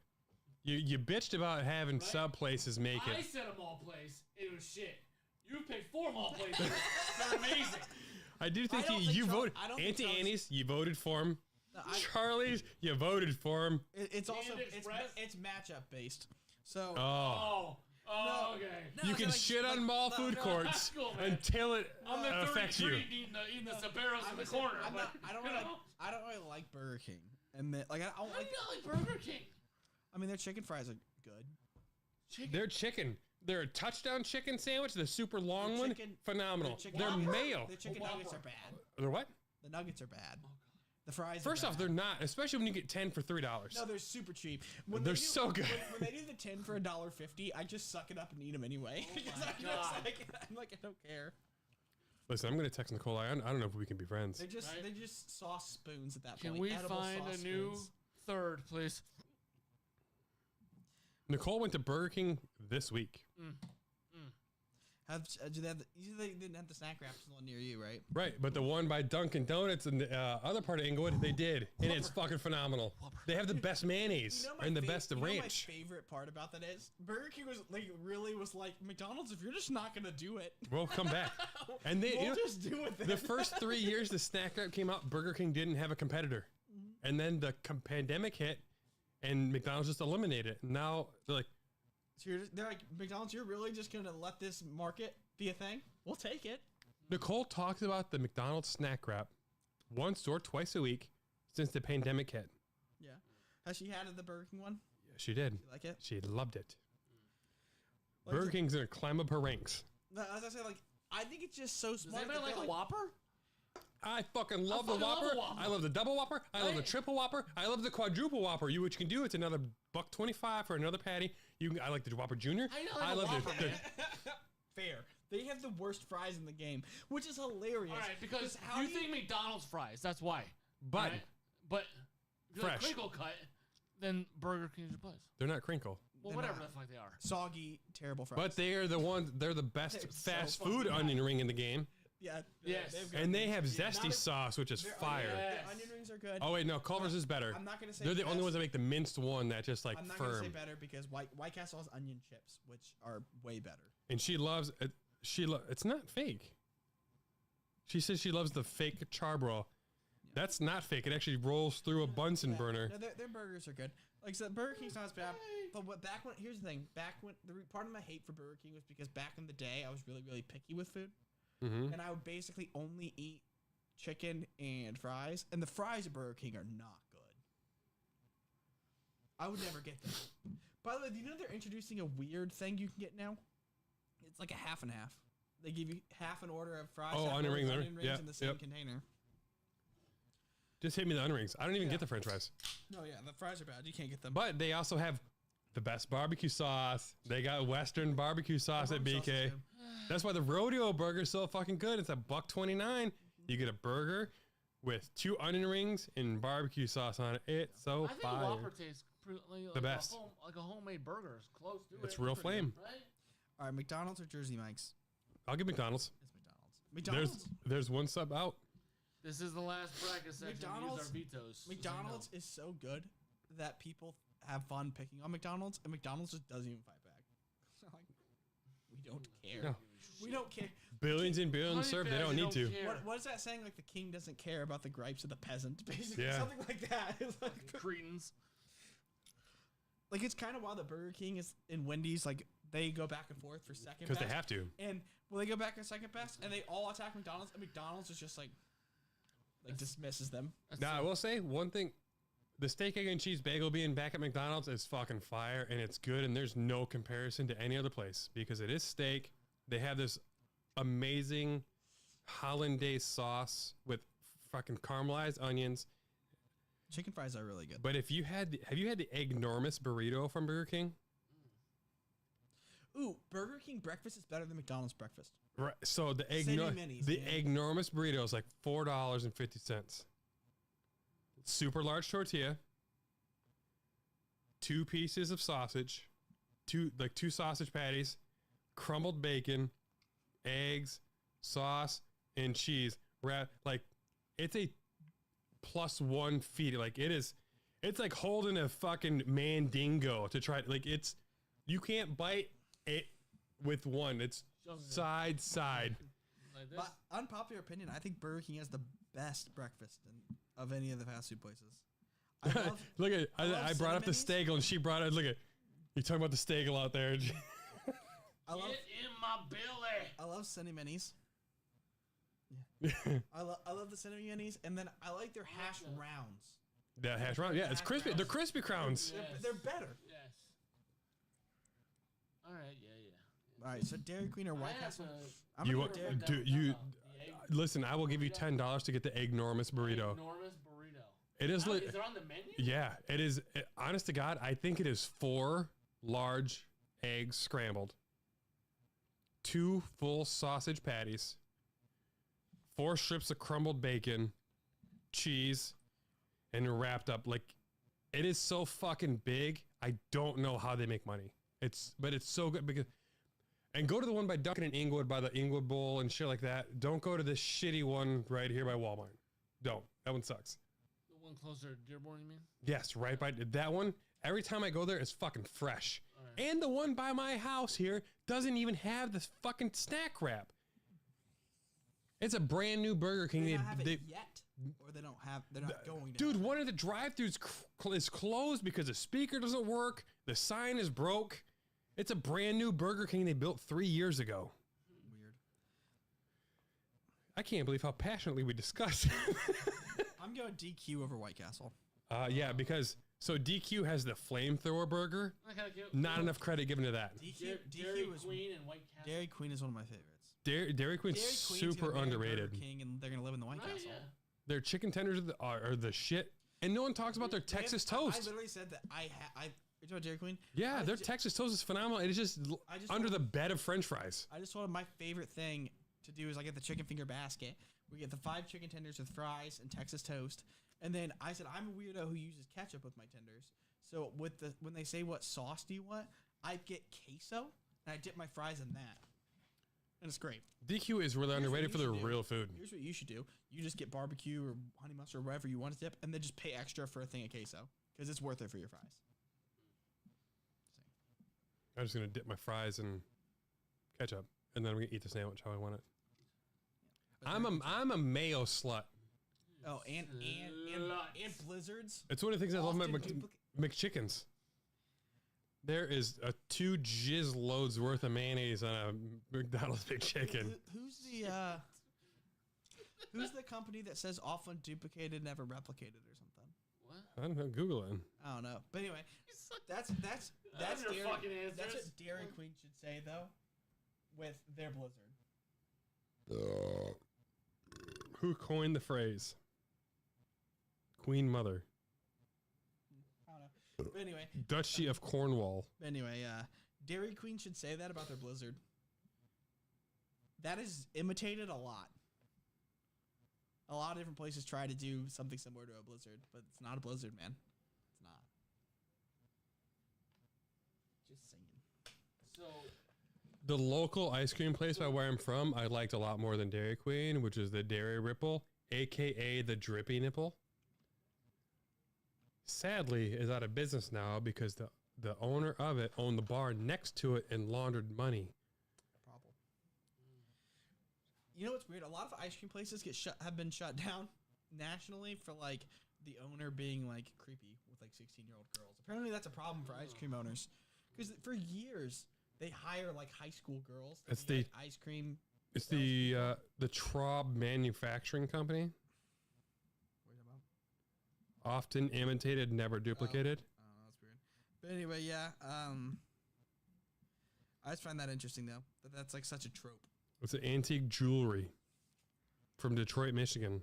you bitched about having Right. sub places make I it. said a mall place. It was shit. You picked 4 mall places. They're amazing. I do think I don't think you Char- voted I don't think Auntie Charlie's- Annie's. You voted for him. Charlie's, you voted for him. It's also Express? it's matchup based. So Oh. Oh, okay. no, You so can like- shit like- on mall no, food no, courts that's cool, man. until it I'm the affects you. 33 eating the Sbarros in the corner. I don't really like Burger King, and I don't How do like. you not like Burger King? I mean, their chicken fries are good. They're chicken. They're a touchdown chicken sandwich, the super long Their one. chicken- Phenomenal. their chicken- They're Whopper? mayo. The chicken Whopper. nuggets are bad. They're what? The nuggets are bad. The fries. First are off, bad. they're not, especially when you get 10 for $3. No, they're super cheap. They're so good. When they do the 10 for $1.50, I just suck it up and eat them anyway. Because my I'm God. I'm like, I don't care. Listen, I'm gonna text Nicole. I don't know if we can be friends. They're Right. just sauce spoons at that Can point. we Edible find sauce a new spoons. third, please? Nicole went to Burger King this week. Do they have they didn't have the snack wraps one near you, right? Right, but the one by Dunkin' Donuts in the other part of Inglewood, they did, and it's fucking phenomenal. They have the best mayonnaise my and the fav- best you know ranch. my favorite part about that is Burger King was like McDonald's. If you're just not gonna do it, We'll come back, and they we'll you know, just do it. Then. the first 3 years the snack wrap came out, Burger King didn't have a competitor, and then the pandemic hit, and McDonald's just eliminated it. Now they're like, So they're like McDonald's. You're really just gonna let this market be a thing? We'll take it. Nicole talks about the McDonald's snack wrap once or twice a week since the pandemic hit. Yeah. Has she had the Burger King one? Yeah, she did. You like it? She loved it. Like Burger the- King's gonna climb up her ranks. No, as I say, like I think it's just so Does smart. anybody that like a Whopper? I fucking love the fucking love Whopper. a Whopper. I love the double Whopper. I love the Right. triple Whopper. I love the quadruple Whopper. What you can do? It's another $1.25 for another patty. I like the Whopper Junior. How you not like I a love Whopper, the man? Fair. They have the worst fries in the game, which is hilarious. All right, because how you do think McDonald's fries. That's why. but All right? But if you're like Fresh. crinkle cut, then Burger King's your place. they're not crinkle. Well, They're whatever not. the fuck they are. soggy, terrible fries. But they are the ones. They're the best They're so fast fucking food bad. onion ring in the game, yeah, Yes. they've got and they these- have yeah, zesty not a- sauce, which is their fire. Onion, Yes. their onion rings are good. Oh wait, no, Culver's is better. I'm not gonna say They're the best. only ones that make the minced one that just like I'm not gonna say firm. better because White Castle has onion chips, which are way better. And she loves it. It's not fake. She says she loves the fake charbroil. That's not fake. It actually rolls through a Bunsen burner. No, their burgers are good. Like I said, Burger King's not as bad. But here's the thing. Part of my hate for Burger King was because back in the day, I was really, really picky with food. Mm-hmm. And I would basically only eat chicken and fries. And the fries at Burger King are not good. I would never get them. By the way, do you know they're introducing a weird thing you can get now? It's like a half and half. They give you half an order of fries. Oh, half onion an order rings of there. onion rings Yeah, in the same yep. container. Just hit me the onion rings. I don't even Yeah. get the French fries. No, yeah, the fries are bad. You can't get them. But they also have the best barbecue sauce. They got Western barbecue sauce at Barbecue sauce is BK. good. That's why the rodeo burger's so fucking good. It's $1.29. You get a burger with 2 onion rings and barbecue sauce on it. It's so I think fire. Whopper tastes like best. like a homemade burger. It's close to it. It's real pretty flame. good, Right? All right, McDonald's or Jersey Mike's? I'll get McDonald's. It's McDonald's. There's one sub out. This is the last bracket section. McDonald's- We use our vetoes. McDonald's is so good that people have fun picking on McDonald's, and McDonald's just doesn't even fight back. Like, we don't care. No. We don't care. Billions and billions served. They don't need to. What is that saying? Like the king doesn't care about the gripes of the peasant, basically. Yeah. Something like that. It's like, Cretins. like it's kind of wild that Burger King is in Wendy's. Like they go back and forth for second Because they best. have to. And they go back and second best, and they all attack McDonald's, and McDonald's is just like dismisses them. Now, I will say one thing. The steak, egg, and cheese bagel being back at McDonald's is fucking fire, and it's good, and there's no comparison to any other place because it is steak. They have this amazing hollandaise sauce with fucking caramelized onions. Chicken fries are really good. But if you had, have you had the eggnormous burrito from Burger King? Ooh, Burger King breakfast is better than McDonald's breakfast. Right. So the City minis, man. eggnormous burrito is like $4.50. Super large tortilla, 2 pieces of sausage, two sausage patties, crumbled bacon, eggs, sauce, and cheese. Like it's a +1 feed. Like it's like holding a fucking mandingo to try. Like you can't bite it with one. It's side. Like this. But unpopular opinion, I think Burger King has the best breakfast of any of the fast food places. I love, Look at I love I brought up the Cinnamonies. steagel and she brought it. Look at you talking about the steagel out there. I love, Get in my belly. I love Cinnamonies. I love the Cinnamonies, and then I like their hash rounds. That hash brown, yeah, it's Hash crispy. browns. They're crispy crowns. Yes. They're better. Yes. All right. Yeah. All right, so Dairy Queen or I White have Castle? to- I'm You gonna want- go Dairy. do you- the egg Listen, I will give you $10 to get the eggnormous burrito. enormous burrito. It is Now, lit. is it on the menu? Yeah, it is. Honest to God, I think it is 4 large eggs scrambled, 2 full sausage patties, 4 strips of crumbled bacon, cheese, and wrapped up. Like, it is so fucking big. I don't know how they make money. But it's so good because. And go to the one by Duncan and Inglewood by the Inglewood Bowl and shit like that. Don't go to this shitty one right here by Walmart. Don't. That one sucks. The one closer to Dearborn, you mean? Yes, right by that one. Every time I go there, it's fucking fresh. Alright. And the one by my house here doesn't even have this fucking snack wrap. It's a brand new Burger King. They don't have it yet, or they don't have. They're not going to. Dude, have it. one of the drive-throughs is closed because the speaker doesn't work. The sign is broke. It's a brand new Burger King they built 3 years ago. Weird. I can't believe how passionately we discuss. I'm going DQ over White Castle. Yeah, because so DQ has the flamethrower burger. I gotta give Not enough credit given to that. Dairy is Queen and White Castle. Dairy Queen is one of my favorites. Dairy Queen's Dairy Queen's super gonna marry underrated. Burger King, and they're gonna live in the White Oh, Castle. yeah. Their chicken tenders are the shit, and no one talks about their Texas I toast. literally said that I. You're talking about Dairy Queen? Yeah, I their ju- Texas toast is phenomenal. It is just I just under want- the bed of French fries. I just told him my favorite thing to do is I get the chicken finger basket. We get the 5 chicken tenders with fries and Texas toast. And then I said I'm a weirdo who uses ketchup with my tenders. So when they say what sauce do you want, I get queso and I dip my fries in that. And it's great. DQ is really Here's what underrated for you their should do. real food. Here's what you should do. You just get barbecue or honey mustard or whatever you want to dip and then just pay extra for a thing of queso because it's worth it for your fries. I'm just gonna dip my fries in ketchup, and then I'm gonna eat the sandwich how I want it. I'm a mayo slut. Oh, and blizzards. It's one of the things I love about Often McChickens. There is a 2 jizz loads worth of mayonnaise on a McDonald's McChicken. Who's the company that says often duplicated, never replicated, or something? What? I don't know. Google it. I don't know. But anyway, that's your Dairy, fucking that's answers. what Dairy Queen should say though, with their Blizzard. Who coined the phrase? Queen Mother, I don't know. But anyway, Duchy of Cornwall. Dairy Queen should say that about their Blizzard. That is imitated a lot. A lot of different places try to do something similar to a Blizzard, but it's not a Blizzard, man. It's not. Just saying. So The local ice cream place by where I'm from, I liked a lot more than Dairy Queen, which is the Dairy Ripple, aka the Drippy Nipple. Sadly, is out of business now because the owner of it owned the bar next to it and laundered money. Problem. You know what's weird? A lot of ice cream places have been shut down nationally for like the owner being like creepy with like 16-year-old girls. Apparently, that's a problem for ice cream owners because for years they hire like high school girls. To It's be, the- like, ice cream. It's the Traub Manufacturing Company. What are you talking about? Often imitated, never duplicated. I don't know. That's weird. But anyway, yeah. I just find that interesting though. That's like such a trope. It's an antique jewelry from Detroit, Michigan,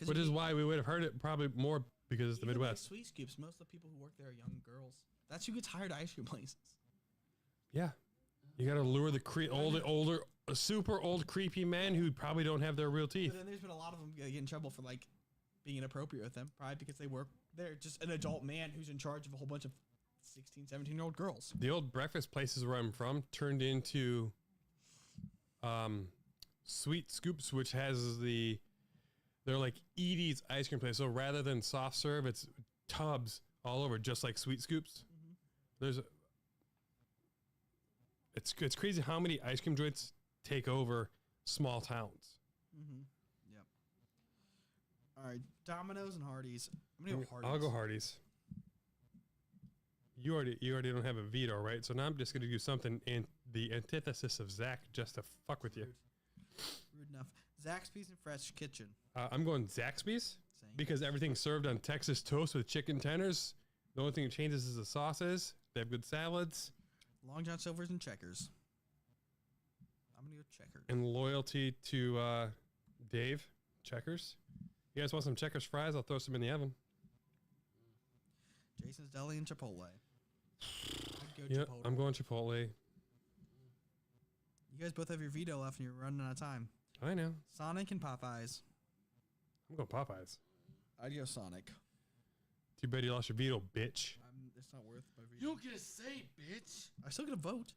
which is why we would have heard it probably more because it's the even like Midwest. Sweet Scoops. Most of the people who work there are young girls. That's who gets hired at ice cream places. Yeah, you got to lure the older, super old, creepy men who probably don't have their real teeth. But then there's been a lot of them get in trouble for like being inappropriate with them, probably because they work. They're just an adult man who's in charge of a whole bunch of 16, 17-year-old girls. The old breakfast places where I'm from turned into Sweet Scoops, which has they're like Edie's ice cream place. So rather than soft serve, it's tubs all over, just like Sweet Scoops. Mm-hmm. It's crazy how many ice cream joints take over small towns. Mm-hmm. Yep. All All right, Domino's and Hardee's. I'm gonna go Hardee's. I'll go Hardee's. You already don't have a veto, right? So now I'm just gonna do something in the antithesis of Zach just to fuck with you. Rude enough. Zaxby's and Fresh Kitchen. I'm going Zaxby's Same. because everything's served on Texas toast with chicken tenders. The only thing that changes is the sauces. They have good salads. Long John Silver's and Checkers. I'm gonna go Checkers. And loyalty to Dave, Checkers. You guys want some Checkers fries? I'll throw some in the oven. Jason's Deli and Chipotle. I'd go Yep, Chipotle. I'm going Chipotle. You guys both have your veto left and you're running out of time. I know. Sonic and Popeyes. I'm going Popeyes. I'd go Sonic. Too bad you lost your veto, bitch. It's not worth my veto. You don't get a say, bitch. I still get a vote.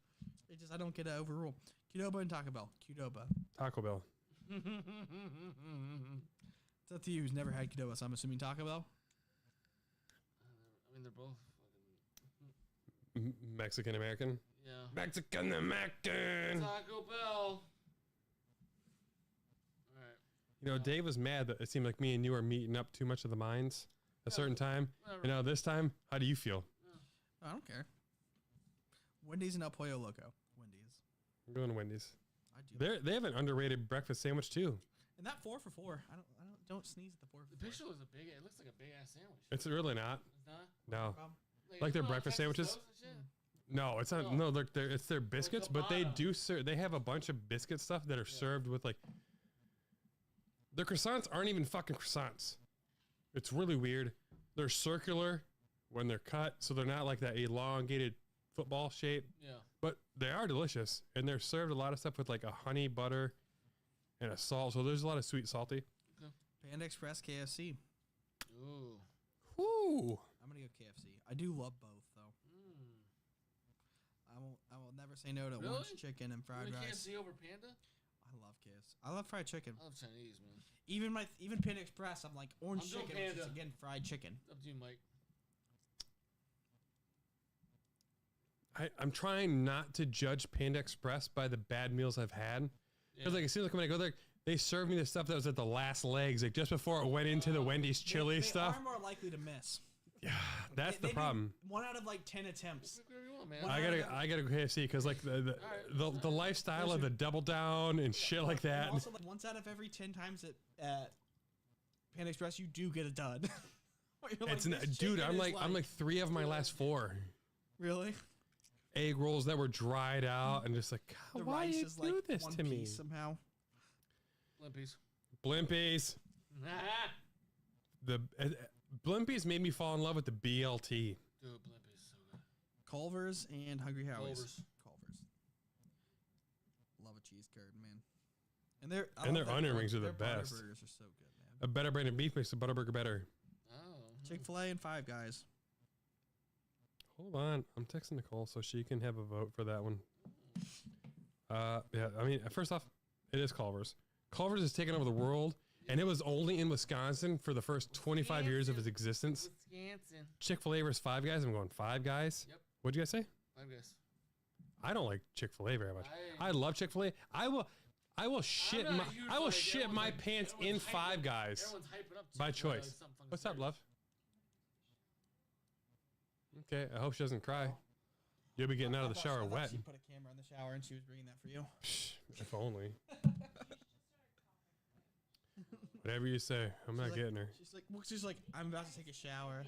It's just I don't get to overrule. Qdoba and Taco Bell. Qdoba. Taco Bell. It's up to you who's never had Qdoba, so I'm assuming Taco Bell. I mean, they're both fucking. Mexican American. Yeah. Mexican American. Taco Bell. All right. You know, Dave was mad that it seemed like me and you were meeting up too much of the minds a certain time. Whatever. And now this time, how do you feel? I don't care. Wendy's and El Pollo Loco. Wendy's. I'm going to Wendy's. I do. They have an underrated breakfast sandwich too. And that 4 for $4. Don't sneeze at the 4 for The $4. picture was a big. It looks like a big ass sandwich. It's really not. It's not. No. Problem? Like their you know, breakfast Texas sandwiches? toast and shit? No, it's not. Oh. No, it's their biscuits, but they ciabatta. do serve. They have a bunch of biscuit stuff that are served with like. Their croissants aren't even fucking croissants. It's really weird. They're circular when they're cut, so they're not like that elongated football shape. Yeah. But they are delicious, and they're served a lot of stuff with like a honey butter and a salt. So there's a lot of sweet, salty. Panda Express, KFC. Ooh. Whoo! I'm gonna go KFC. I do love both though. I will never say no to Really? orange chicken and fried You rice. can't see over Panda? I love KFC. I love fried chicken. I love Chinese, man. Even Panda Express, I'm like orange I'm going chicken, which is Panda. again fried chicken. Up to you, Mike. I'm trying not to judge Panda Express by the bad meals I've had. Because like it seems like when I go there, they serve me the stuff that was at the last legs, like just before it went into the Wendy's chili they stuff. are more likely to miss. Yeah, that's They the do problem. 1 out of like 10 attempts. Whatever you want, man. I gotta go KFC because like the lifestyle of the double down and shit like that. And also, like, once out of every 10 times at Panda Express, you do get a dud. You're like, It's this dude, chicken is I'm like 3 of my last 4 really. egg rolls that were dried out and just like, The God, why rice do you is do like this one to me? piece somehow. Blimpies. Blimpies. The Blimpies made me fall in love with the BLT. Dude, Blimpies so good. Culver's and Hungry Howie's. Culver's. Love a cheese curd, man. And their onion rings are the their butter best. burgers are so good, man. A better brand of beef makes the Butterburger better. Oh. Chick-fil-A and Five Guys. Hold on, I'm texting Nicole so she can have a vote for that one. Yeah, I mean, first off, it is Culver's. Culver's has taken over the world, and it was only in Wisconsin for the first 25 years of its existence. Wisconsin. Chick-fil-A versus Five Guys. I'm going Five Guys. Yep. What'd you guys say? Five Guys. I don't like Chick-fil-A very much. I- I love Chick-fil-A. I will shit not my a huge, I will like, shit everyone's my like- pants in everyone's hyping Five up- Guys Everyone's hyping up by Chick-fil-A like choice. something fucking What's up, serious. love? Okay, I hope she doesn't cry. You'll be getting out of the shower wet. She put a camera in the shower and she was bringing that for you. Psh, if only. Whatever you say, I'm not getting her. She's like, I'm about to take a shower.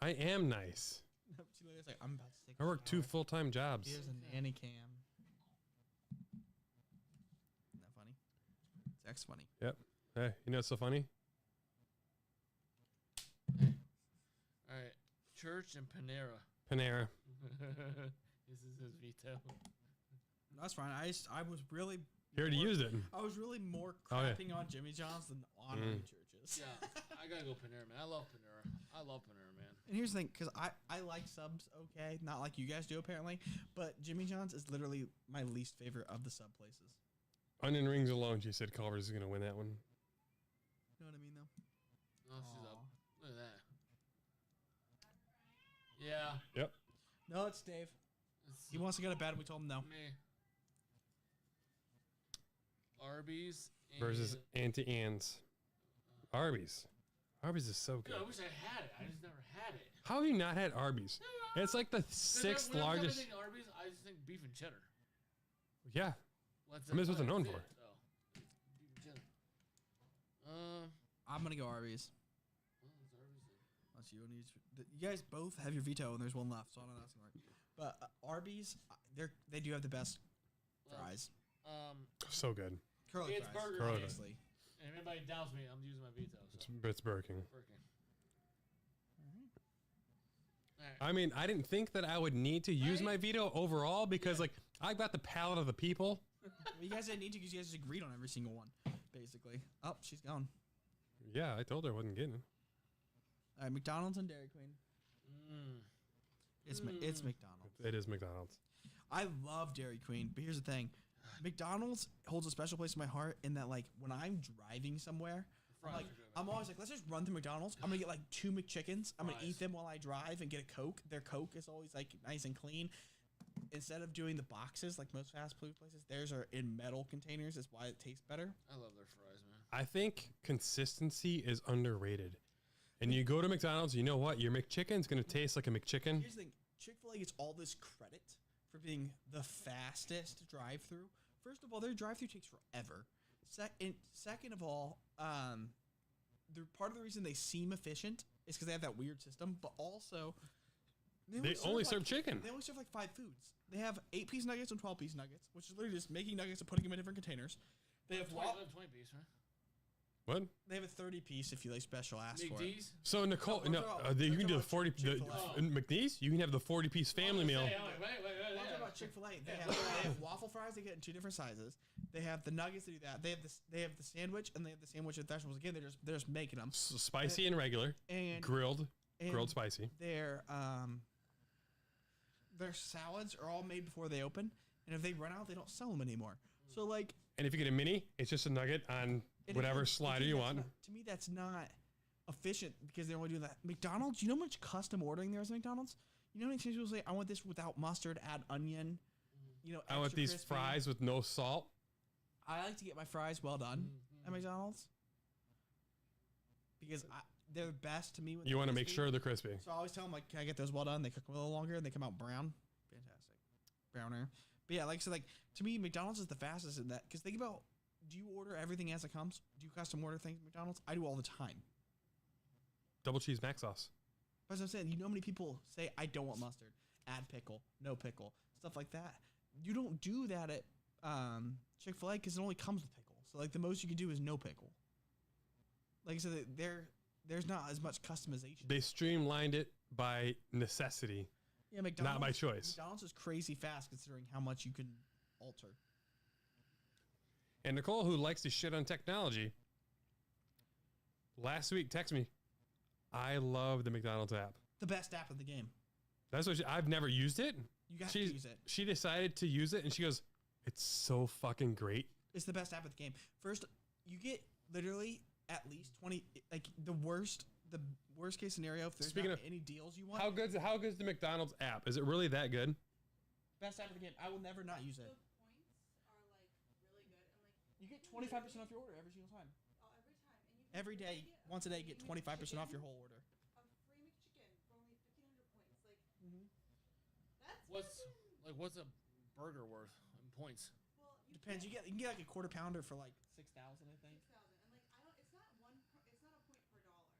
I am nice. She literally was like, I'm about to take I a work 2 shower. full-time jobs. Here's a nanny cam. Isn't that funny? That's funny. Yep. Hey, you know what's so funny? All right. Church and Panera. Panera. This is his veto. That's fine. I was really. You already used it. I was really more Oh, yeah. crapping on Jimmy John's than honoring churches. Yeah, I gotta go Panera, man. I love Panera. I love Panera, man. And here's the thing, because I like subs, okay, not like you guys do apparently, but Jimmy John's is literally my least favorite of the sub places. Onion rings alone, she said Culver's is going to win that one. You know what I mean, though? Oh, she's up. Aw. Look at that. Yeah. Yep. No, it's Dave. It's He wants to go to bed. We told him no. me. Arby's and Versus Auntie Anne's. Arby's. Arby's is so Dude, good. I wish I had it. I just never had it. How have you not had Arby's? It's like the 6th Whenever largest. I think Arby's, I just think beef and cheddar. Yeah. Well, I mean, that's what they're known for. Beef and cheddar. I'm gonna go Arby's. Well, it's Arby's then. Unless you need, you guys both have your veto, and there's one left, so I don't know if that's gonna work. But Arby's, they do have the best fries. So good. Curly It's fries, Burger King. obviously. And if anybody doubts me, I'm using my veto. So. It's Burger King. Burger King. I mean, I didn't think that I would need to use my veto overall because, like, I've got the palate of the people. Well, you guys didn't need to because you guys just agreed on every single one, basically. Oh, she's gone. Yeah, I told her I wasn't getting it. All right, McDonald's and Dairy Queen. It's McDonald's. It is McDonald's. I love Dairy Queen, but here's the thing. McDonald's holds a special place in my heart in that, like, when I'm driving somewhere, I'm always like, let's just run through McDonald's. I'm going to get, like, 2 McChickens. I'm going to eat them while I drive and get a Coke. Their Coke is always, like, nice and clean. Instead of doing the boxes like most fast food places, theirs are in metal containers. That's why it tastes better. I love their fries, man. I think consistency is underrated. And you go to McDonald's, you know what? Your McChicken's going to taste like a McChicken. Here's the thing. Chick-fil-A gets all this credit for being the fastest drive-through. First of all, their drive-through takes forever. Second of all, part of the reason they seem efficient is because they have that weird system, but also They only serve chicken. They only serve like 5 foods. They have 8-piece nuggets and 12-piece nuggets, which is literally just making nuggets and putting them in different containers. They have 20 piece, right? What? They have a 30-piece if you like special ask for it. McD's? So Nicole, No, you we're can do the talking 40. about Chick-fil-A. In McDee's, you can have the 40-piece family meal. Wait. I'm talking about Chick-fil-A. They have waffle fries. They get in 2 different sizes. They have the nuggets. They do that. They have the sandwich, and they have the sandwich with vegetables. Again, they're just making them. Spicy and regular, And grilled spicy. Their salads are all made before they open, and if they run out, they don't sell them anymore. So like, And if you get a mini, it's just a nugget on whatever slider you want. To me, that's not efficient because they only do that. McDonald's, you know how much custom ordering there is at McDonald's? You know how many times people say, I want this without mustard, add onion, I want extra these crispy. fries with no salt. I like to get my fries well done at McDonald's because they're the best to me. When You want to make crispy. sure they're crispy. So I always tell them, like, can I get those well done? They cook them a little longer and they come out brown. Fantastic. Browner. But yeah, like I said, like, to me, McDonald's is the fastest in that. Because think about, do you order everything as it comes? Do you custom order things at McDonald's? I do all the time. Double cheese mac sauce. But as I'm saying, you know how many people say, I don't want mustard. Add pickle. No pickle. Stuff like that. You don't do that at Chick-fil-A because it only comes with pickle. So, like, the most you can do is no pickle. Like I said, there's not as much customization. They streamlined it by necessity. Yeah, McDonald's, Not by choice. McDonald's is crazy fast considering how much you can alter. And Nicole, who likes to shit on technology, last week texted me, I love the McDonald's app. The best app in the game. That's what I've never used it. You got to use it. She decided to use it, and she goes, it's so fucking great. It's the best app of the game. First, you get literally at least 20, like the worst case scenario, if there's Speaking not of- any deals you want. How good's the McDonald's app? Is it really that good? Best app of the game. I will never not use it. The points are like really good, and like You get 25% off your order every single time. every time, and you Every day, once a day, get 25% off your whole order. a free McChicken for only 1,500 points. Like that's What's a burger worth in points? well, you Depends. You can get like a quarter pounder for like 6,000, I think. 6,000, and like I don't. It's not it's not a point per dollar.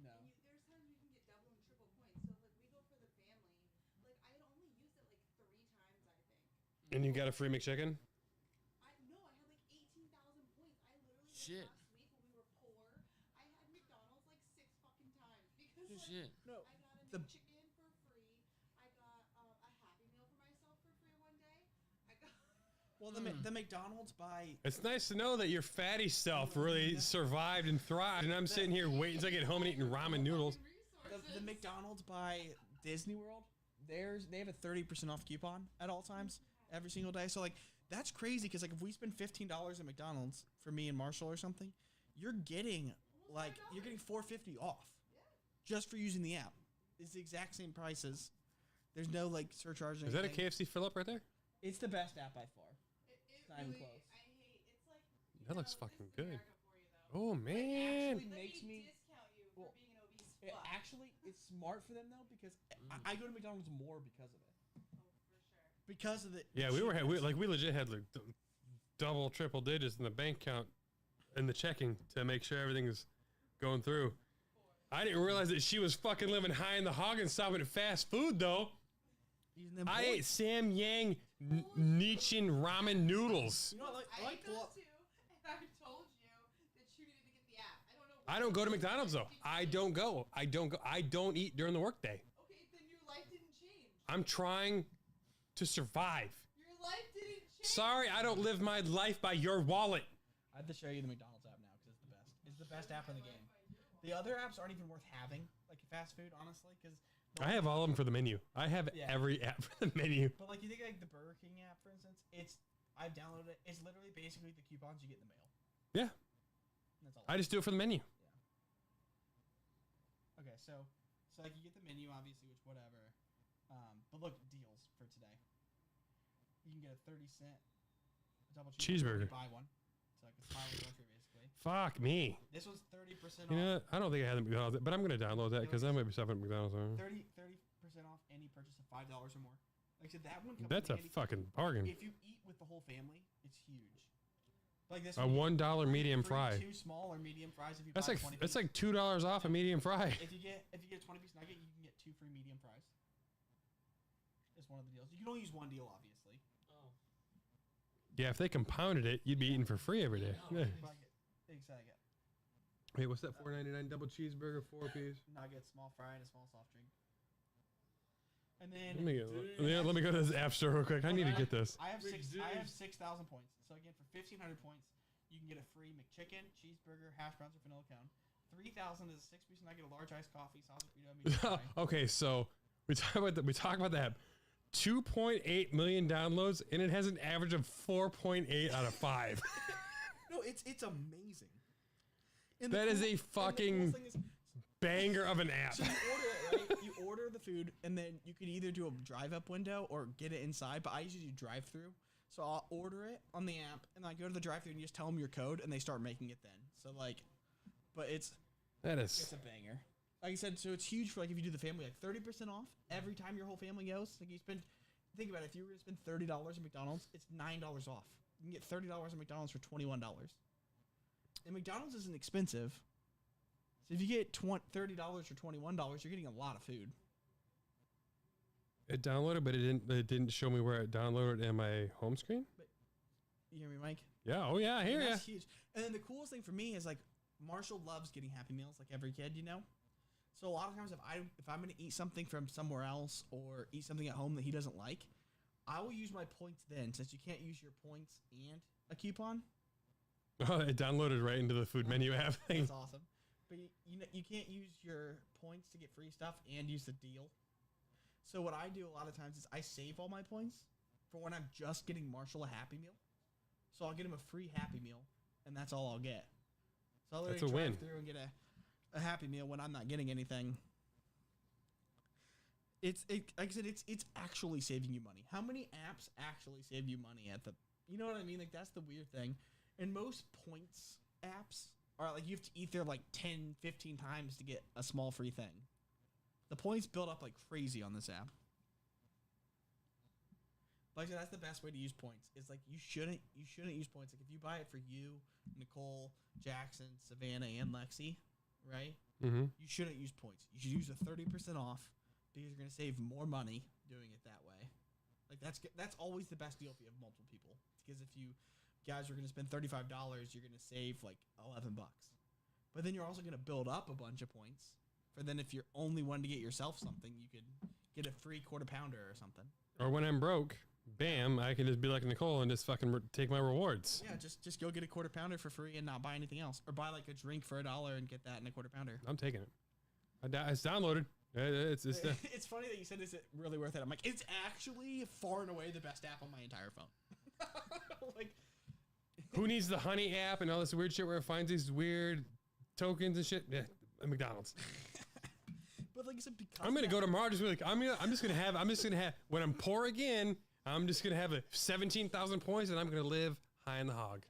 No. And there's times you can get double and triple points. So like we go for the family. Like I had only used it like 3 times, I think. And you got a free McChicken? I had like 18,000 points. I literally Shit. last week when we were poor, I had McDonald's like 6 fucking times because like, Shit. No. I got a The chicken for free. I got a Happy Meal for myself for free one day. I got Well, the McDonald's by It's nice to know that your fatty self really survived and thrived, and I'm sitting here waiting until I get home and eating ramen noodles. the McDonald's by Disney World. They have a 30% off coupon at all times every single day. So like that's crazy because like if we spend $15 at McDonald's for me and Marshall or something, you're getting $4.50 off just for using the app. It's the exact same prices. There's no like surcharge. or Is that a anything. KFC fill-up right there? It's the best app by far. it not even really, close. I hate it's like That looks this fucking is good. America for you, though. Oh, man. Actually makes me. discount you, Well, Actually, it's smart for them though because I go to McDonald's more because of it. Oh, for sure. Because of the Yeah, we legit had like double, triple digits in the bank count and the checking to make sure everything is going through. I didn't realize that she was fucking living high in the hog and stopping at fast food though. I ate Sam Yang Nichin ramen noodles. You know, I ate those too, and I told you that you needed to get the app. I don't know. I don't go to McDonald's though. I don't go. I don't eat during the workday. Okay, then your life didn't change. I'm trying to survive. Your life didn't change. Sorry, I don't live my life by your wallet. I have to show you the McDonald's app now because it's the best. It's the best app in the game. The other apps aren't even worth having, like fast food, honestly, because. I have all of them for the menu. I have every app for the menu. But like you think like the Burger King app, for instance, I've downloaded it. It's literally basically the coupons you get in the mail. Yeah. That's all. I just do it for the menu. Okay, so like you get the menu, obviously, which whatever. But look, deals for today. You can get a 30-cent double Cheeseburger. When you buy one. It's like a smiley grocery, basically. Fuck me. This was 30% You know off. what? I don't think I had the McDonald's, but I'm going to download that because I might be stopping at McDonald's. 30% off any purchase of $5 or more. Like I said, that one comes That's in a handy. fucking bargain. If you eat with the whole family, it's huge. Like this A one, $1 medium fry. 2 small or medium fries if you That's buy like 20 that's piece. like $2 off a medium fry. If you get a 20-piece nugget, you can get 2 free medium fries. It's one of the deals. You can only use one deal, obviously. Oh. Yeah, if they compounded it, you'd be eating for free every day. Yeah. But exactly. Wait, what's that? $4.99 double cheeseburger, 4-piece. Nugget, small fry, and a small soft drink. And Let then me go to this app store real quick. I need to get this. I have 6,000 points. So again, for 1,500 points, you can get a free McChicken, cheeseburger, hash browns, or vanilla cone. 3,000 is a 6-piece nugget, a large iced coffee, sausage burrito, medium fry. Okay, so we talk about the app. 2.8 million downloads, and it has an average of 4.8 out of 5. No, it's amazing. And That is a and fucking the cool thing is, banger of an app. so you order it, right? You order the food, and then you can either do a drive-up window or get it inside. But I usually do drive-through. So I'll order it on the app, and I go to the drive-through and you just tell them your code, and they start making it then. So like, but it's a banger. Like I said, so it's huge for like if you do the family, like 30% off every time your whole family goes. Like you spend, think about it, if you were to spend $30 at McDonald's, it's $9 off. You can get $30 at McDonald's for $21. And McDonald's isn't expensive. So if you get $30 or $21, you're getting a lot of food. It downloaded, but it didn't show me where it downloaded in my home screen. You hear me, Mike? Yeah. Oh yeah, I hear ya. That's huge. And then the coolest thing for me is like Marshall loves getting Happy Meals, like every kid, you know. So a lot of times if I'm gonna eat something from somewhere else or eat something at home that he doesn't like, I will use my points then, since you can't use your points and a coupon. Oh, it downloaded right into the food menu app thing. That's awesome. But you can't use your points to get free stuff and use the deal. So what I do a lot of times is I save all my points for when I'm just getting Marshall a Happy Meal. So I'll get him a free Happy Meal, and that's all I'll get. So I'll That's a literally win. drive through and get a Happy Meal when I'm not getting anything. Like I said, it's actually saving you money. How many apps actually save you money at the? You know what I mean? Like that's the weird thing. And most points apps are like you have to eat there like 10, 15 times to get a small free thing. The points build up like crazy on this app. Like I said, that's the best way to use points. It's like you shouldn't use points. Like if you buy it for you, Nicole, Jackson, Savannah, and Lexi, right? Mm-hmm. You shouldn't use points. You should use the 30% off because you're gonna save more money doing it that way. Like that's always the best deal if you have multiple people. Because if you guys are gonna spend $35, you're gonna save like $11. But then you're also gonna build up a bunch of points. For then if you're only one to get yourself something, you could get a free quarter pounder or something. Or when I'm broke, bam, I can just be like Nicole and just fucking take my rewards. Yeah, just go get a quarter pounder for free and not buy anything else, or buy like a drink for $1 and get that in a quarter pounder. I'm taking it. It's downloaded. It's It's funny that you said, is it really worth it? I'm like, it's actually far and away the best app on my entire phone. Like, who needs the Honey app and all this weird shit where it finds these weird tokens and shit? Yeah, McDonald's. but like I said, because I'm gonna go tomorrow. Just be like, I'm just gonna have when I'm poor again. I'm just gonna have 17,000 points and I'm gonna live high in the hog.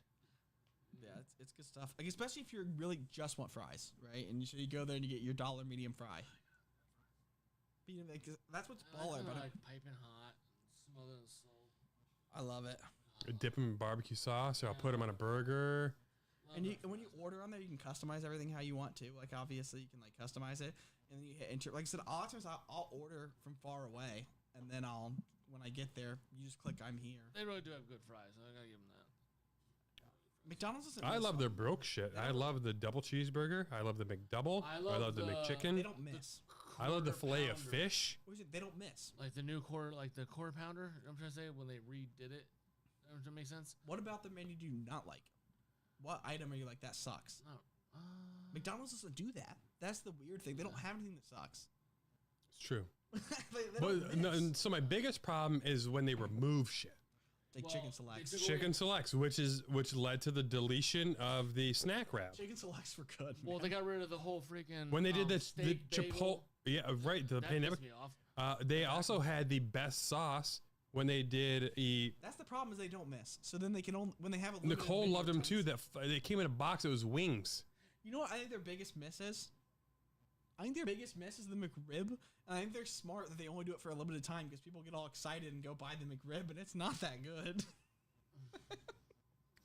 Yeah, it's good stuff. stuff. Like especially if you really just want fries, right? And so you go there and you get your dollar medium fry. But, you know, like, that's what's baller about like it. piping hot, smothered in salt. I love it. I dip them in barbecue sauce, or I'll put them on a burger. And when you order on there, you can customize everything how you want to. Like obviously, you can like customize it, and then you hit enter. Like I said, a lot of times I'll order from far away, and then when I get there, you just click I'm here. They really do have good fries. I gotta give them that. McDonald's doesn't. I miss love on- their broke shit. I love the double cheeseburger. I love the McDouble. I I love love the the- McChicken. They don't miss. I love the Quarter filet of pounder. fish. What is it? They don't miss. Like the new quarter, like the quarter pounder. I'm trying to say when they redid it. Does that make sense? What about the menu do you not like? What item are you like that sucks? No. McDonald's doesn't do that. That's the weird thing. They don't have anything that sucks. It's true. they Well, don't no, miss. and so my biggest problem is when they remove shit. Like Well, chicken they selects. took- Chicken selects, which led to the deletion of the snack wrap. Chicken selects were good. Well, man. they got rid of the whole freaking. When they did the steak Chipotle, bagel. yeah, right, the That pandemic. pissed me off. They also had the best sauce when they did That's the problem is they don't miss. So then they can only when they have a limited Nicole menu loved of them too. times- They came in a box. It was wings. You know what I think their biggest miss is? I think their biggest miss is the McRib, and I think they're smart that they only do it for a limited time because people get all excited and go buy the McRib, and it's not that good.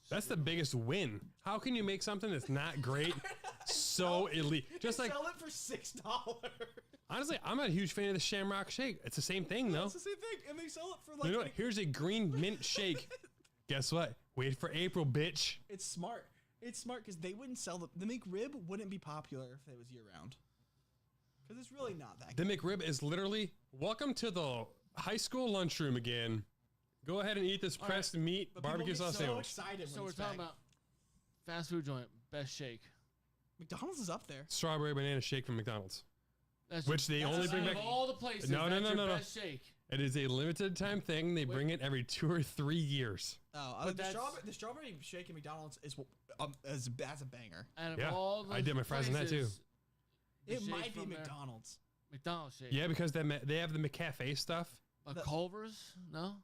That's the biggest win. How can you make something that's not great so elite? Just They like sell it for $6. honestly, I'm not a huge fan of the Shamrock Shake. It's the same thing though. It's the same thing, and they sell it for like. You know what? Here's a green mint shake. Guess what? Wait for April, bitch. It's smart. It's smart because they wouldn't sell the McRib wouldn't be popular if it was year round. Because it's really not that The good. McRib is literally welcome to the high school lunchroom again. Go ahead and eat this pressed meat But people barbecue get sauce so sandwich. excited So when we're it's talking back. about fast food joint best shake. McDonald's is up there. Strawberry banana shake from McDonald's. That's Which they That's only a bring sign back. of all the places. No, no, that's no, your no, no. best shake. It is a limited time thing. They bring it every 2 or 3 years. Oh, But the, that's- strawberry shake at McDonald's is that's a banger. And of Yeah, all I those did my fries on that, too. places, the It shake might be from there- McDonald's. McDonald's shake. Yeah, because they have the McCafe stuff. The- Culver's? No.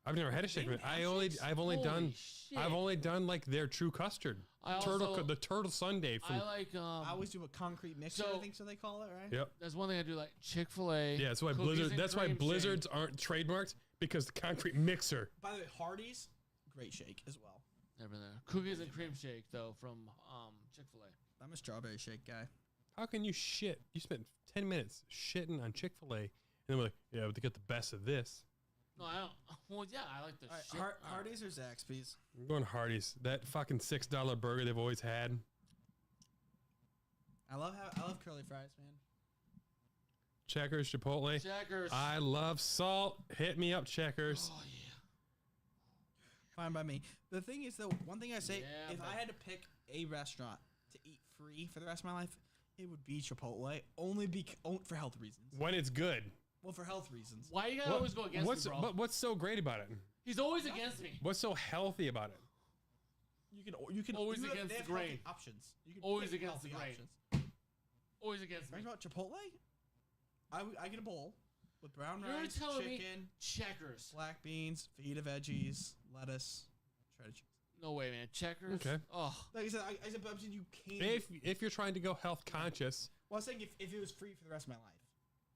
I've never had a shake. even have I've only Holy done shit. I've only done like their true custard. I Turtle also- the turtle sundae from I like I always do a concrete mixer. I So- think so they call it, right? Yep. There's one thing I do like Chick-fil-A. Yeah, that's why Blizzards aren't trademarked because the concrete mixer. By the way, Hardee's, great shake as well. Never there. Cookies and cream shake though from Chick-fil-A. I'm a strawberry shake guy. How can you shit? You spent 10 minutes shitting on Chick-fil-A and then we're like, yeah, but they get the best of this. No, I don't. Well, yeah, I like the All right, shit. Hardee's or Zaxby's? I'm going Hardee's. That fucking $6 burger they've always had. I love curly fries, man. Checkers, Chipotle. Checkers. I love salt. Hit me up, Checkers. Oh yeah. Fine by me. The thing is, though, one thing I say, Yeah, if but- I had to pick a restaurant to eat free for the rest of my life, it would be Chipotle, only for health reasons. When it's good. Well, for health reasons. Why you gotta always go against what's, me, bro? But what's so great about it? He's always against me. What's so healthy about it? You can Always you have- against they the have healthy grain. options. You can Always pick against the healthy grain. options. Always against me. Right about Chipotle, I get a bowl with brown You're rice, telling me chicken, Checkers? black beans, fajita veggies, lettuce, shredded cheese. No way, man. Checkers. Okay. Oh, Like I said, I'm saying you can't. If you're trying to go health conscious, Well, I was saying if it was free for the rest of my life,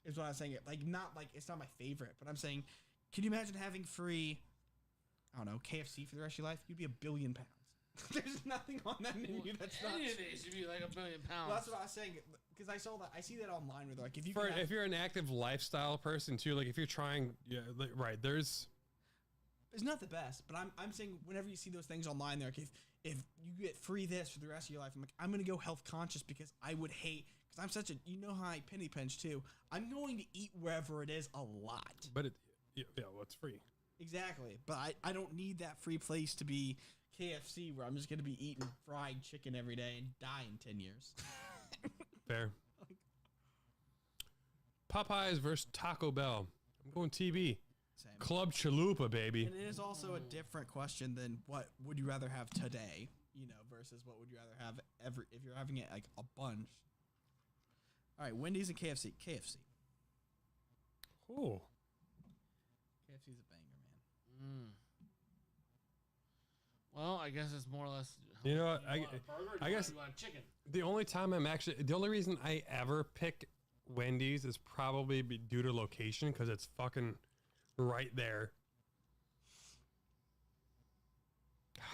is what I was saying. Like not like it's not my favorite, but I'm saying, can you imagine having free? I don't know, KFC for the rest of your life? You'd be 1 billion pounds. There's nothing on that menu that's not. any of these should be like $1 billion. Well, that's what I was saying because I see that online where they're like, if you for can have, if you're an active lifestyle person too, like if you're trying, yeah, like, right, there's it's not the best, but I'm saying whenever you see those things online, they're like if you get free this for the rest of your life, I'm like I'm gonna go health conscious because I would hate because I'm such a how I penny pinch too. I'm going to eat wherever it is a lot. but it yeah, well, it's free. Exactly, but I don't need that free place to be KFC where I'm just gonna be eating fried chicken every day and die in 10 years. Fair. Popeyes versus Taco Bell. I'm going TB. Same. Club Chalupa, baby. And it is also a different question than what would you rather have today, versus what would you rather have if you're having it like a bunch. All right, Wendy's and KFC. KFC. Oh, KFC's a banger, man. Well, I guess it's more or less You know what? You want a burger? Or I you guess want chicken. the only reason I ever pick Wendy's is probably due to location because it's fucking right there.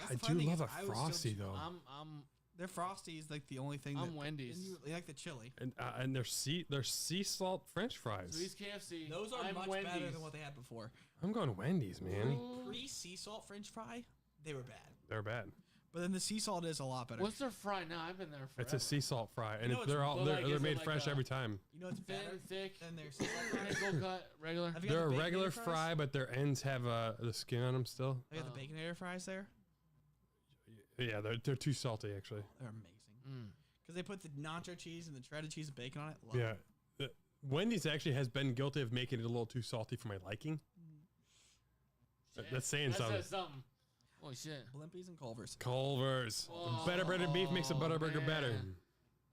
That's I the funny do thing love is a I was so Frosty cheap. though, I'm Their Frosty is like the only thing. I'm that, Wendy's. And you like the chili. and their sea salt French fries. so he's KFC. Those are I'm much Wendy's. better than what they had before. I'm going Wendy's, man. Pre sea salt French fry, they were bad. They're bad. But then the sea salt is a lot better. What's their fry now? I've been there forever. It's a sea salt fry, and You know they're it's- all but, they're, like, they're is it made like fresh a- every time. You know it's thin, better thick. than their sea salt fries? Cold cut, regular. Have you had They're a the regular Baconator fry, but their ends have the skin on them still. Have you had the Baconator fries there? Yeah, they're too salty actually. They're amazing. Mm. Because they put the nacho cheese and the shredded cheese and bacon on it. Love Yeah. it. Wendy's actually has been guilty of making it a little too salty for my liking. That's saying That something. says something. Holy shit. Blimpies and Culvers. Culver's. Oh, Better breaded beef makes a butter burger better. man.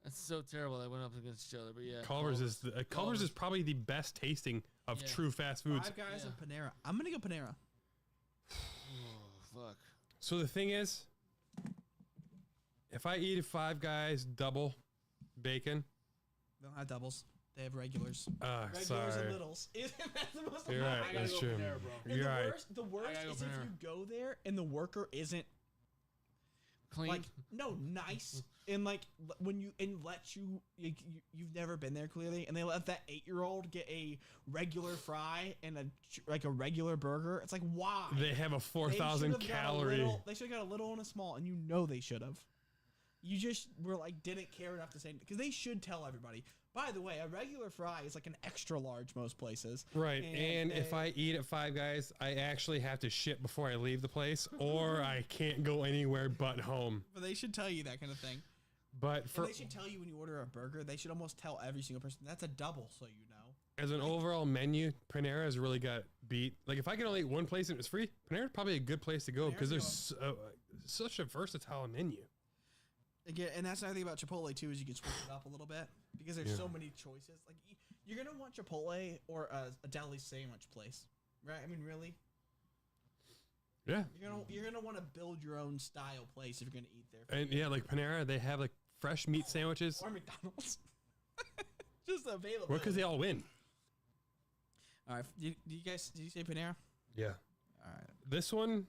That's so terrible. They went up against each other, but yeah. Culver's is Culver's is probably the best tasting of Yeah. true fast foods. Five Guys Yeah. and Panera. I'm gonna go Panera. Oh, fuck. So the thing is, if I eat a Five Guys double bacon, They don't have doubles. They have regulars. Regulars sorry, and littles. Isn't that the most? you're right. I gotta That's go true. Panera, bro. And You're the right. the worst gotta go is if Panera. you go there and the worker isn't Clean. like nice and like when you and lets you've never been there clearly and they let that 8-year-old get a regular fry and a regular burger. It's like why They have a They 4,000 should've got a calorie. little- They should have got a little and a small, and you know they should have. You just were like didn't care enough to say because they should tell everybody. By the way, a regular fry is like an extra large most places. Right, and if I eat at Five Guys, I actually have to shit before I leave the place, or I can't go anywhere but home. But they should tell you that kind of thing. But And for they should tell you when you order a burger. They should almost tell every single person that's a double, so you know. as an overall menu, Panera has really got beat. Like if I could only eat one place and it was free, Panera's probably a good place to go because there's such a versatile menu. Again, and that's another thing about Chipotle too is you can switch it up a little bit because there's so many choices. Like you're gonna want Chipotle or a deli sandwich place, right? I mean, really, Yeah, you're gonna want to build your own style place if you're gonna eat there. and yeah, like Panera, they have like fresh meat sandwiches. Or McDonald's, just available. Well, because they all win. All right, do you guys? Did you say Panera? Yeah. All right, This one,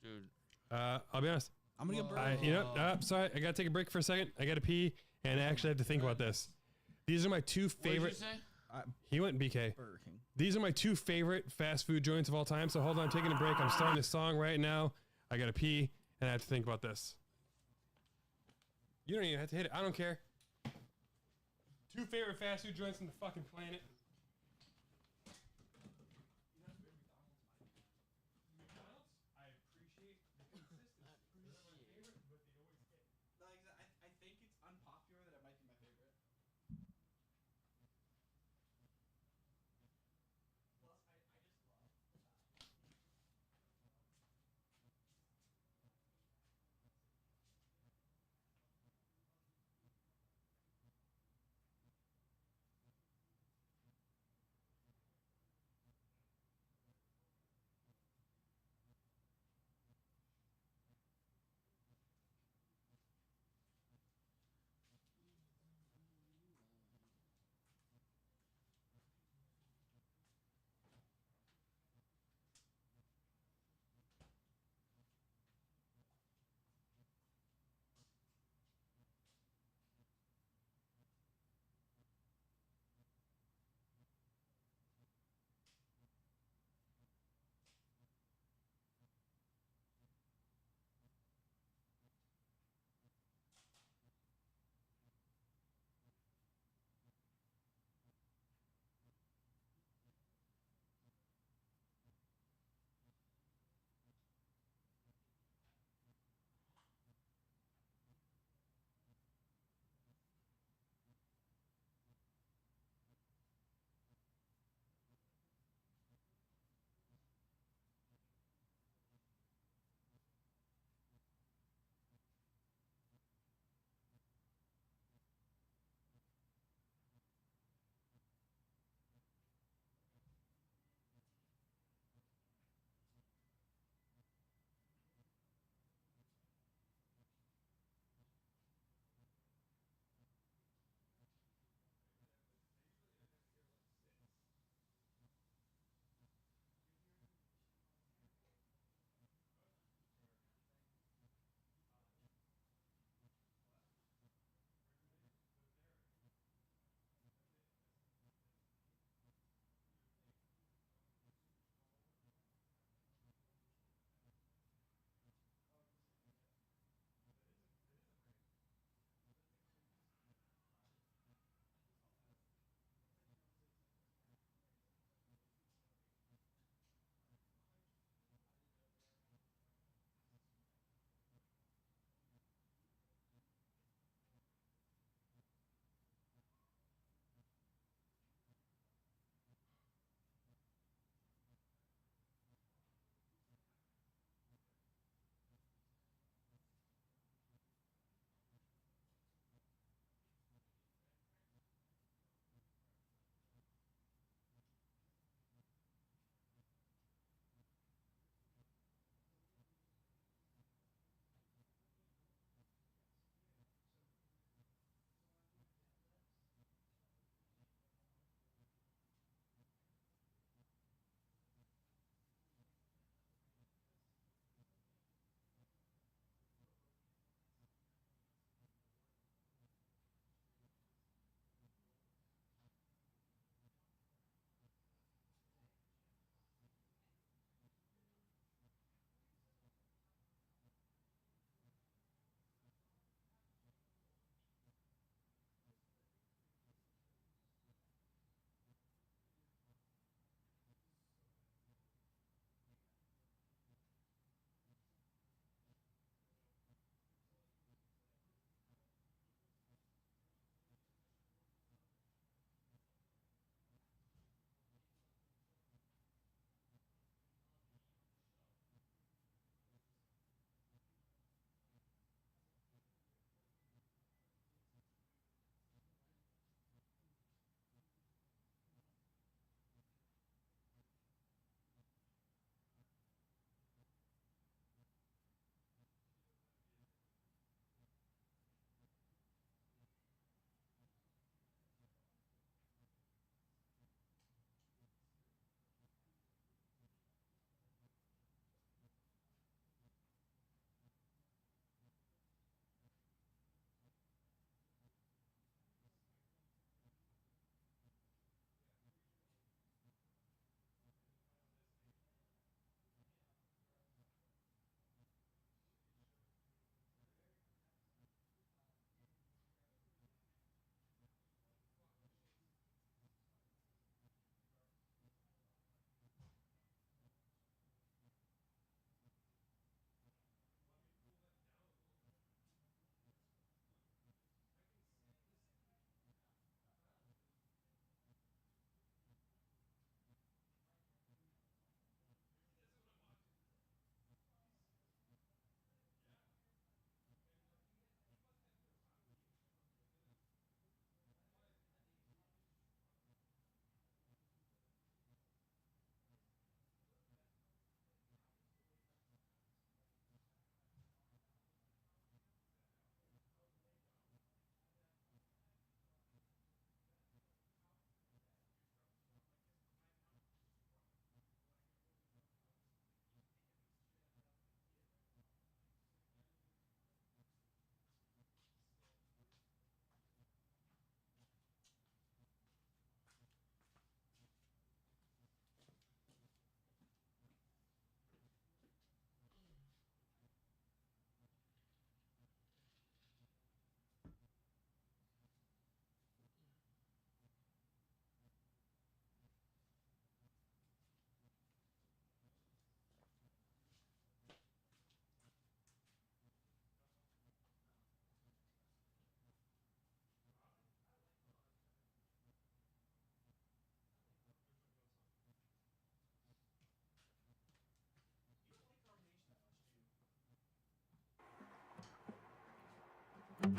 Dude. I'll be honest. I'm gonna go I, burger. you know, sorry, I gotta take a break for a second. I gotta pee, and I actually have to think about this. These are my two What did you favorite. say? He went BK. Burger King. These are my two favorite fast food joints of all time. So hold on, I'm taking a break. I'm starting this song right now. I gotta pee, and I have to think about this. You don't even have to hit it. I don't care. Two favorite fast food joints on the fucking planet. I think it's unpopular that it might be my favorite.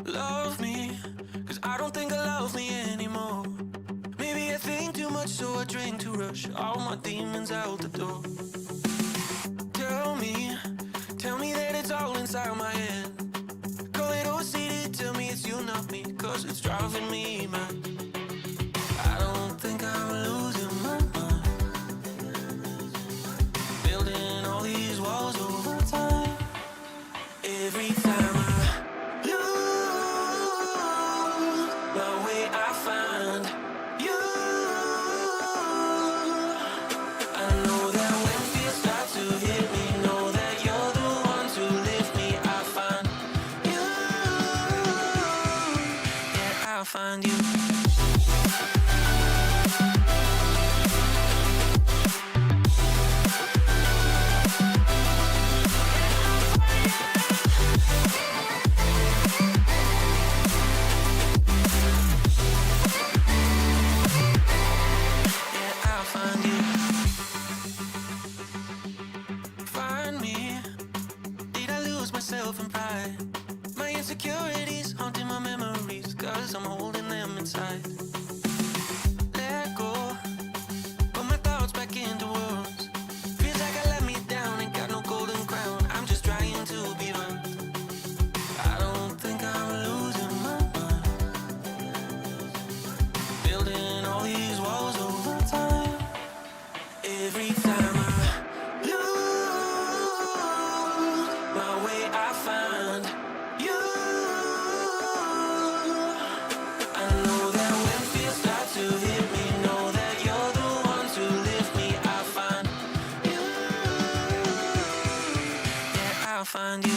love me, 'cause I don't think I love me anymore. Maybe I think too much, so I drink to rush all my demons out the door. Tell me that it's all inside my head. Call it OCD, tell me it's you, not me, 'cause it's driving me mad. I don't think I'm losing my mind, building all these walls over time. Every time I lose my way, I find you. I know that when fears start to hit me, know that you're the one to lift me. I find you. Yeah, I'll find you. And pride, my insecurities haunting my memories, 'cause I'm holding them inside. Let go, put my thoughts back into words. Feels like I let me down, ain't got no golden crown, I'm just trying to be right. I don't think I'm losing my mind, building all these walls over time. Every time I lose my way, I find you. I know that when fears start to hit me, know that you're the one to lift me. I find you. Yeah, I'll find you.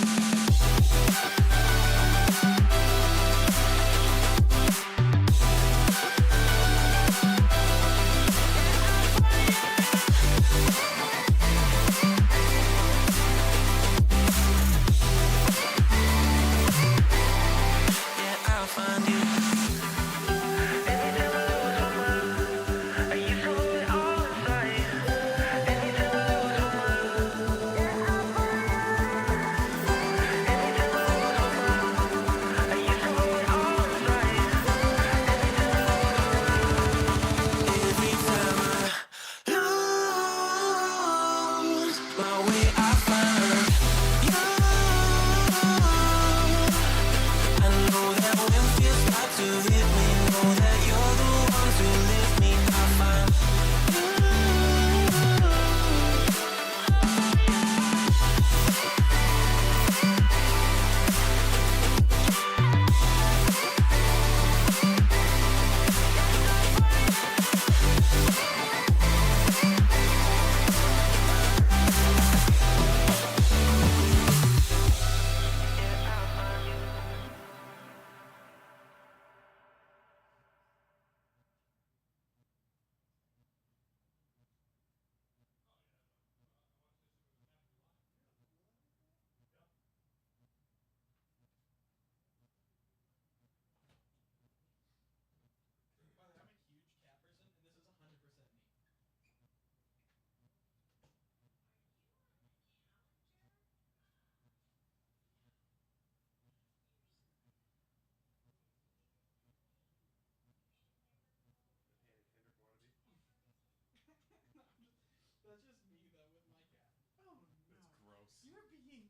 That's just me though with my cat. Oh no. That's gross. You're being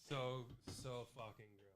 so So fucking gross.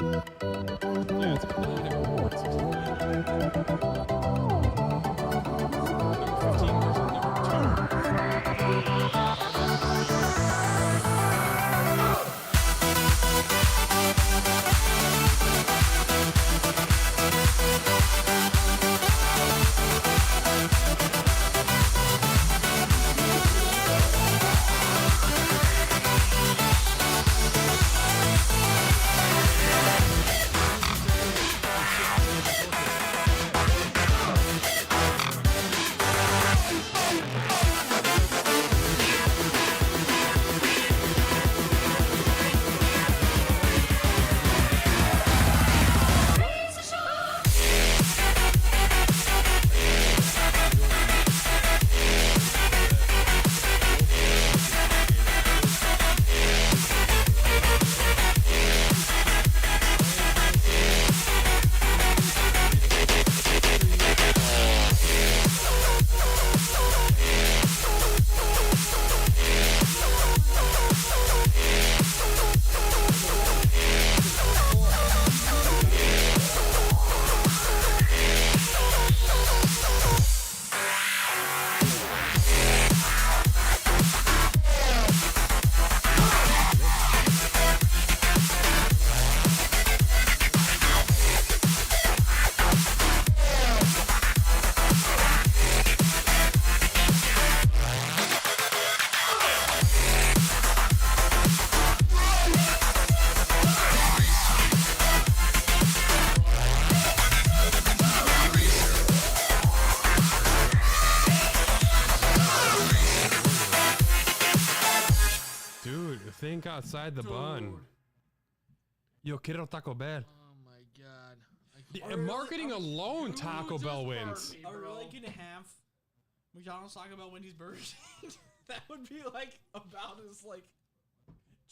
Yeah, it's a couple of different awards. Number 15 versus number 2. Dude, think outside the bun. Yo, quiero Taco Bell. Oh my god. Yeah, marketing alone, Taco Bell wins. Are we really gonna have McDonald's, Taco Bell, Wendy's, Burger King? That would be like about as like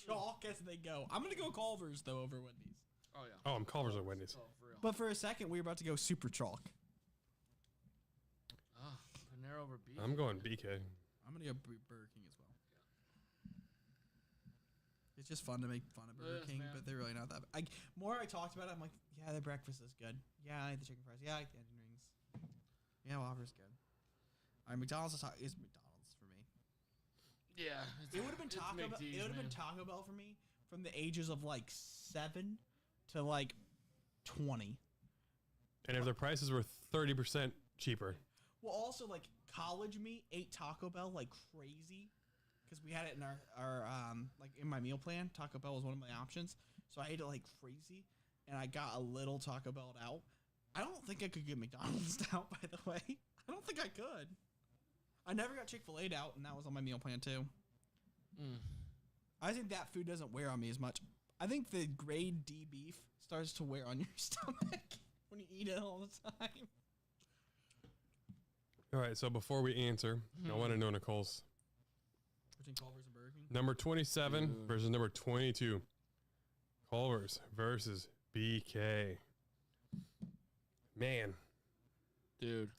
chalk as they go. I'm gonna go Culver's though over Wendy's. Oh yeah. Oh, I'm Culver's or Wendy's. Oh, for real. But for a second, we were about to go super chalk. Ah, Panera over beef. I'm going BK. I'm gonna go Burger King as well. It's just fun to make fun of Burger It is, King, man. but they're really not that bad. More I talked about it, I'm like, yeah, their breakfast is good. Yeah, I like the chicken fries. Yeah, I like the onion rings. Yeah, Whopper's good. All right, McDonald's is McDonald's for me. Yeah. It would have been Taco Bell. It would have been Taco Bell for me from the ages of like 7 to like 20. And if their prices were 30% cheaper. Well, also like college me ate Taco Bell like crazy because we had it in our like in my meal plan. Taco Bell was one of my options, so I ate it like crazy, and I got a little Taco Bell out. I don't think I could get McDonald's out, by the way. I don't think I could. I never got Chick-fil-A'd out, and that was on my meal plan too. I think that food doesn't wear on me as much. I think the grade D beef starts to wear on your stomach when you eat it all the time. All right, so before we answer, I want to know Nicole's. Between Culver's and Burger King? Number 27 versus number 22. Culver's versus BK. Man, Dude,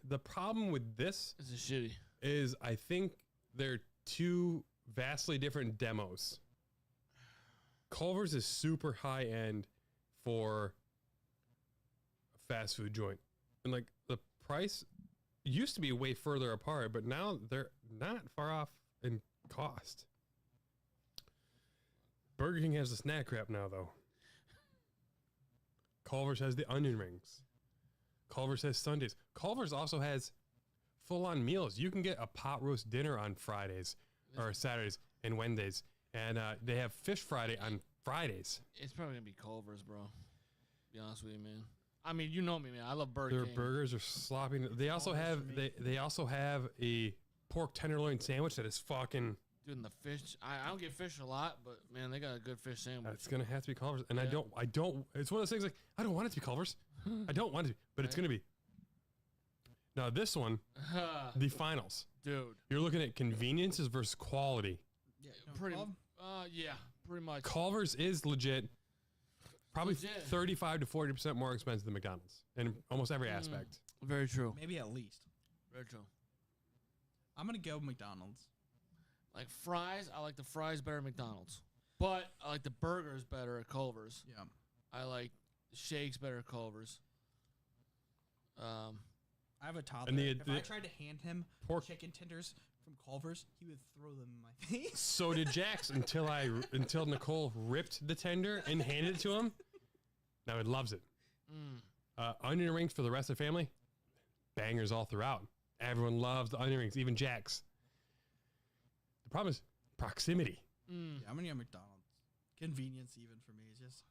the problem with this this is shitty. is I think they're two vastly different demos. Culver's is super high end for a fast food joint. And like the price used to be way further apart, but now they're not far off in cost. Burger King has the snack crap now though. Culver's has the onion rings. Culver's has Sundays. Culver's also has full-on meals. You can get a pot roast dinner on Fridays or Saturdays and Wednesdays. And they have Fish Friday on Fridays. It's probably gonna be Culver's, bro. Be honest with you, man. I mean, you know me, man. I love Burger Their King. burgers are sloppy. They also have they also have a pork tenderloin sandwich that is fucking. Dude, and the fish. I don't get fish a lot, but man, they got a good fish sandwich. It's gonna have to be Culver's, and Yeah. I don't. It's one of those things like I don't want it to be Culver's. I don't want it to be, but it's Right. gonna be. Now this one, the finals. Dude, You're looking at conveniences versus quality. Yeah, yeah, pretty much. Culver's is legit. Probably Legit. 35 to 40% more expensive than McDonald's in almost every aspect. Very true. maybe at least. Very true. I'm gonna go McDonald's. Like fries, I like the fries better at McDonald's. But I like the burgers better at Culver's. Yeah. I like the shakes better at Culver's. I have a toddler. And If I tried to hand him pork- chicken tenders from Culver's, he would throw them in my face. So did Jax until Nicole ripped the tender and handed it to him. Now he loves it. Onion rings for the rest of the family. Bangers all throughout. Everyone loves the onion rings, even Jax. The problem is proximity. Yeah, I'm gonna get McDonald's. Convenience, even for me, is just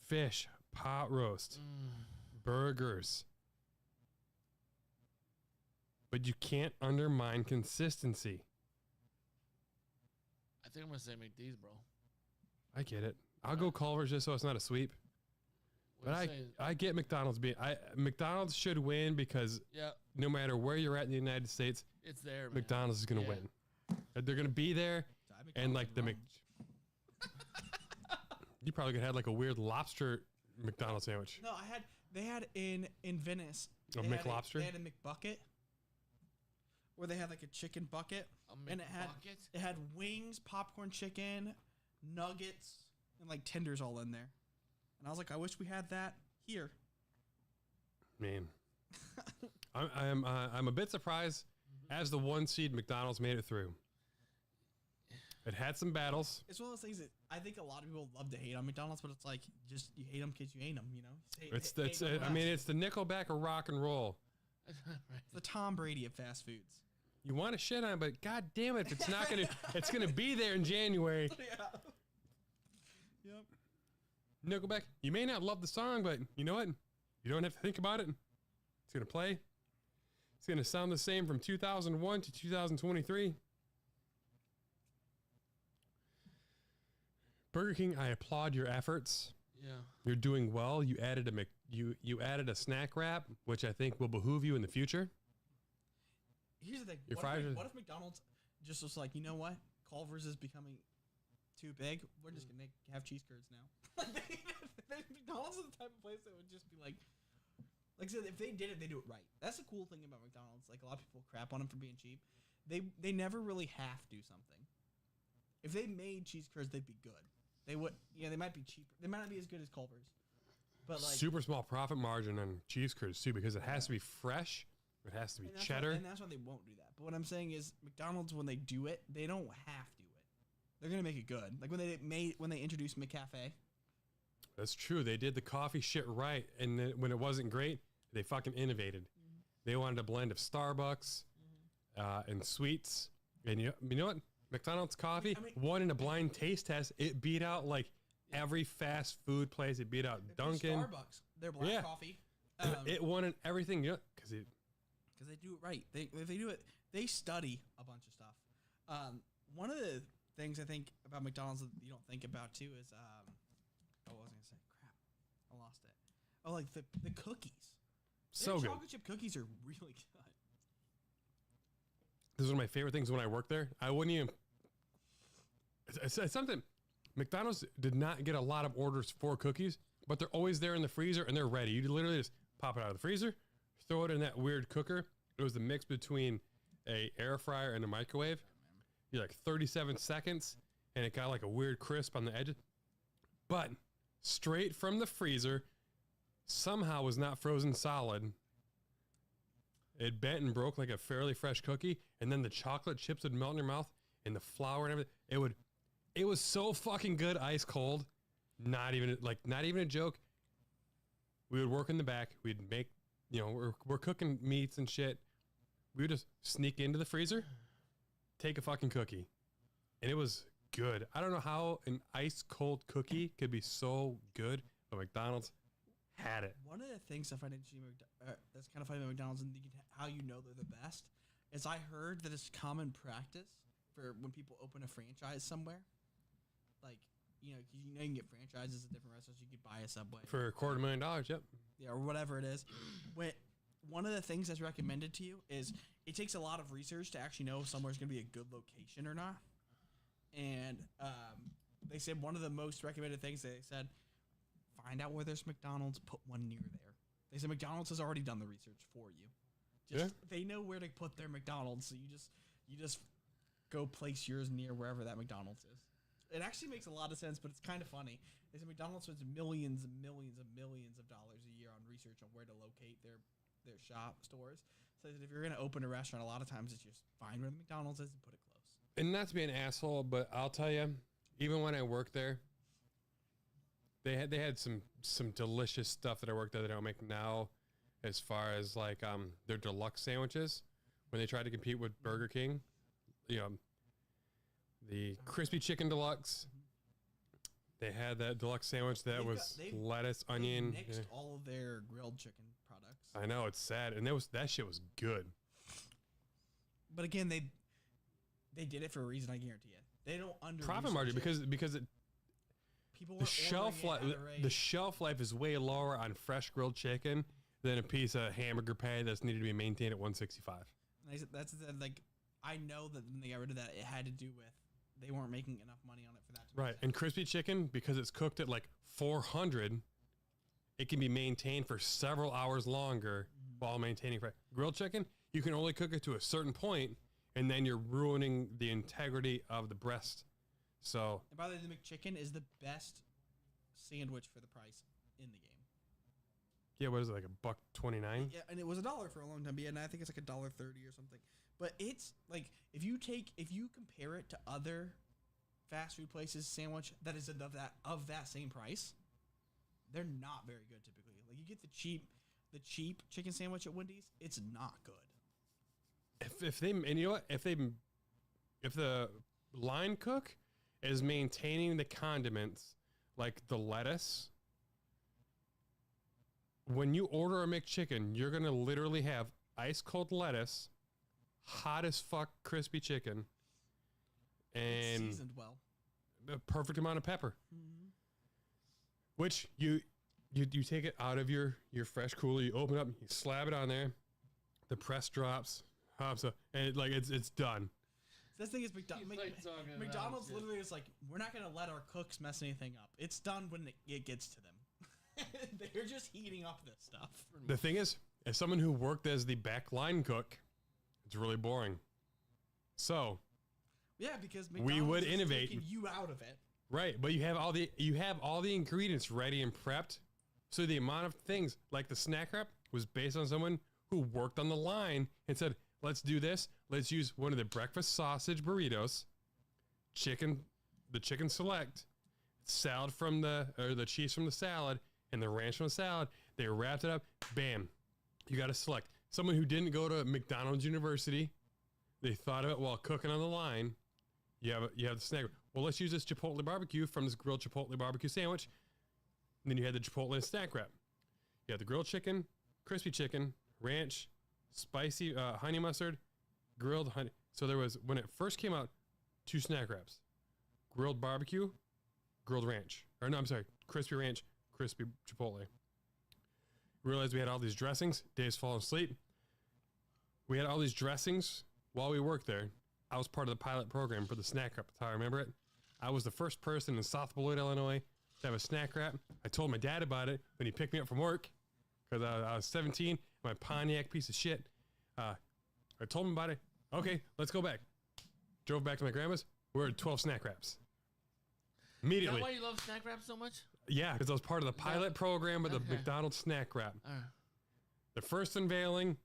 Fish, pot roast, burgers. But you can't undermine consistency. I think I'm gonna say McD's, bro. I get it. I'll go Culver's just so it's not a sweep. What But you saying? I get McDonald's being. McDonald's should win because Yeah, no matter where you're at in the United States, it's there, man. McDonald's is going to Yeah. win. They're going to be there, and like the you probably could have like a weird lobster McDonald's sandwich. no. They had in Venice. A they had McLobster? They had a McBucket, where they had like a chicken bucket, and McBucket? it had wings, popcorn, chicken, nuggets, and like tenders all in there. And I was like, I wish we had that here. Man, I'm a bit surprised. As the 1 seed, McDonald's made it through. It had some battles. It's one of those things that I think a lot of people love to hate on McDonald's, but it's like just you hate them because you hate them. You know, It's the Nickelback of rock and roll. it's the Tom Brady of fast foods. You want to shit on it, but god damn it, if it's not gonna, it's gonna be there in January. Yeah. Yep. Nickelback, you may not love the song, but you know what? You don't have to think about it. It's going to play. It's going to sound the same from 2001 to 2023. Burger King, I applaud your efforts. Yeah. You're doing well. You added you added a snack wrap, which I think will behoove you in the future. Here's the thing. Your What fries if, are- what if McDonald's just was like, you know what? Culver's is becoming too big. We're just gonna have cheese curds now. McDonald's is the type of place that would just be like I said, if they did it, they do it right. That's the cool thing about McDonald's. Like a lot of people crap on them for being cheap. They never really have to do something. If they made cheese curds, they'd be good. They would. Yeah, they might be cheaper. They might not be as good as Culver's, but like Super small profit margin on cheese curds too, because it has to be fresh. It has to be and that's cheddar. and that's why they won't do that. But what I'm saying is, McDonald's when they do it, they don't have to do it. They're gonna make it good. Like when they introduced McCafe. That's true. They did the coffee shit right, and then when it wasn't great, they fucking innovated. They wanted a blend of Starbucks and sweets, and you know what? McDonald's coffee won in a blind taste test. It beat out like every fast food place. It beat out Dunkin'. Starbucks, their black coffee. It won in everything. You know, because it. Because they do it right. If they do it, they study a bunch of stuff. One of the things I think about McDonald's that you don't think about too is what was I gonna say? Crap, I lost it. Oh, like the cookies. So Their good. chocolate chip cookies are really good. This is one of my favorite things when I worked there. I wouldn't even. It's something. McDonald's did not get a lot of orders for cookies, but they're always there in the freezer and they're ready. You literally just pop it out of the freezer, throw it in that weird cooker. It was the mix between a air fryer and a microwave. You're like 37 seconds, and it got like a weird crisp on the edges. But straight from the freezer, somehow was not frozen solid. It bent and broke like a fairly fresh cookie, and then the chocolate chips would melt in your mouth, and the flour and everything. It was so fucking good, ice cold. Not even a joke. We would work in the back. We'd make, we're cooking meats and shit. We would just sneak into the freezer, take a fucking cookie, and it was good. I don't know how an ice cold cookie could be so good, but McDonald's had it. One of the things I find interesting that's kind of funny about McDonald's and how you know they're the best is I heard that it's common practice for when people open a franchise somewhere. Like, you can get franchises at different restaurants. You could buy a Subway. For $250,000, yep. Yeah, or whatever it is. One of the things that's recommended to you is it takes a lot of research to actually know if somewhere's going to be a good location or not. And they said one of the most recommended things they said, find out where there's McDonald's, put one near there. They said McDonald's has already done the research for you Just they know where to put their McDonald's, so you just go place yours near wherever that McDonald's is. It actually makes a lot of sense, but it's kind of funny. Is McDonald's spends millions and millions and millions of dollars a year on research on where to locate their shop stores. So that if you're going to open a restaurant, a lot of times it's just find where the McDonald's is and put it close. And not to be an asshole, but I'll tell you, even when I worked there, they had some delicious stuff that I worked there that I don't make now, as far as like their deluxe sandwiches when they tried to compete with Burger King. The crispy chicken deluxe. They had that deluxe sandwich that was lettuce, onion. They nixed all of their grilled chicken products. I know, it's sad, and that shit was good. But again, they did it for a reason. I guarantee it. They don't under Profit margin because it, people the shelf life the shelf life is way lower on fresh grilled chicken than a piece of hamburger pie that's needed to be maintained at 165. That's like I know that when they got rid of that, it had to do with they weren't making enough money on it for that. Right, and crispy chicken, because it's cooked at like 400, it can be maintained for several hours longer while maintaining fresh. Grilled chicken, you can only cook it to a certain point, and then you're ruining the integrity of the breast. So, and by the way, the McChicken is the best sandwich for the price in the game. Yeah, what is it, like $1.29? Yeah, and it was $1 for a long time. Yeah, and I think it's like $1.30 or something. But it's like if you compare it to other fast food places sandwich that is of that same price, they're not very good typically. Like you get the cheap chicken sandwich at Wendy's, it's not good. If the line cook is maintaining the condiments like the lettuce, when you order a McChicken, you're gonna literally have ice cold lettuce, hot as fuck crispy chicken, and It's seasoned well. the perfect amount of pepper. Which you take it out of your fresh cooler, you open it up, you slab it on there, the press drops, hops up, and it's done. So this thing is talking McDonald's about literally is like, we're not gonna let our cooks mess anything up. It's done when it gets to them. They're just heating up this stuff. The thing is, as someone who worked as the back line cook, it's really boring. So Yeah, because We McDonald's would is innovate. taking you out of it. right, but you have all the ingredients ready and prepped. So the amount of things like the snack wrap was based on someone who worked on the line and said, "Let's do this. Let's use one of the breakfast sausage burritos, the chicken select, salad from the cheese from the salad, and the ranch from the salad." They wrapped it up. Bam, you got to select someone who didn't go to McDonald's University. They thought of it while cooking on the line. You have the snack. Well, let's use this Chipotle barbecue from this grilled Chipotle barbecue sandwich. And then you had the Chipotle snack wrap. You had the grilled chicken, crispy chicken, ranch, spicy honey mustard, grilled honey. So there was, when it first came out, 2 snack wraps: grilled barbecue, grilled ranch. Or no, I'm sorry, crispy ranch, crispy Chipotle. Realized we had all these dressings. Dave's falling asleep. We had all these dressings while we worked there. I was part of the pilot program for the snack wrap. That's how I remember it. I was the first person in South Beloit, Illinois to have a snack wrap. I told my dad about it when he picked me up from work because I was 17, my Pontiac piece of shit. I told him about it. Okay, let's go back. Drove back to my grandma's. We had 12 snack wraps. Is Immediately. that why you love snack wrap so much? Yeah, because I was part of the pilot program of the Okay. McDonald's snack wrap. All right. The first unveiling,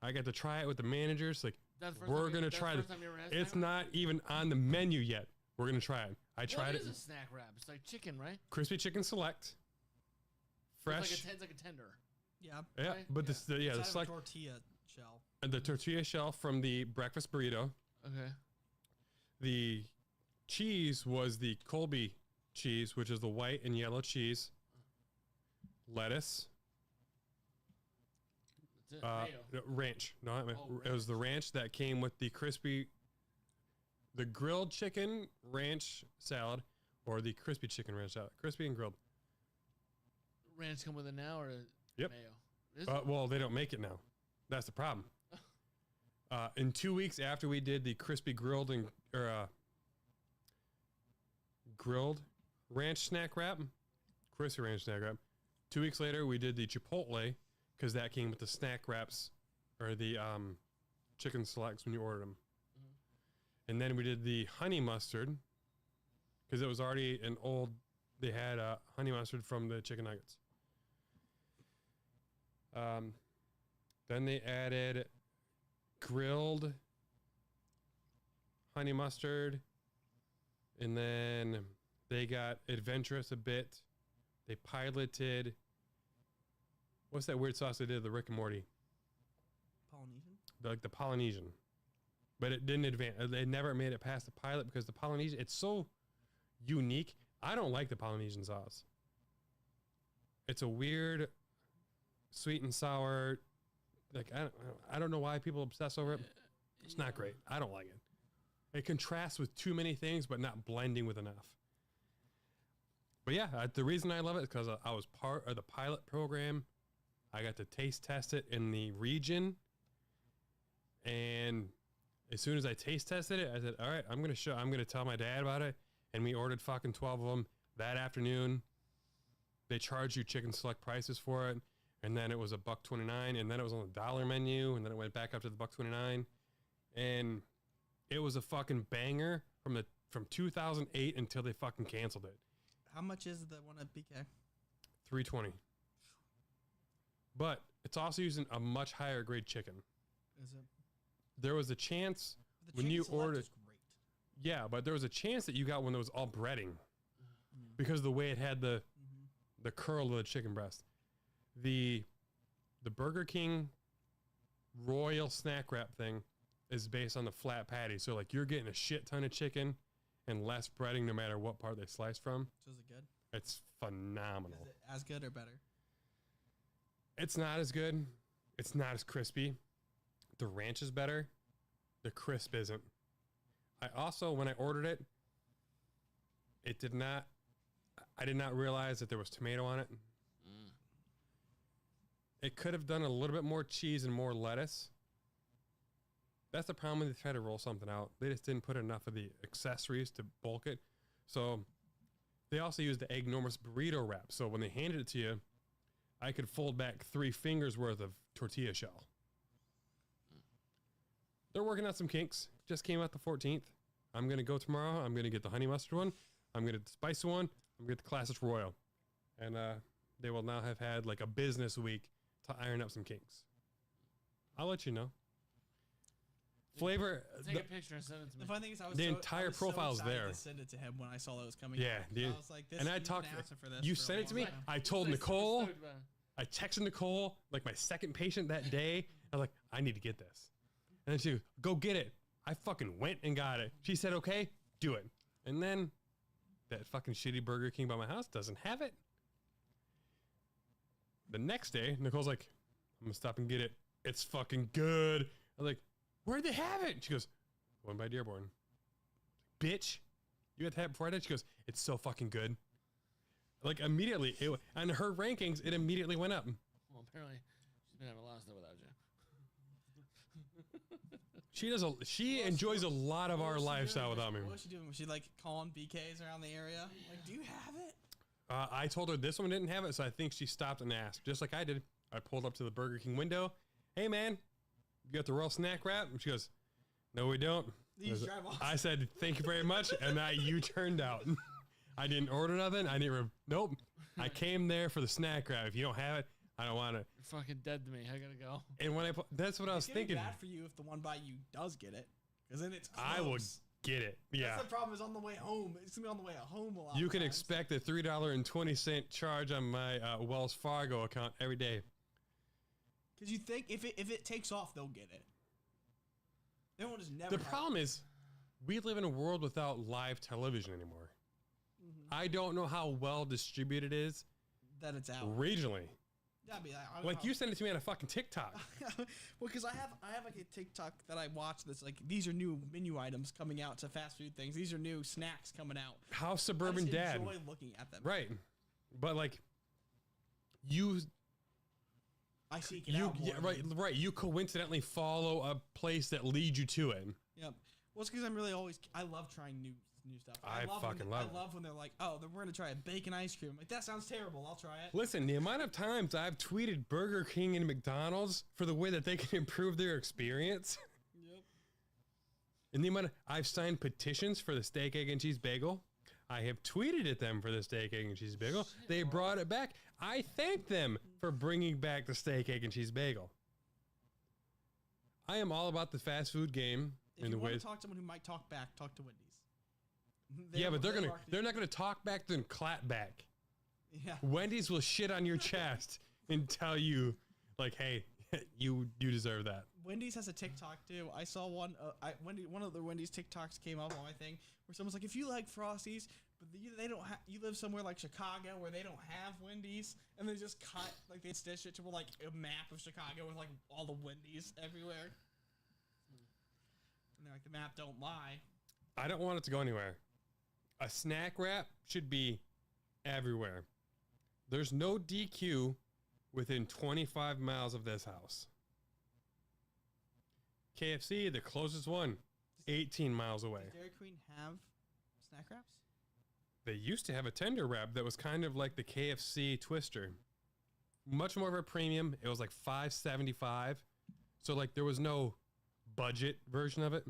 I got to try it with the managers. Like, That's the first we're time going to that's try the this. first time you ever had It's snack not even on the menu yet. We're going to try it. I wrap? tried What it. is a snack wrap? It's like chicken, right? Crispy chicken select. Fresh. It's like a tender. Yeah. Yeah, right? but It's the out of a select tortilla shell. and the tortilla shell from the breakfast burrito. Okay. The cheese was the Colby cheese, which is the white and yellow cheese. Lettuce. That's it. Mayo. Ranch. No, I meant, Oh, it was the ranch that came with the the grilled chicken ranch salad, or the crispy chicken ranch salad. Crispy and grilled. Ranch come with it now or Yep. mayo? Is it? Well, they don't make it now. That's the problem. In 2 weeks after we did the crispy grilled grilled ranch snack wrap, crispy ranch snack wrap. 2 weeks later, we did the Chipotle because that came with the snack wraps or the chicken selects when you ordered them. And then we did the honey mustard because it was already an old. They had honey mustard from the chicken nuggets. Then they added grilled honey mustard, and then they got adventurous a bit. They piloted. What's that weird sauce they did? The Rick and Morty. Polynesian. Like the Polynesian, but it didn't advance. They never made it past the pilot because the Polynesian, it's so unique. I don't like the Polynesian sauce. It's a weird, sweet and sour. Like I don't know why people obsess over it. It's not great. I don't like it. It contrasts with too many things, but not blending with enough. But yeah, the reason I love it is because I was part of the pilot program. I got to taste test it in the region. And as soon as I taste tested it, I said, all right, I'm going to tell my dad about it. And we ordered fucking 12 of them that afternoon. They charged you chicken select prices for it. And then it was $1.29. And then it was on the dollar menu. And then it went back up to the $1.29. And it was a fucking banger from 2008 until they fucking canceled it. How much is the one at BK? $3.20. But it's also using a much higher grade chicken. Is it? There was a chance The when chicken you select ordered. is great. Yeah, but there was a chance that you got one that was all breading because of the way it had the curl of the chicken breast. The Burger King Royal snack wrap thing is based on the flat patty. So like you're getting a shit ton of chicken and less breading no matter what part they slice from. So is it good? It's phenomenal. Is it as good or better? It's not as good. It's not as crispy. The ranch is better. The crisp isn't. I also, when I ordered it, I did not realize that there was tomato on it. It could have done a little bit more cheese and more lettuce. That's the problem when they try to roll something out. They just didn't put enough of the accessories to bulk it. So they also used the enormous burrito wrap. So when they handed it to you, I could fold back 3 fingers worth of tortilla shell. They're working out some kinks. Just came out the 14th. I'm going to go tomorrow. I'm going to get the honey mustard one. I'm going to get the spicy one. I'm going to get the classic royal. And they will now have had like a business week to iron up some kinks. I'll let you know. Flavor. Take a picture and send it to me. The funny thing is, The entire profile's excited there. to send it to him when I saw that it was coming. Yeah, out. dude. I was like, this, And I you've been talked. asking for this You for a sent it to long me. time. I told Like, super Nicole. stoked about it. I texted Nicole, like my second patient that day. I was like, I need to get this. And then she goes, go get it. I fucking went and got it. She said, okay, do it. And then that fucking shitty Burger King by my house doesn't have it. The next day, Nicole's like, I'm going to stop and get it. It's fucking good. I was like, where'd they have it? She goes, one by Dearborn. Bitch, you had to have it before I did? She goes, it's so fucking good. Like immediately, on her rankings, it immediately went up. Well, apparently, she's been having a lot of stuff without you. She enjoys a lot of our lifestyle without me. What was she doing? Was she like calling BKs around the area? Like, do you have it? I told her this one didn't have it, so I think she stopped and asked, just like I did. I pulled up to the Burger King window. Hey, man, you got the Royal Snack Wrap? And she goes, no, we don't. You just drive off. I said, thank you very much, and you turned out. I didn't order nothing. I didn't. Nope. I came there for the snack wrap. If you don't have it, I don't want it. You're fucking dead to me. I gotta go. And when that's what I was It's gonna be thinking. bad for you if the one by you does get it, because then it's close. I would get it. Yeah. That's the problem. Is on the way home. It's gonna be on the way home a lot. You of can times. expect a $3.20 charge on my Wells Fargo account every day. Because you think if it takes off, they'll get it. They won't just never. The have problem is, we live in a world without live television anymore. I don't know how well distributed it is that it's out. regionally. Yeah, I mean, I don't Like know. you sent it to me on a fucking TikTok. Well, because I have like a TikTok that I watch that's like, these are new menu items coming out to fast food things. These are new snacks coming out. How I suburban just dad. enjoy looking at them. Right. But like you I seek it out more. yeah, right. You coincidentally follow a place that leads you to it. Yep. Well, it's because I love trying new new stuff. I love fucking when love it. I love when they're like, "Oh, we're gonna try a bacon ice cream." I'm like, that sounds terrible. I'll try it. Listen, the amount of times I've tweeted Burger King and McDonald's for the way that they can improve their experience. Yep. And the amount of, I've signed petitions for the steak, egg, and cheese bagel. I have tweeted at them for the steak, egg, and cheese bagel. They brought it back. I thank them for bringing back the steak, egg, and cheese bagel. I am all about the fast food game If in you the want ways. to talk to someone who might talk back, talk to Wendy's. Yeah, but They're they're not gonna talk back then clap back. Yeah. Wendy's will shit on your chest and tell you, like, hey, you deserve that. Wendy's has a TikTok too. I saw one. One of the Wendy's TikToks came up on my thing where someone's like, "If you like Frosties, but they don't have, you live somewhere like Chicago where they don't have Wendy's," and they just cut like they stitched it to like a map of Chicago with like all the Wendy's everywhere. And they're like, the map don't lie. I don't want it to go anywhere. A snack wrap should be everywhere. There's no DQ within 25 miles of this house. KFC, the closest one, 18 miles away. Does Dairy Queen have snack wraps? They used to have a tender wrap that was kind of like the KFC Twister. Much more of a premium. It was like $5.75. So like there was no budget version of it.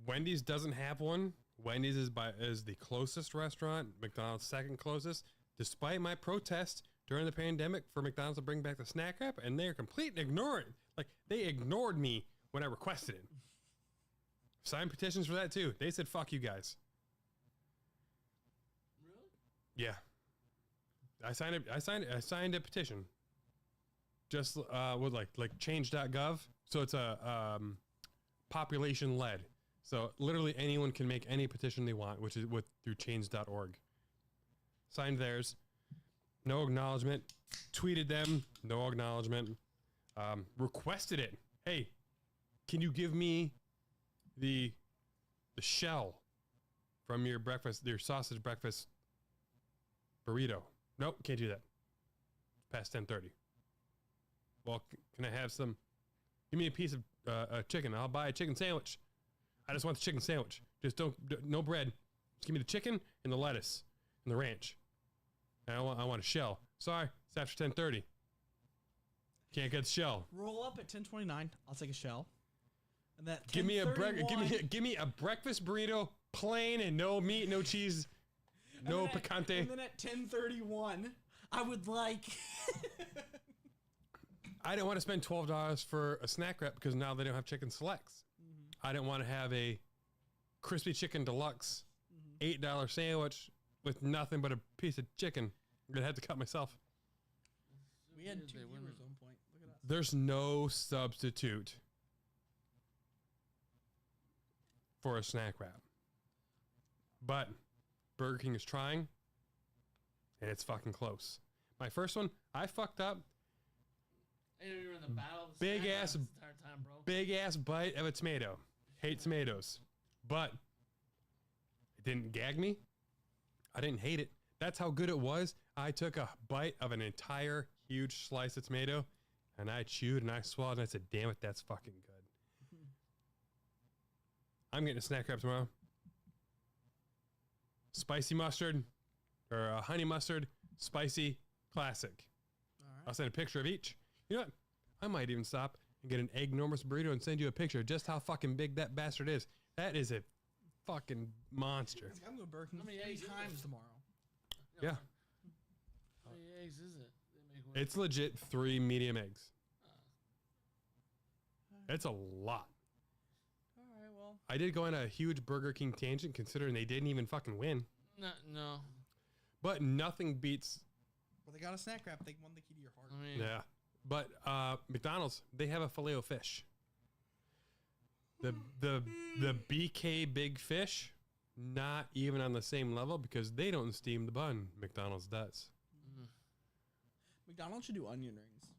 Wendy's doesn't have one. Wendy's is the closest restaurant. McDonald's second closest. Despite my protest during the pandemic for McDonald's to bring back the snack wrap, and they're completely ignoring. Like they ignored me when I requested it. Signed petitions for that too. They said "fuck you guys." Really? Yeah, I signed a petition. Just with like change.gov. So it's a population led. So literally anyone can make any petition they want, which is through change.org. Signed theirs. No acknowledgement. Tweeted them. No acknowledgement. Requested it. Hey, can you give me the shell from your sausage breakfast burrito? Nope, can't do that. It's past 10:30. Well, can I have some? Give me a piece of chicken. I'll buy a chicken sandwich. I just want the chicken sandwich. Just no bread. Just give me the chicken and the lettuce and the ranch. And I want a shell. Sorry, it's after 10:30. Can't get the shell. Roll up at 10:29. I'll take a shell. And that Give me a give me a breakfast burrito, plain and no meat, no cheese, no picante. And then at 10:31, I would like. I didn't want to spend $12 for a snack wrap because now they don't have chicken selects. I didn't want to have a crispy chicken deluxe $8 sandwich with nothing but a piece of chicken that I had to cut myself. We had 2 viewers at one point. Look at us. There's no substitute for a snack wrap. But Burger King is trying, and it's fucking close. My first one, I fucked up. I know you're in the battle. Of the Big snack ass- wraps this entire time, bro. Big ass bite of a tomato. Hate tomatoes. But it didn't gag me. I didn't hate it. That's how good it was. I took a bite of an entire huge slice of tomato and I chewed and I swallowed and I said, damn it, that's fucking good. I'm getting a snack wrap tomorrow. Spicy mustard or honey mustard, spicy, classic. All right. I'll send a picture of each. You know what? I might even stop and get an enormous burrito and send you a picture of just how fucking big that bastard is. That is a fucking monster. I'm going to Burger King How many 3 eggs is times it? tomorrow. Yeah. How many eggs is it? They make one. It's legit 3 medium eggs. It's a lot. All right, well. I did go on a huge Burger King tangent considering they didn't even fucking win. No. But nothing beats, Well, they got a snack wrap. They won the key to your heart. I mean, yeah. But McDonald's, they have a filet o fish. The BK Big Fish, not even on the same level because they don't steam the bun. McDonald's does. McDonald's should do onion rings.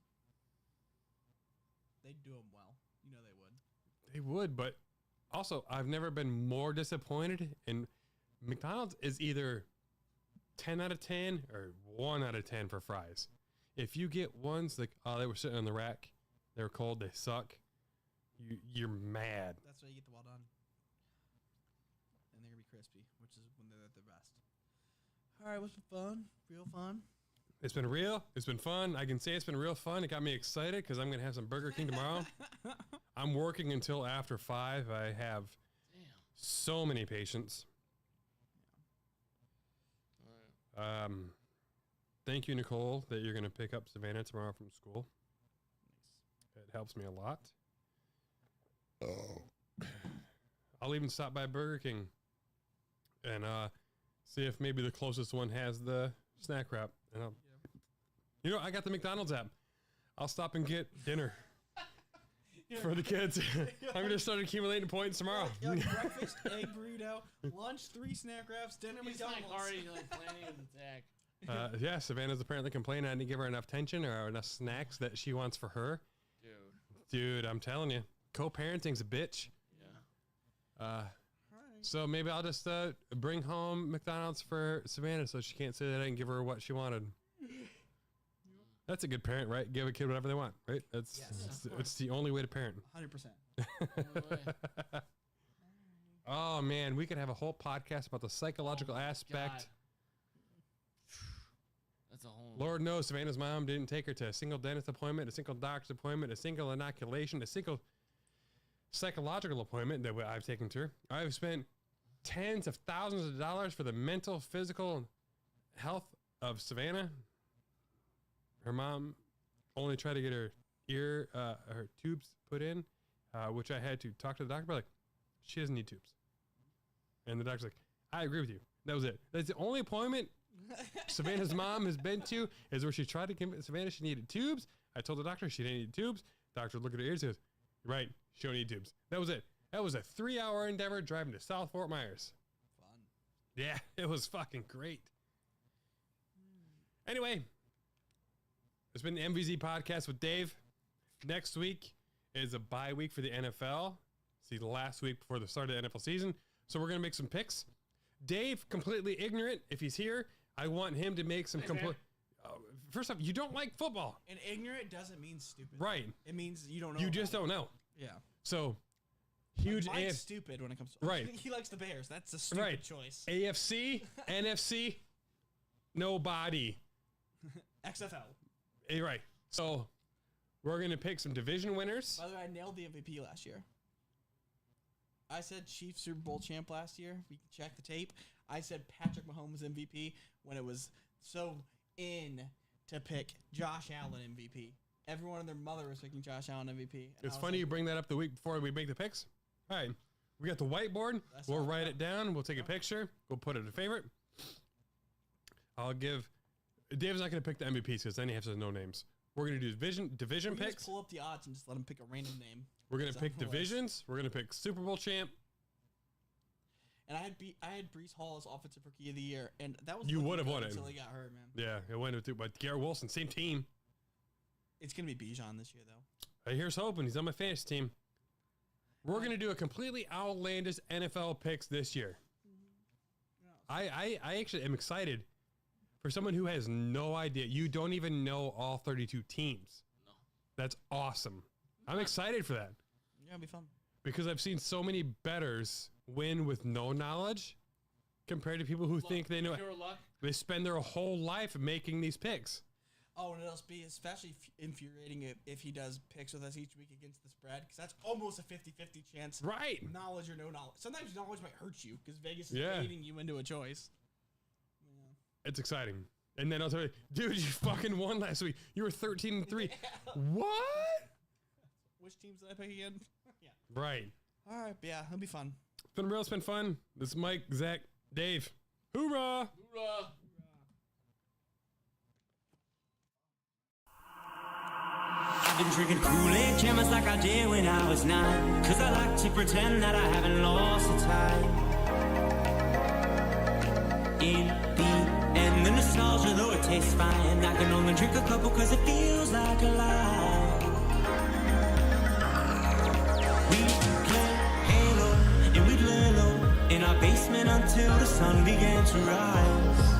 They'd do them well. You know they would. They would, but also I've never been more disappointed. And McDonald's is either 10 out of 10 or 1 out of 10 for fries. If you get ones like, oh, they were sitting on the rack, they were cold, they suck, you're mad. That's why you get the well done. crispy, which is when they're at their best. All right, what's been fun? Real fun. It's been real. It's been fun. I can say it's been real fun. It got me excited because I'm going to have some Burger King tomorrow. I'm working until after 5. I have so many patients. Thank you, Nicole, that you're going to pick up Savannah tomorrow from school. Nice. It helps me a lot. I'll even stop by Burger King and see if maybe the closest one has the snack wrap. And I got the McDonald's app. I'll stop and get dinner for the kids. I'm gonna start accumulating points tomorrow. Breakfast, egg burrito, lunch, 3 snack wraps, dinner, He's McDonald's. like already like planning an attack. Yeah, Savannah's apparently complaining I didn't give her enough attention or enough snacks that she wants for her. Dude, I'm telling you, co-parenting's a bitch. Yeah. So maybe I'll just bring home McDonald's for Savannah so she can't say that I didn't give her what she wanted. That's a good parent, right? Give a kid whatever they want, right? It's the only way to parent. 100%. Oh man, we could have a whole podcast about the psychological aspect. That's a whole. Lord knows Savannah's mom didn't take her to a single dentist appointment, a single doctor's appointment, a single inoculation, a single psychological appointment that I've taken to her. I've spent tens of thousands of dollars for the mental, physical health of Savannah. Her mom only tried to get her her tubes put in, which I had to talk to the doctor about. Like, she doesn't need tubes. And the doctor's like, I agree with you. That was it. That's the only appointment Savannah's mom has been to is where she tried to convince Savannah she needed tubes. I told the doctor she didn't need tubes. Doctor looked at her ears and says, right, she don't need tubes. That was it. That was a 3-hour endeavor driving to South Fort Myers. Fun. Yeah, it was fucking great. Anyway, it's been the MVZ podcast with Dave. Next week is a bye week for the NFL. See, the last week before the start of the NFL season. So we're going to make some picks. Dave, completely ignorant. If he's here, I want him to make some complete. First off, you don't like football. And ignorant doesn't mean stupid. Right. It means you don't know. You just don't know. Yeah. So, huge. Like Mike's stupid when it comes to. Right. He likes the Bears. That's a stupid choice. AFC, NFC, nobody. XFL. Right. So, we're going to pick some division winners. By the way, I nailed the MVP last year. I said Chiefs Super Bowl champ last year. We can check the tape. I said Patrick Mahomes MVP when it was so in to pick Josh Allen MVP. Everyone and their mother was picking Josh Allen MVP. It's funny you bring that up the week before we make the picks. All right. We got the whiteboard. We'll write it down. We'll take a picture. We'll put it a favorite. I'll give... Dave's not going to pick the MVPs because then he has no names. We're going to do division picks. Just pull up the odds and just let him pick a random name. We're going to pick divisions. We're going to pick Super Bowl champ. And I had Breece Hall as offensive rookie of the year, and that was you would have won it until he got hurt, man. Yeah, it went with but Garrett Wilson, same team. It's gonna be Bijan this year, though. Here's hoping. He's on my fantasy team. We're gonna do a completely outlandish NFL picks this year. I actually am excited for someone who has no idea. You don't even know all 32 teams. No, that's awesome. I'm excited for that. Yeah, it'll be fun. Because I've seen so many bettors win with no knowledge compared to people who think they know. Pure luck. They spend their whole life making these picks. Oh, and it'll be especially infuriating if he does picks with us each week against the spread, because that's almost a 50-50 chance. Right. Knowledge or no knowledge. Sometimes knowledge might hurt you because Vegas is baiting you into a choice. Yeah. It's exciting. And then I'll tell you, dude, you fucking won last week. You were 13-3. What? Which teams did I pick again? Yeah. Right. All right. Yeah, it'll be fun. It's been real. It's been fun. This is Mike, Zach, Dave. Hoorah! Hoorah! I've been drinking Kool-Aid jammers like I did when I was 9, 'cause I like to pretend that I haven't lost the time. In the end, the nostalgia, though it tastes fine, I can only drink a couple 'cause it feels like a lie. We'd play Halo and we'd lay low in our basement until the sun began to rise.